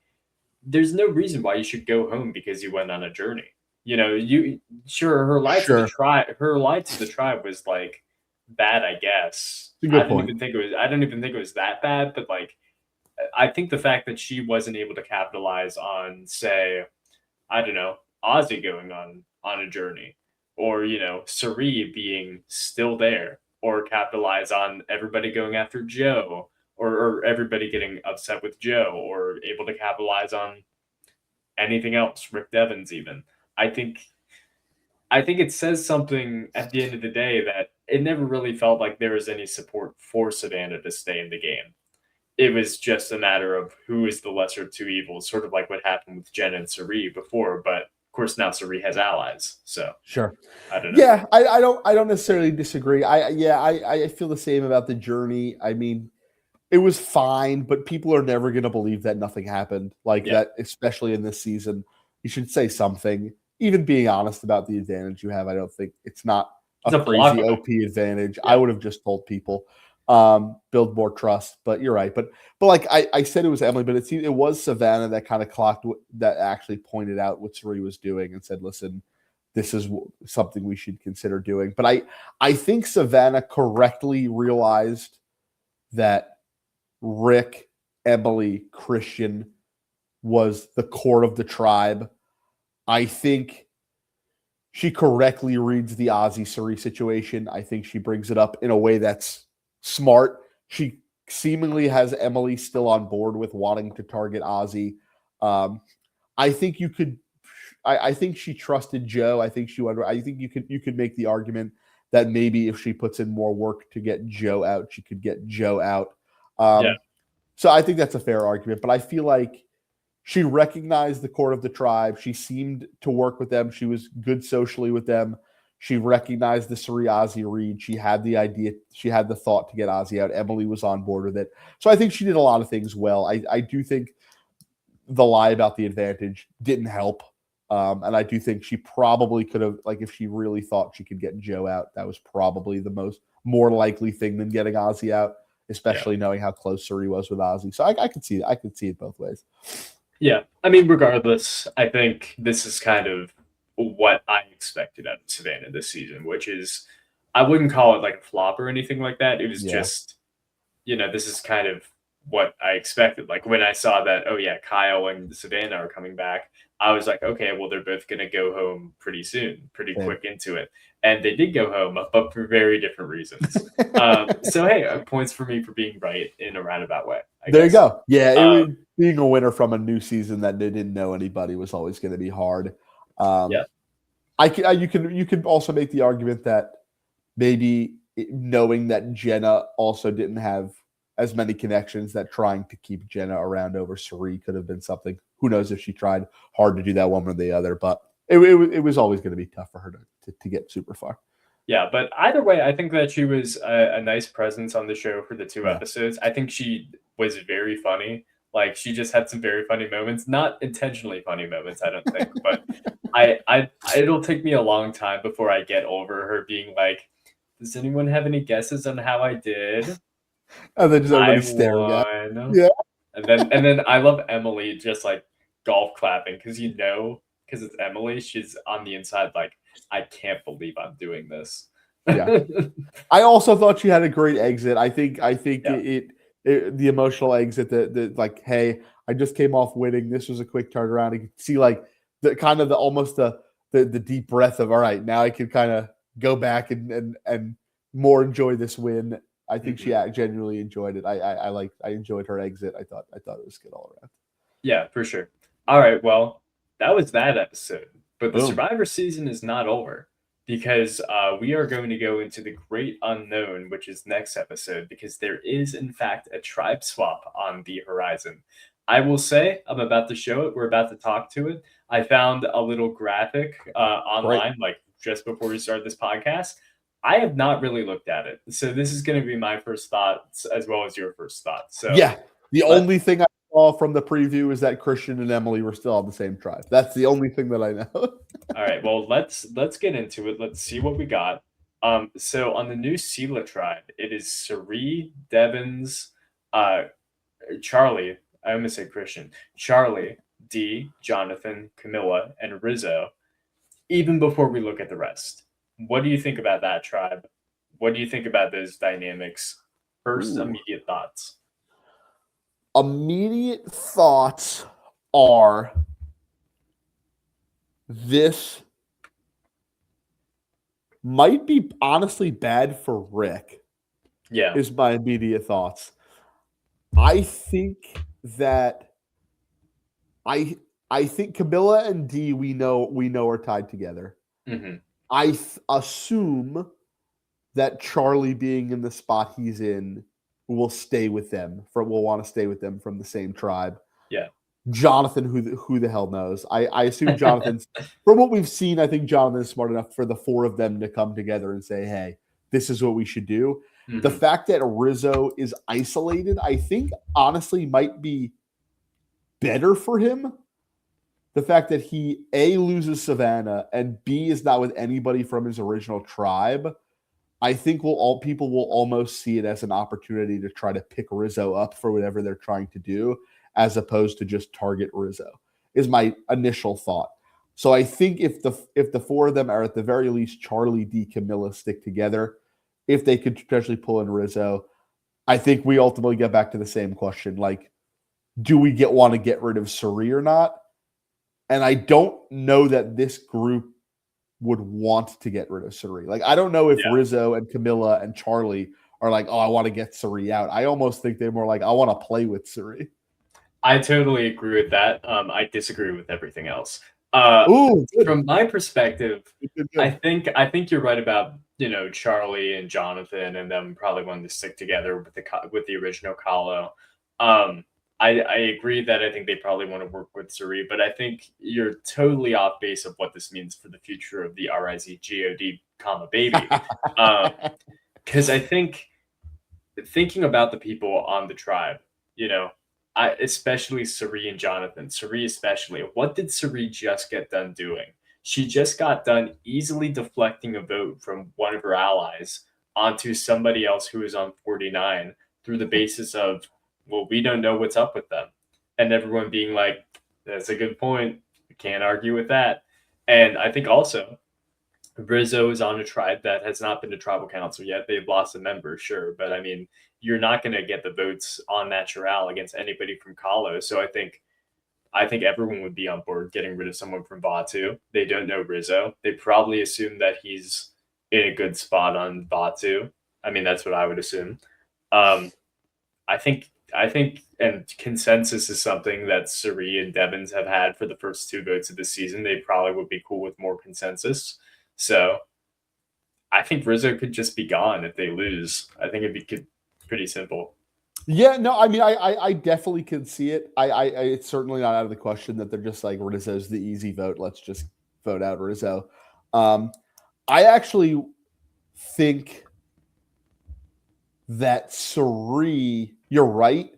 there's no reason why you should go home because you went on a journey. You sure her lie to the tribe. Her lie to the tribe was like bad, I guess. It's a good point. I don't even think it was that bad, but like I think the fact that she wasn't able to capitalize on, say, I don't know, Ozzy going on on a journey, or Suri being still there, or capitalize on everybody going after Joe, or everybody getting upset with Joe, or able to capitalize on anything else, Rick Devens even. I think I think it says something at the end of the day that it never really felt like there was any support for Savannah to stay in the game. It was just a matter of who is the lesser of two evils, sort of like what happened with Jen and Sari before. But of course, now Sari has allies, so Sure. I don't know. Yeah, I don't necessarily disagree. I feel the same about the journey. I mean, it was fine, but people are never going to believe that nothing happened like Yeah, that, especially in this season. You should say something, even being honest about the advantage you have. I don't think it's not it's a a block crazy of them. OP advantage. I Yeah, would have just told people, build more trust. But you're right. But like I said, it was Emily, but it was Savannah that kind of clocked that actually pointed out what Suri was doing and said, listen, this is something we should consider doing. But I think Savannah correctly realized that Rick, Emily, Christian was the core of the tribe. I think she correctly reads the Ozzy Suri situation. I think she brings it up in a way that's smart. She seemingly has Emily still on board with wanting to target Ozzy. Um, I think you could. I think she trusted Joe. I think you could make the argument that maybe if she puts in more work to get Joe out, she could get Joe out. yeah, Um, so I think that's a fair argument, but I feel like she recognized the core of the tribe. She seemed to work with them. She was good socially with them. She recognized the Suri Ozzy read. She had the idea. She had the thought to get Ozzy out. Emily was on board with it. So I think she did a lot of things well. I do think the lie about the advantage didn't help. And I do think she probably could have, like, if she really thought she could get Joe out, that was probably the more likely thing than getting Ozzy out, yeah. especially knowing how close Suri was with Ozzy. So I could see it. I could see it both ways. Yeah, I mean, regardless, I think this is kind of what I expected out of Savannah this season, which is I wouldn't call it like a flop or anything like that. It was Yeah. just, this is kind of what I expected. Like when I saw that, oh yeah, Kyle and Savannah are coming back, I was like, okay, well, they're both going to go home pretty soon, pretty Same. quick into it. And they did go home, but for very different reasons. So, hey, points for me for being right in a roundabout way. There you go. Yeah, Um, being a winner from a new season that they didn't know anybody was always going to be hard. yeah, You can also make the argument that maybe knowing that Jenna also didn't have as many connections, that trying to keep Jenna around over Suri could have been something. Who knows if she tried hard to do that one or the other, but it was always going to be tough for her to get super far. Yeah, but either way, I think that she was a nice presence on the show for the two Yeah. episodes. I think she was very funny. Like she just had some very funny moments, not intentionally funny moments, I don't think, but it'll take me a long time before I get over her being like, "Does anyone have any guesses on how I did? And then just I everybody staring at. won." Yeah. And then I love Emily just like golf clapping because because it's Emily, she's on the inside like, I can't believe I'm doing this. Yeah. I also thought she had a great exit. I think Yeah. the emotional exit that like, hey, I just came off winning. This was a quick turnaround. You could see like the kind of the almost the deep breath of, all right, now I can kind of go back and more enjoy this win. I think she genuinely enjoyed it. I enjoyed her exit. I thought it was good all around. Yeah, for sure. All right, well, that was that episode. But the Boom. Survivor season is not over because we are going to go into the great unknown, which is next episode, because there is, in fact, a tribe swap on the horizon. I will say, I'm about to show it. We're about to talk to it. I found a little graphic online, like just before we started this podcast. I have not really looked at it. So this is going to be my first thoughts as well as your first thoughts. So yeah, the only thing I saw from the preview is that Christian and Emily were still on the same tribe. That's the only thing that I know. All right, well, let's get into it. Let's see what we got. So on the new Sela tribe, it is Sari, Devins, Charlie. I almost said Christian. Charlie, D, Jonathan, Camilla, and Rizzo. Even before we look at the rest, what do you think about that tribe? What do you think about those dynamics? First, immediate thoughts. Immediate thoughts are this might be honestly bad for Rick, Yeah. is my immediate thoughts. I think that I I think Camilla and D we know are tied together. Hmm. Assume that Charlie being in the spot he's in will stay with them will want to stay with them from the same tribe. Yeah. Jonathan, who the hell knows? I assume Jonathan's from what we've seen. I think Jonathan is smart enough for the four of them to come together and say, "Hey, this is what we should do." The Hmm. fact that Rizzo is isolated, I think, honestly, might be better for him. The fact that he A loses Savannah and B is not with anybody from his original tribe, I think people will almost see it as an opportunity to try to pick Rizzo up for whatever they're trying to do, as opposed to just target Rizzo, is my initial thought. So I think if the four of them are at the very least Charlie, D, Camilla stick together, if they could potentially pull in Rizzo, I think we ultimately get back to the same question: like, do we want to get rid of Suri or not? And I don't know that this group would want to get rid of Suri. Like, I don't know if Yeah. Rizzo and Camilla and Charlie are like, oh, I want to get Suri out. I almost think they're more like, I want to play with Suri. I totally agree with that. I disagree with everything else. Ooh, good. From my perspective, Good. I think you're right about Charlie and Jonathan and them probably wanting to stick together with the original Kahlo. I agree that I think they probably want to work with Suri, but I think you're totally off base of what this means for the future of the RIZGOD, comma baby. Because I think thinking about the people on the tribe, you know, especially Suri and Jonathan, Suri especially, what did Suri just get done doing? She just got done easily deflecting a vote from one of her allies onto somebody else who is on 49 through the basis of, well, we don't know what's up with them. And everyone being like, that's a good point. We can't argue with that. And I think also Rizzo is on a tribe that has not been to tribal council yet. They've lost a member, sure, but I mean, you're not going to get the votes on natural against anybody from Kahlo. So I think everyone would be on board getting rid of someone from Vatu. They don't know Rizzo. They probably assume that he's in a good spot on Vatu. I mean, that's what I would assume. Um, I think, and consensus is something that Suri and Devins have had for the first two votes of the season. They probably would be cool with more consensus. So I think Rizzo could just be gone if they lose. I think it'd be pretty simple. Yeah, no, I mean, I definitely can see it. It's certainly not out of the question that they're just like, Rizzo's the easy vote. Let's just vote out Rizzo. I actually think that Suri, you're right.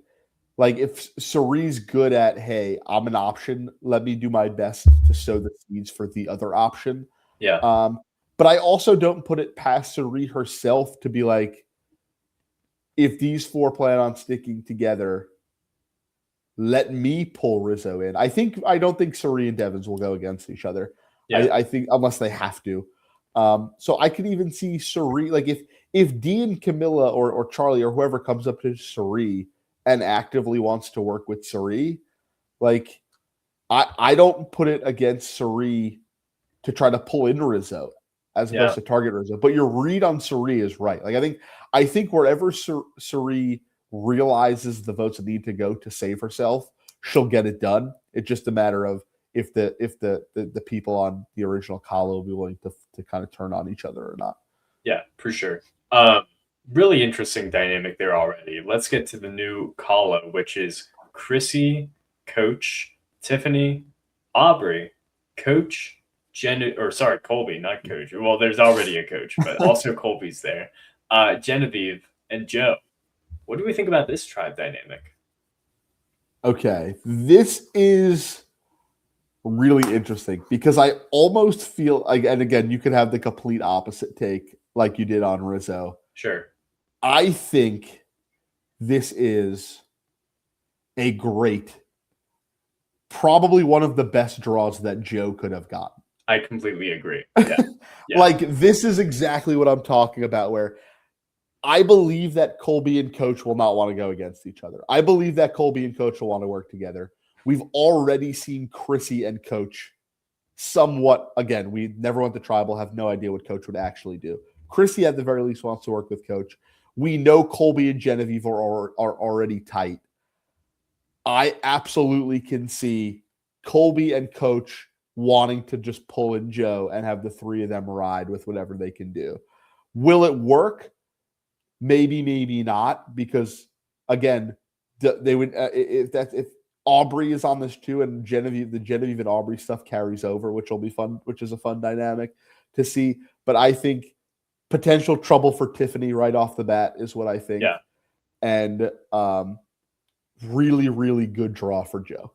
Like, if Suri's good at, hey, I'm an option, let me do my best to sow the seeds for the other option. Yeah. But I also don't put it past Suri herself to be like, if these four plan on sticking together, let me pull Rizzo in. I don't think Suri and Devins will go against each other. Yeah. I think unless they have to. So I could even see Suri, like if D and Camilla or Charlie or whoever comes up to Suri and actively wants to work with Suri, like I don't put it against Suri to try to pull in Rizzo as opposed to target Rizzo. But your read on Suri is right. Like I think wherever Suri realizes the votes need to go to save herself, she'll get it done. It's just a matter of if the people on the original Kahlo will be willing to kind of turn on each other or not. Yeah, for sure. Really interesting dynamic there already. Let's get to the new Kahlo, which is Chrissy, Coach, Tiffany, Aubrey, Coach, Colby, not Coach. Well, there's already a Coach, but also Colby's there. Genevieve and Joe. What do we think about this tribe dynamic? Okay, this is really interesting because I almost feel like, and again, you could have the complete opposite take like you did on Rizzo. Sure. I think this is a great, probably one of the best draws that Joe could have gotten. I completely agree. Yeah. Yeah. Like, this is exactly what I'm talking about, where I believe that Colby and Coach will not want to go against each other. I believe that Colby and Coach will want to work together. We've already seen Chrissy and Coach somewhat, again, we never went to tribal, have no idea what Coach would actually do. Chrissy, at the very least, wants to work with Coach. We know Colby and Genevieve are already tight. I absolutely can see Colby and Coach wanting to just pull in Joe and have the three of them ride with whatever they can do. Will it work? Maybe, maybe not, because again, they would if Aubrey is on this too, and the Genevieve and Aubrey stuff carries over, which will be fun, which is a fun dynamic to see. But I think potential trouble for Tiffany right off the bat is what I think. Yeah. And really, really good draw for Joe.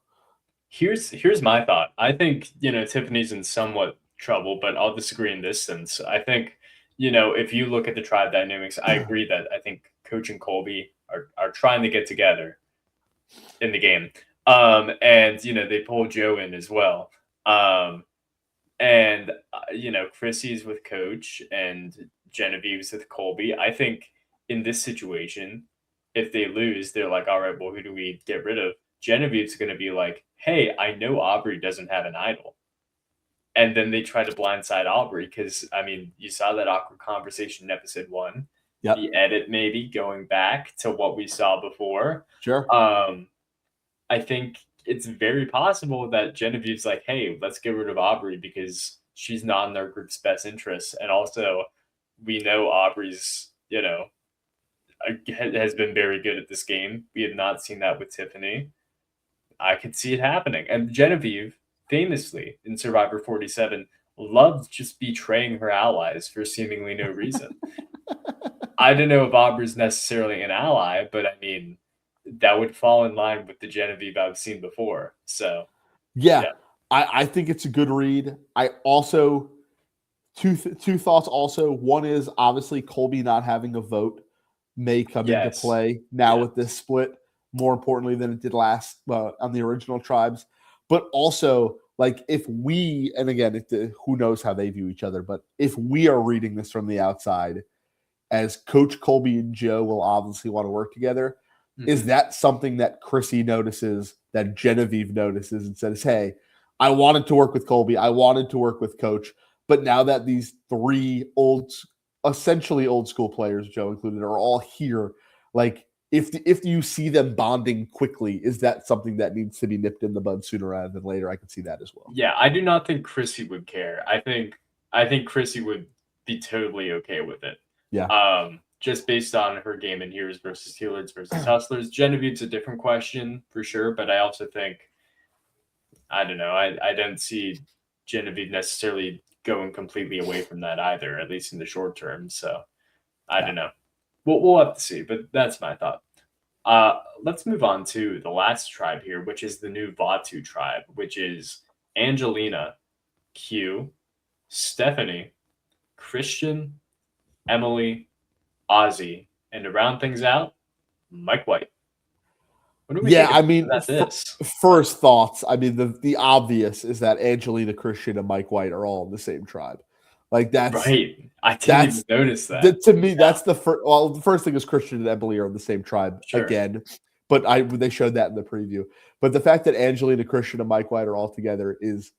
Here's my thought. I think, Tiffany's in somewhat trouble, but I'll disagree in this sense. I think, if you look at the tribe dynamics, I agree that I think Coach and Colby are trying to get together in the game. And they pull Joe in as well. And Chrissy's with Coach and Genevieve's with Colby. I think in this situation, if they lose, they're like, all right, well, who do we get rid of? Genevieve's going to be like, hey, I know Aubrey doesn't have an idol. And then they try to blindside Aubrey because, you saw that awkward conversation in episode 1. Yep. The edit maybe going back to what we saw before. Sure. I think it's very possible that Genevieve's like, hey, let's get rid of Aubrey because she's not in their group's best interests. And also, we know Aubrey's, has been very good at this game. We have not seen that with Tiffany. I could see it happening. And Genevieve, famously in Survivor 47, loved just betraying her allies for seemingly no reason. I don't know if Aubrey's necessarily an ally, but that would fall in line with the Genevieve I've seen before. So, yeah. I think it's a good read. I also, two thoughts also. One is obviously Colby not having a vote may come into play now with this split, more importantly than it did last on the original tribes. But also, like, if we, and again, who knows how they view each other, but if we are reading this from the outside, as Coach Colby and Joe will obviously want to work together, is that something that Chrissy notices, that Genevieve notices, and says, hey, I wanted to work with Colby, I wanted to work with Coach, but now that these three essentially old school players, Joe included, are all here, like, if you see them bonding quickly, is that something that needs to be nipped in the bud sooner rather than later? I can see that as well. Yeah, I do not think Chrissy would care. I think Chrissy would be totally okay with it. Yeah. Just based on her game in Heroes versus Healers versus Hustlers. Genevieve's a different question for sure, but I also think, I don't know, I don't see Genevieve necessarily going completely away from that either, at least in the short term. So I don't know. We'll have to see, but that's my thought. Let's move on to the last tribe here, which is the new Vatu tribe, which is Angelina, Q, Stephanie, Christian, Emily, Ozzy, and to round things out, Mike White. What do we think about this? First thoughts. The obvious is that Angelina, Christian, and Mike White are all in the same tribe. Like, that's right. I didn't even notice that. To me, that's the first. Well, the first thing is Christian and Emily are in the same tribe again, but they showed that in the preview. But the fact that Angelina, Christian, and Mike White are all together is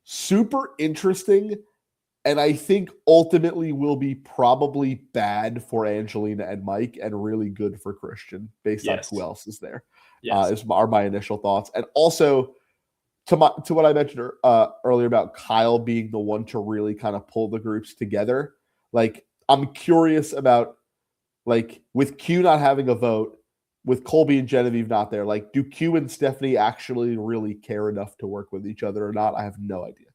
super interesting, and I think ultimately will be probably bad for Angelina and Mike, and really good for Christian based on who else is there. Are my initial thoughts, and also to what I mentioned earlier about Kyle being the one to really kind of pull the groups together. Like, I'm curious about, like, with Q not having a vote, with Colby and Genevieve not there, like, do Q and Stephanie actually really care enough to work with each other or not? I have no idea.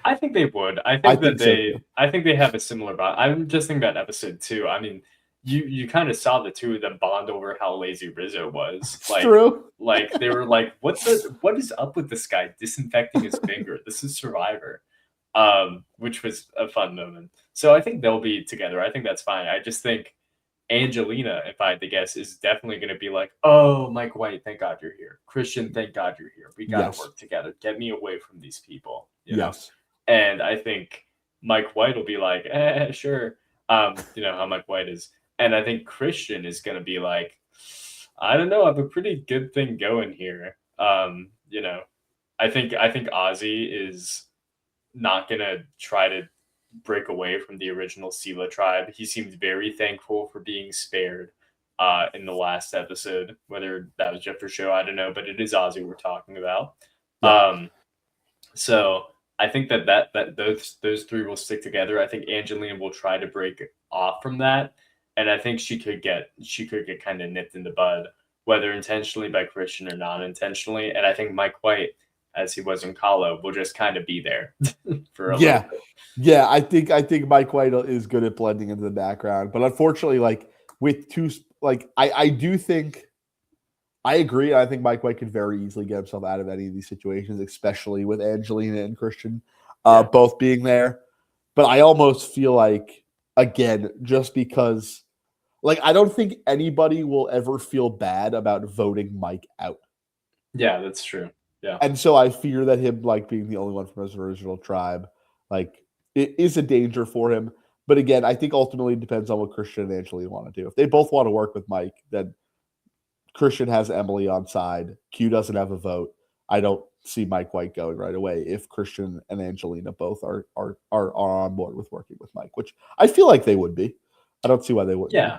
I think they would. I think they have a similar bond. I'm just thinking about episode 2. You kind of saw the two of them bond over how lazy Rizzo was. Like, true. Like, they were like, what is up with this guy disinfecting his finger? This is Survivor. Which was a fun moment. So I think they'll be together. I think that's fine. I just think Angelina, if I had to guess, is definitely going to be like, oh, Mike White, thank God you're here. Christian, thank God you're here. We got to work together. Get me away from these people. You know? And I think Mike White will be like, sure. You know how Mike White is. And I think Christian is going to be like, I don't know, I have a pretty good thing going here. You know, I think Ozzy is not gonna try to break away from the original Sela tribe. He seems very thankful for being spared in the last episode. Whether that was Jeff or Show, I don't know, but it is Ozzy we're talking about. Yeah. So I think that those three will stick together. I think Angelina will try to break off from that, and I think she could get kind of nipped in the bud, whether intentionally by Christian or non intentionally. And I think Mike White, as he was in Kahlo, will just kind of be there for a little bit. Yeah, I think Mike White is good at blending into the background, but unfortunately, like with two, like I do think I agree. I think Mike White could very easily get himself out of any of these situations, especially with Angelina and Christian both being there. But I almost feel like, again, just because, like, I don't think anybody will ever feel bad about voting Mike out. Yeah, that's true. Yeah. And so I fear that him, like, being the only one from his original tribe, like, it is a danger for him. But again, I think ultimately it depends on what Christian and Angelina want to do. If they both want to work with Mike, then Christian has Emily on side. Q doesn't have a vote. I don't see Mike White going right away if Christian and Angelina both are on board with working with Mike, which I feel like they would be. I don't see why they wouldn't. Yeah.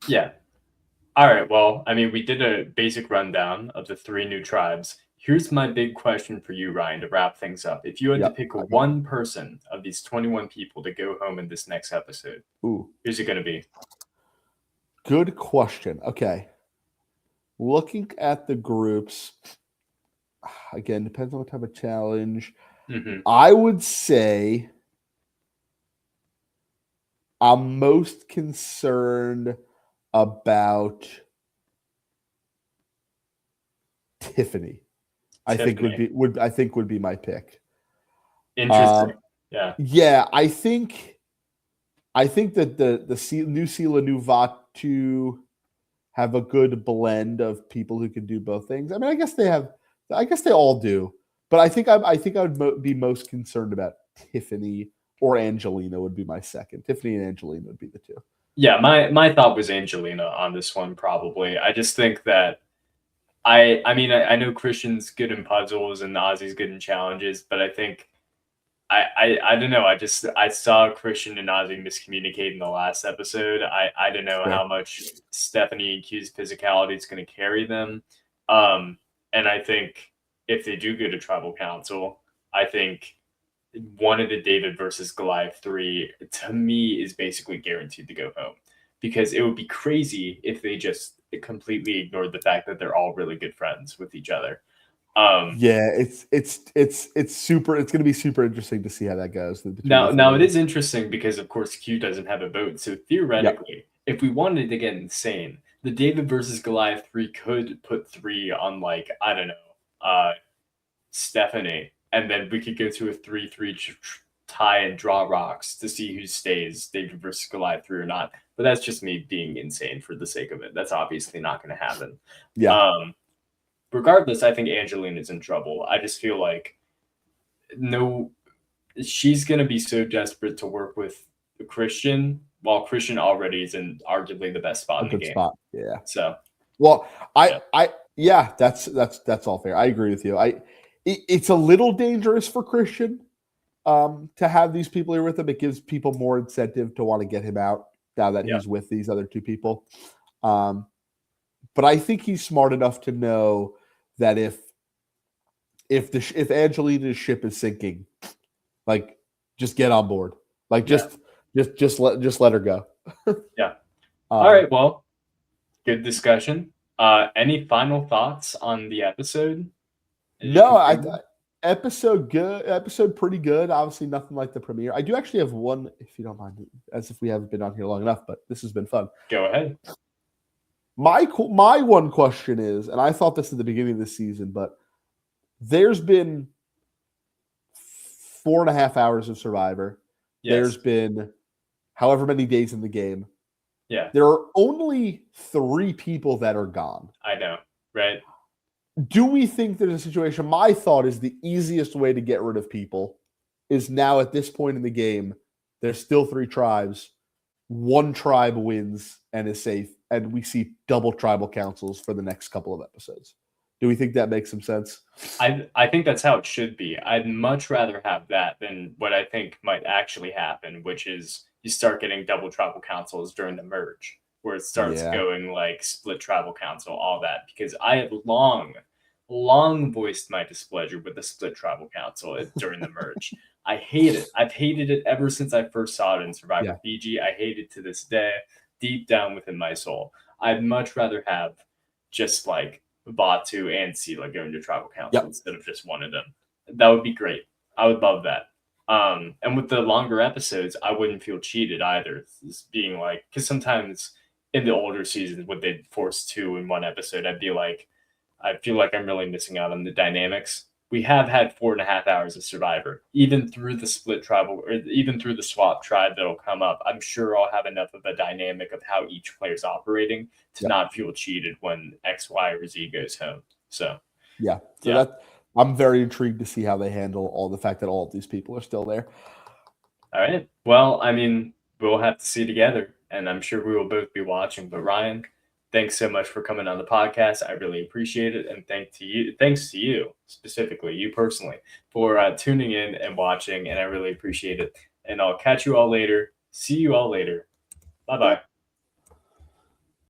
Yeah. All right. Well, I mean, we did a basic rundown of the 3 new tribes. Here's my big question for you, Ryan, to wrap things up. If you had to pick one person of these 21 people to go home in this next episode, who's it going to be? Good question. Okay. Looking at the groups, again, depends on what type of challenge. Mm-hmm. I would say I'm most concerned about Tiffany. I think would be my pick. Interesting. Yeah. Yeah, I think that the new Sela, new Vatu have a good blend of people who can do both things. I mean, I guess they all do, but I think I would be most concerned about Tiffany or Angelina would be my second. Tiffany and Angelina would be the two. Yeah, my thought was Angelina on this one probably. I just think that I mean I know Christian's good in puzzles and Ozzy's good in challenges, but I think I don't know. I saw Christian and Ozzy miscommunicate in the last episode. I don't know how much Stephanie and Q's physicality is going to carry them. And I think if they do go to tribal council, I think one of the David versus Goliath 3 to me is basically guaranteed to go home, because it would be crazy if they just completely ignored the fact that they're all really good friends with each other. Yeah, it's super. It's going to be super interesting to see how that goes. Now it is interesting because of course Q doesn't have a vote. So theoretically, if we wanted to get insane, the David versus Goliath 3 could put 3 on, like, I don't know, Stephanie, and then we could go to a 3-3 tie and draw rocks to see who stays, David versus Goliath 3 or not. But that's just me being insane for the sake of it. That's obviously not going to happen. Yeah. Regardless, I think Angelina's in trouble. I just feel like she's going to be so desperate to work with Christian, while Christian already is in arguably the best spot in the game. Yeah. So, well, that's all fair. I agree with you. It's a little dangerous for Christian to have these people here with him. It gives people more incentive to want to get him out now that he's with these other two people. But I think he's smart enough to know that if Angelina's ship is sinking, like, just get on board. Like, just let her go. Yeah. All right. Well, good discussion. Any final thoughts on the episode? No, episode good. Episode pretty good. Obviously, nothing like the premiere. I do actually have one, if you don't mind, as if we haven't been on here long enough, but this has been fun. Go ahead. My one question is, and I thought this at the beginning of the season, but there's been 4.5 hours of Survivor. Yes. There's been however many days in the game. Yeah. There are only 3 people that are gone. I know, right? Do we think there's a situation? My thought is the easiest way to get rid of people is now at this point in the game, there's still 3 tribes. One tribe wins and is safe, and we see double tribal councils for the next couple of episodes. Do we think that makes some sense? I think that's how it should be. I'd much rather have that than what I think might actually happen, which is you start getting double tribal councils during the merge, where it starts Yeah. going like split tribal council, all that. Because I have long voiced my displeasure with the split tribal council during the merge. I hate it. I've hated it ever since I first saw it in Yeah. Survivor Fiji. I hate it to this day, deep down within my soul. I'd much rather have just like Batu and Sela going to tribal council Yep. instead of just one of them. That would be great. I would love that. And with the longer episodes, I wouldn't feel cheated either. Just being like, because sometimes in the older seasons, when they'd force two in one episode, I'd be like, I feel like I'm really missing out on the dynamics. We have had 4.5 hours of Survivor, even through the split tribal or even through the swap tribe that'll come up. I'm sure I'll have enough of a dynamic of how each player's operating to Yep. not feel cheated when X, Y, or Z goes home. So Yeah. So Yeah. that I'm very intrigued to see how they handle all the fact that all of these people are still there. all right. Well, I mean, we'll have to see together, and I'm sure we will both be watching. But Ryan, thanks so much for coming on the podcast. I really appreciate it, and thanks to you specifically, you personally, for tuning in and watching. And I really appreciate it. And I'll catch you all later. See you all later. Bye bye.